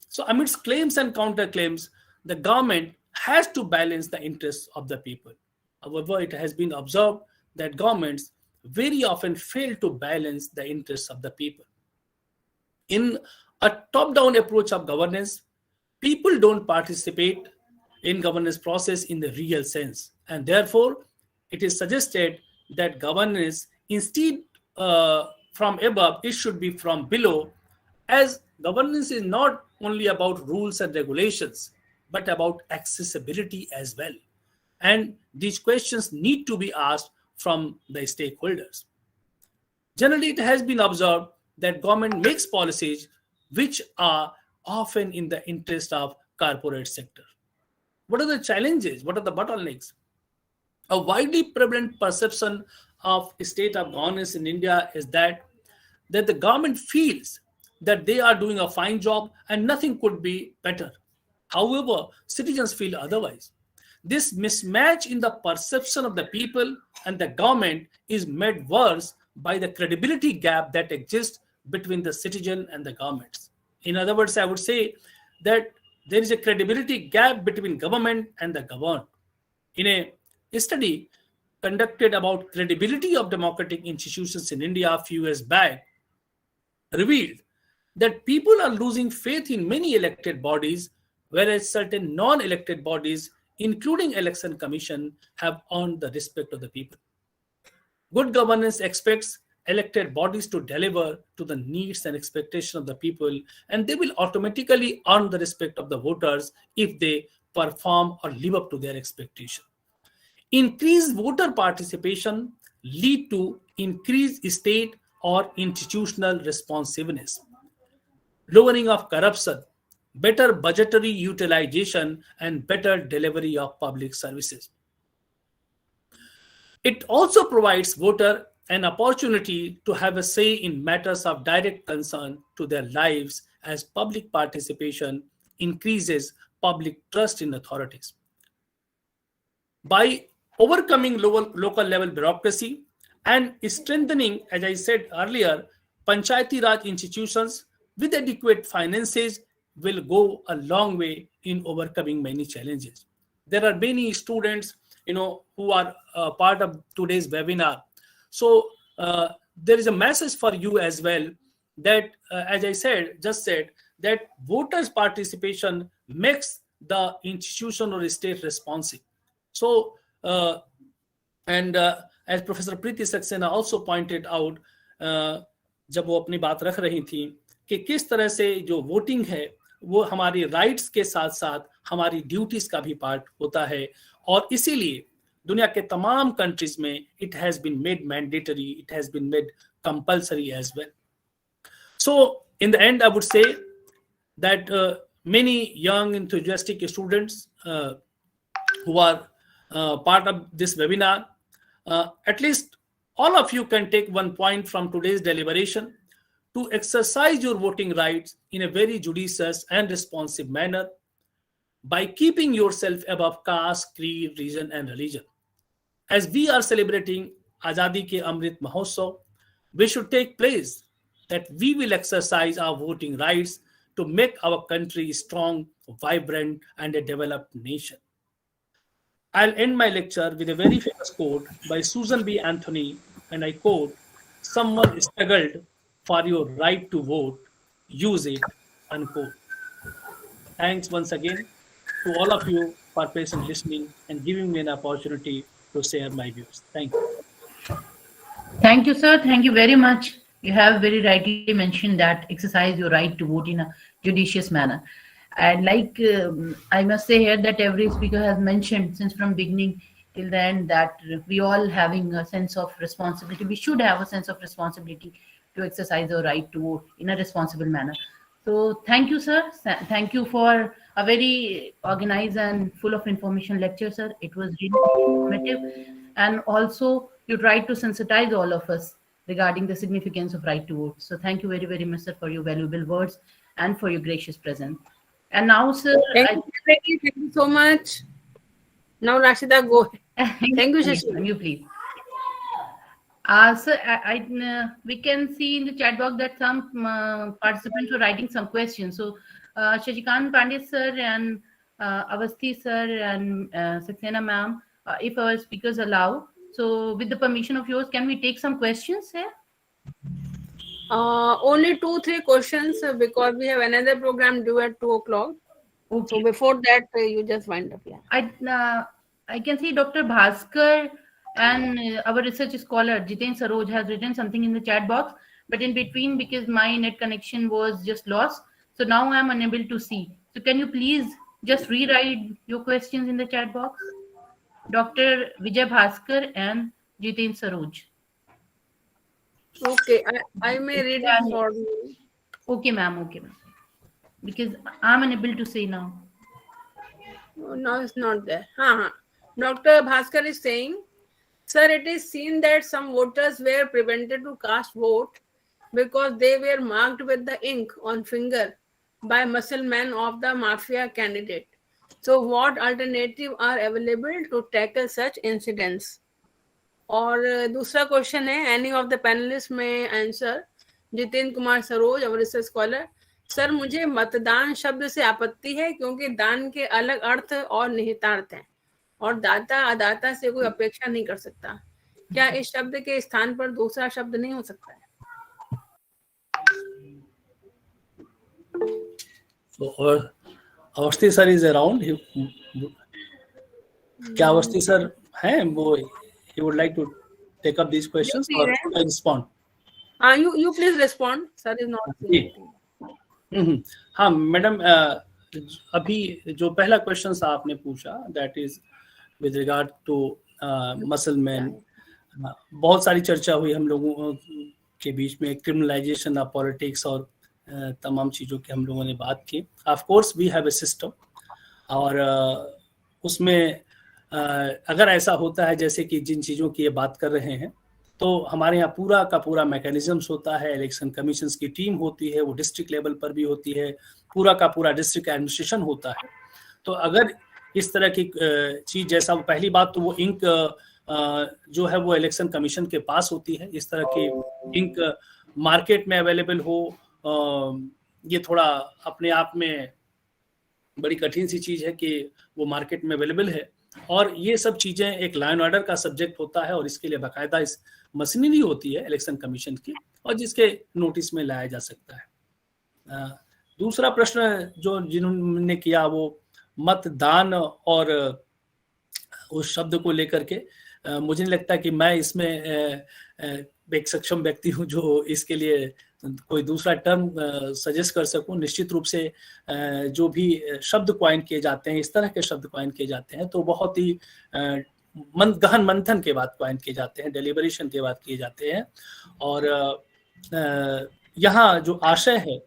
So amidst claims and counterclaims, the government has to balance the interests of the people. However, it has been observed that governments very often fail to balance the interests of the people. In a top-down approach of governance, people don't participate in governance process in the real sense, and therefore it is suggested that governance, instead from above, it should be from below, as governance is not only about rules and regulations, but about accessibility as well. And these questions need to be asked from the stakeholders. Generally, it has been observed that government makes policies which are often in the interest of corporate sector. What are the challenges? What are the bottlenecks? A widely prevalent perception of state of governance in India is that the government feels that they are doing a fine job and nothing could be better. However, citizens feel otherwise. This mismatch in the perception of the people and the government is made worse by the credibility gap that exists between the citizen and the governments. In other words, I would say that there is a credibility gap between government and the governed. In a study conducted about credibility of democratic institutions in India a few years back, revealed that people are losing faith in many elected bodies, whereas certain non-elected bodies, including election commission, have earned the respect of the people. Good governance expects elected bodies to deliver to the needs and expectations of the people, and they will automatically earn the respect of the voters if they perform or live up to their expectation. Increased voter participation lead to increased state or institutional responsiveness, lowering of corruption, better budgetary utilization, and better delivery of public services. It also provides voters an opportunity to have a say in matters of direct concern to their lives, as public participation increases public trust in authorities. By overcoming local level bureaucracy and strengthening, as I said earlier, Panchayati Raj institutions with adequate finances will go a long way in overcoming many challenges. There are many students, who are part of today's webinar. So there is a message for you as well that, as I just said, that voters' participation makes the institution or state responsive. So, as Professor Preeti Saxena also pointed out, जब वो अपनी बात रख रही थी कि किस तरह से जो वोटिंग है वो हमारी राइट्स के साथ साथ हमारी ड्यूटीज का भी पार्ट होता है, और इसीलिए दुनिया के तमाम कंट्रीज में it has been made mandatory, it has been made compulsory as well. So in the end, I would say that many young enthusiastic students who are part of this webinar, at least all of you can take one point from today's deliberation to exercise your voting rights in a very judicious and responsive manner by keeping yourself above caste, creed, region, and religion. As we are celebrating Azadi Ke Amrit Mahotsav, we should take place that we will exercise our voting rights to make our country strong, vibrant, and a developed nation. I'll end my lecture with a very famous quote by Susan B. Anthony, and I quote, "Someone struggled for your right to vote, use it," unquote. Thanks once again to all of you for patient listening and giving me an opportunity to share my views. Thank you. Thank you, sir. Thank you very much. You have very rightly mentioned that exercise your right to vote in a judicious manner. And like I must say here that every speaker has mentioned since from beginning till the end that we all having a sense of responsibility. We should have a sense of responsibility to exercise our right to vote in a responsible manner. So thank you, sir. Thank you for a very organized and full of information lecture, sir. It was really informative. And also you tried to sensitize all of us regarding the significance of right to vote. So thank you very, very much, sir, for your valuable words and for your gracious presence. And now, sir, thank you so much. Now, Rashida, go ahead. Thank you, Shashi. Thank you, please. Sir, we can see in the chat box that some participants are writing some questions. So, Shashikant Pandey sir and Awasthi sir and Saxena ma'am, if our speakers allow, so with the permission of yours, can we take some questions here? Only 2-3 questions because we have another program due at 2 o'clock. Okay. So before that, you just wind up. Yeah. I can see Dr. Bhaskar and our research scholar Jiten Saroj has written something in the chat box, but in between because my net connection was just lost, so now I'm unable to see. So can you please just rewrite your questions in the chat box? Dr. Vijay Bhaskar and Jiten Saroj. Okay, I may read it for you. Okay, ma'am. Okay, ma'am. Because I'm unable to see now. No, it's not there. Dr. Bhaskar is saying, sir, it is seen that some voters were prevented to cast vote because they were marked with the ink on finger by muscle men of the mafia candidate. So what alternative are available to tackle such incidents? और दूसरा question है, any of the panelist में answer, Jitendra Kumar Saroj, और research scholar. Sir, मुझे मतदान शब्द से आपत्ति है क्योंकि दान के अलग अर्थ और निहितार्थ हैं और दाता अदाता से कोई अपेक्षा नहीं कर सकता। क्या इस शब्द के स्थान पर दूसरा शब्द नहीं हो सकता है? Awasthi sir is around. क्या अवस्थी सर हैं? वो he would like to take up these questions or respond? You please respond. Sir is not. हाँ मैडम, अभी जो पहला क्वेश्चन आपने पूछा that is with regard to muscle men, बहुत सारी चर्चा हुई हम लोगों के बीच में क्रिमिनलाइजेशन ऑफ पॉलिटिक्स और तमाम चीज़ों की हम लोगों ने बात की। Of course we have a system, और उसमें अगर ऐसा होता है जैसे कि जिन चीज़ों की ये बात कर रहे हैं, तो हमारे यहाँ पूरा का पूरा मैकेनिज्म्स होता है, इलेक्शन कमीशंस की टीम होती है, वो डिस्ट्रिक्ट लेवल पर भी होती है, पूरा का पूरा डिस्ट्रिक्ट एडमिनिस्ट्रेशन होता है। तो अगर इस तरह की चीज़, जैसा पहली बात तो वो इंक जो है वो इलेक्शन कमीशन के पास होती है, इस तरह की इंक मार्केट में अवेलेबल हो, ये थोड़ा अपने आप में बड़ी कठिन सी चीज़ है कि वो मार्केट में अवेलेबल है। और ये सब चीजें एक लॉ एंड ऑर्डर का सब्जेक्ट होता है और इसके लिए बाकायदा इस मशीनरी होती है इलेक्शन कमीशन की और जिसके नोटिस में लाया जा सकता है। दूसरा प्रश्न जो जिन्होंने किया वो मतदान और उस शब्द को लेकर के, मुझे नहीं लगता कि मैं इसमें एक सक्षम व्यक्ति हूं जो इसके लिए कोई दूसरा टर्म सजेस्ट कर सकूं। निश्चित रूप से जो भी शब्द कॉइन किए जाते हैं, इस तरह के शब्द कॉइन किए जाते हैं तो बहुत ही गहन मंथन के बाद कॉइन किए जाते हैं, डेलिबरेशन के बाद किए जाते हैं। और यहाँ जो आशय है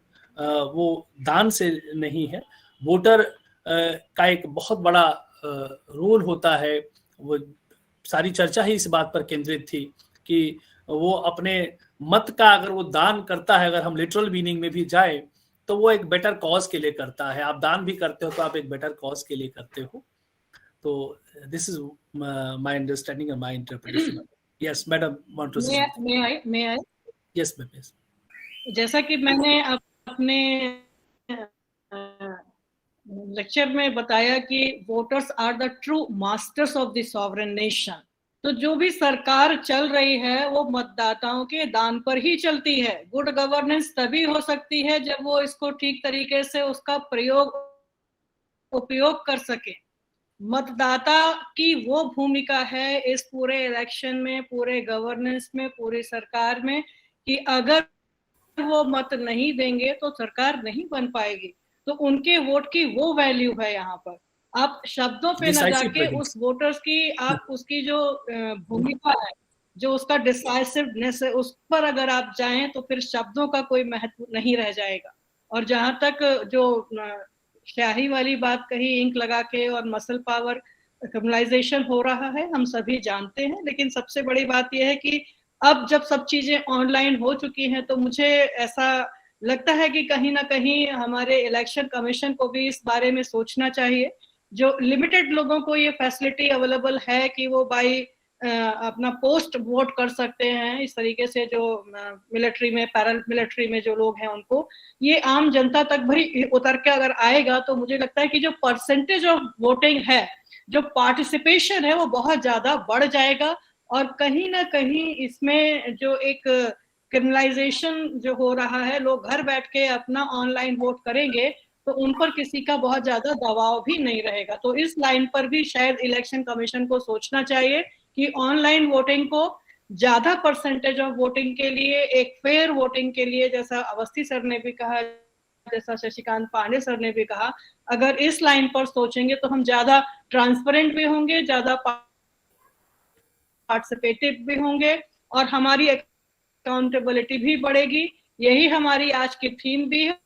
वो दान से नहीं है, वोटर का एक बहुत बड़ा रोल होता है। वो सारी चर्चा ही इस बात पर केंद्रित थी कि वो अपने मत का अगर वो दान करता है, अगर हम लिटरल मीनिंग में भी जाए तो वो एक बेटर कॉज के लिए करता है। आप दान भी करते हो तो आप एक बेटर कॉज के लिए करते हो। तो this is my understanding and my interpretation. Yes madam, want to say may I? Yes ma'am. जैसा कि मैंने अपने लेक्चर में बताया कि voters are the true masters of the sovereign nation, तो जो भी सरकार चल रही है वो मतदाताओं के दान पर ही चलती है। गुड गवर्नेंस तभी हो सकती है जब वो इसको ठीक तरीके से उसका उपयोग कर सके। मतदाता की वो भूमिका है इस पूरे इलेक्शन में, पूरे गवर्नेंस में, पूरी सरकार में कि अगर वो मत नहीं देंगे तो सरकार नहीं बन पाएगी। तो उनके वोट की वो वैल्यू है यहाँ पर। आप शब्दों पे न जाके उस वोटर्स की, आप उसकी जो भूमिका है, जो उसका डिसाइसिवनेस है, उस पर अगर आप जाएं तो फिर शब्दों का कोई महत्व नहीं रह जाएगा। और जहां तक जो शाही वाली बात कही, इंक लगा के और मसल पावर क्रिमिनलाइजेशन हो रहा है, हम सभी जानते हैं। लेकिन सबसे बड़ी बात यह है कि अब जब सब चीजें ऑनलाइन हो चुकी हैं तो मुझे ऐसा लगता है कि कहीं ना कहीं हमारे इलेक्शन कमीशन को भी इस बारे में सोचना चाहिए। जो लिमिटेड लोगों को ये फैसिलिटी अवेलेबल है कि वो बाई अपना पोस्ट वोट कर सकते हैं, इस तरीके से जो मिलिट्री में, पैरा मिलिट्री में जो लोग हैं उनको, ये आम जनता तक भी उतर के अगर आएगा तो मुझे लगता है कि जो परसेंटेज ऑफ वोटिंग है, जो पार्टिसिपेशन है, वो बहुत ज्यादा बढ़ जाएगा। और कहीं ना कहीं इसमें जो एक क्रिमिनलाइजेशन जो हो रहा है, लोग घर बैठ के अपना ऑनलाइन वोट करेंगे तो उन पर किसी का बहुत ज्यादा दबाव भी नहीं रहेगा। तो इस लाइन पर भी शायद इलेक्शन कमीशन को सोचना चाहिए कि ऑनलाइन वोटिंग को ज्यादा परसेंटेज ऑफ वोटिंग के लिए, एक फेयर वोटिंग के लिए, जैसा अवस्थी सर ने भी कहा, जैसा शशिकांत पांडे सर ने भी कहा, अगर इस लाइन पर सोचेंगे तो हम ज्यादा ट्रांसपेरेंट भी होंगे, ज्यादा पार्टिसिपेटिव भी होंगे और हमारी अकाउंटेबिलिटी भी बढ़ेगी। यही हमारी आज की थीम भी है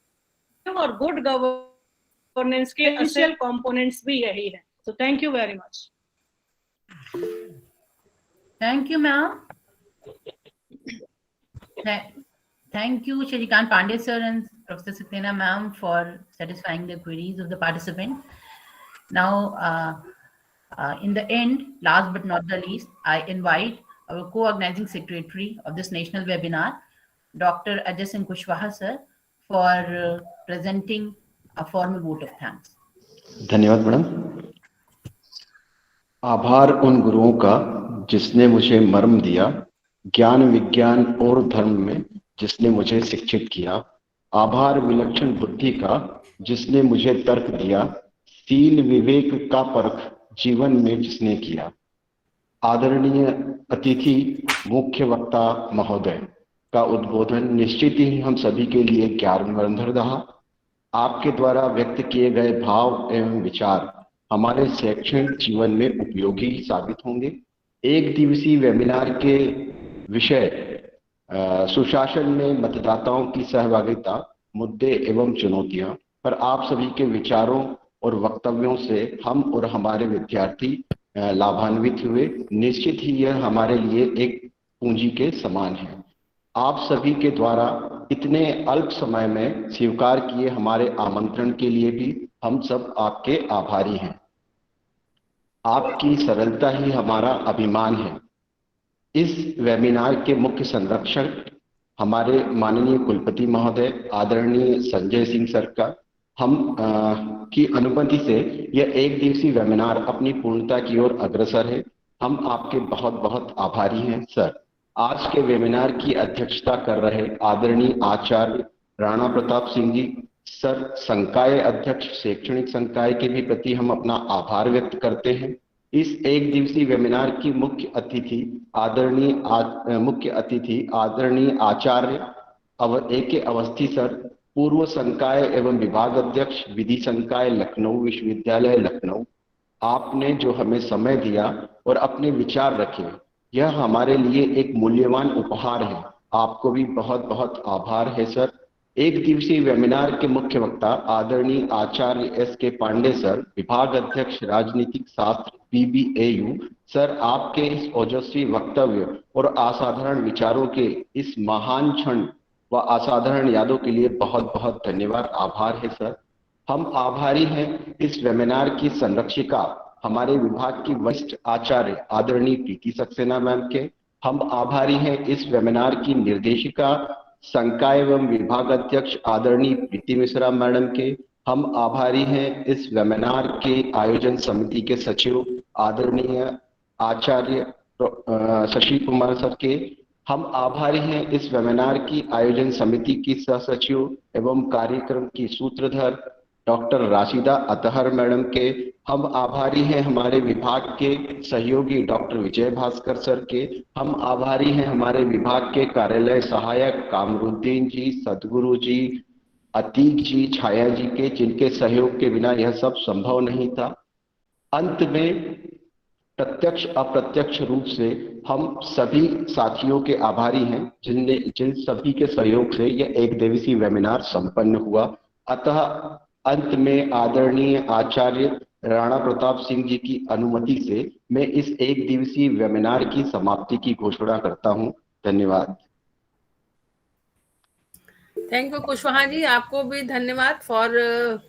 और गुड गवर्नेंस के एसेंशियल कंपोनेंट्स भी यही है। So thank you very much. Thank you, ma'am. Thank you, Shashikant Pandey sir and Professor Saxena ma'am for satisfying the queries of the participant. Now, in the end, last but not the least, I invite our co-organizing secretary of this national webinar, Dr. Ajay Singh Kushwaha sir, for presenting a formal vote of thanks. धन्यवाद madam. आभार उन गुरुओं का जिसने मुझे मर्म दिया, ज्ञान विज्ञान और धर्म में जिसने मुझे शिक्षित किया। आभार विलक्षण बुद्धि का जिसने मुझे तर्क दिया, शील विवेक का परख जीवन में जिसने किया। आदरणीय अतिथि मुख्य वक्ता महोदय का उद्बोधन निश्चित ही हम सभी के लिए ज्ञानवर्धक रहा। आपके द्वारा व्यक्त किए गए भाव एवं विचार हमारे शैक्षणिक जीवन में उपयोगी साबित होंगे। एक दिवसीय वेबिनार के विषय सुशासन में मतदाताओं की सहभागिता, मुद्दे एवं चुनौतियां पर आप सभी के विचारों और वक्तव्यों से हम और हमारे विद्यार्थी लाभान्वित हुए। निश्चित ही यह हमारे लिए एक पूंजी के समान है। आप सभी के द्वारा इतने अल्प समय में स्वीकार किए हमारे आमंत्रण के लिए भी हम सब आपके आभारी हैं। आपकी सरलता ही हमारा अभिमान है। इस वेबिनार के मुख्य संरक्षक हमारे माननीय कुलपति महोदय आदरणीय संजय सिंह सर का हम की अनुमति से यह एक दिवसीय वेबिनार अपनी पूर्णता की ओर अग्रसर है। हम आपके बहुत बहुत आभारी हैं सर। आज के वेबिनार की अध्यक्षता कर रहे आदरणीय आचार्य राणा प्रताप सिंह जी सर, संकाय अध्यक्ष शैक्षणिक संकाय के भी प्रति हम अपना आभार व्यक्त करते हैं। इस एक दिवसीय वेबिनार की मुख्य अतिथि आदरणीय आचार्य A.K. अवस्थी सर, पूर्व संकाय एवं विभाग अध्यक्ष विधि संकाय लखनऊ विश्वविद्यालय लखनऊ। आपने जो हमें समय दिया और अपने विचार रखे, यह हमारे लिए एक मूल्यवान उपहार है। आपको भी बहुत बहुत आभार है सर। एक दिवसीय वेबिनार के मुख्य वक्ता आदरणीय आचार्य S.K. पांडे सर, विभाग अध्यक्ष राजनीतिक शास्त्र BBAU सर, आपके इस ओजस्वी वक्तव्य और असाधारण विचारों के इस महान क्षण व असाधारण यादों के लिए बहुत बहुत धन्यवाद, आभार है सर। हम आभारी हैं इस वेबिनार की संरक्षिका हमारे विभाग की वरिष्ठ आचार्य आदरणीय प्रीति सक्सेना मैम के। हम आभारी हैं इस वेबिनार की निर्देशिका संकाय एवं विभाग अध्यक्ष आदरणीय प्रीति मिश्रा मैडम के। हम आभारी हैं इस वेबिनार के आयोजन समिति के सचिव आदरणीय आचार्य शशि कुमार सर के। हम आभारी हैं इस वेबिनार की आयोजन समिति की सह सचिव एवं कार्यक्रम की सूत्रधार डॉक्टर राशिदा अतहर मैडम के। हम आभारी हैं हमारे विभाग के सहयोगी डॉक्टर विजय भास्कर सर के। हम आभारी हैं हमारे विभाग के कार्यालय सहायक कामरुद्दीन जी, सदगुरु जी, अतीक जी, छाया जी के, जिनके सहयोग के बिना यह सब संभव नहीं था। अंत में प्रत्यक्ष अप्रत्यक्ष रूप से हम सभी साथियों के आभारी हैं जिन सभी के सहयोग से यह एक दिवसीय वेबिनार संपन्न हुआ। अतः अंत में आदरणीय आचार्य राणा प्रताप सिंह जी की अनुमति से मैं इस एक दिवसीय वेबिनार की समाप्ति की घोषणा करता हूं। धन्यवाद। थैंक यू कुशवाहा जी, आपको भी धन्यवाद for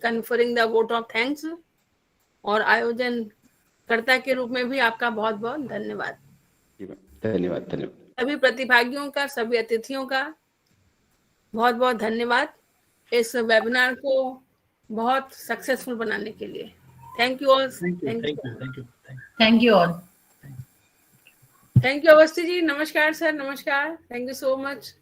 conferring the vote of thanks, और आयोजन कर्ता के रूप में भी आपका बहुत बहुत धन्यवाद। धन्यवाद। धन्यवाद सभी प्रतिभागियों का, सभी अतिथियों का बहुत बहुत धन्यवाद इस वेबिनार को बहुत सक्सेसफुल बनाने के लिए। Thank you all. Thank you all. Thank you Awasthi ji. नमस्कार सर, नमस्कार। Thank you so much.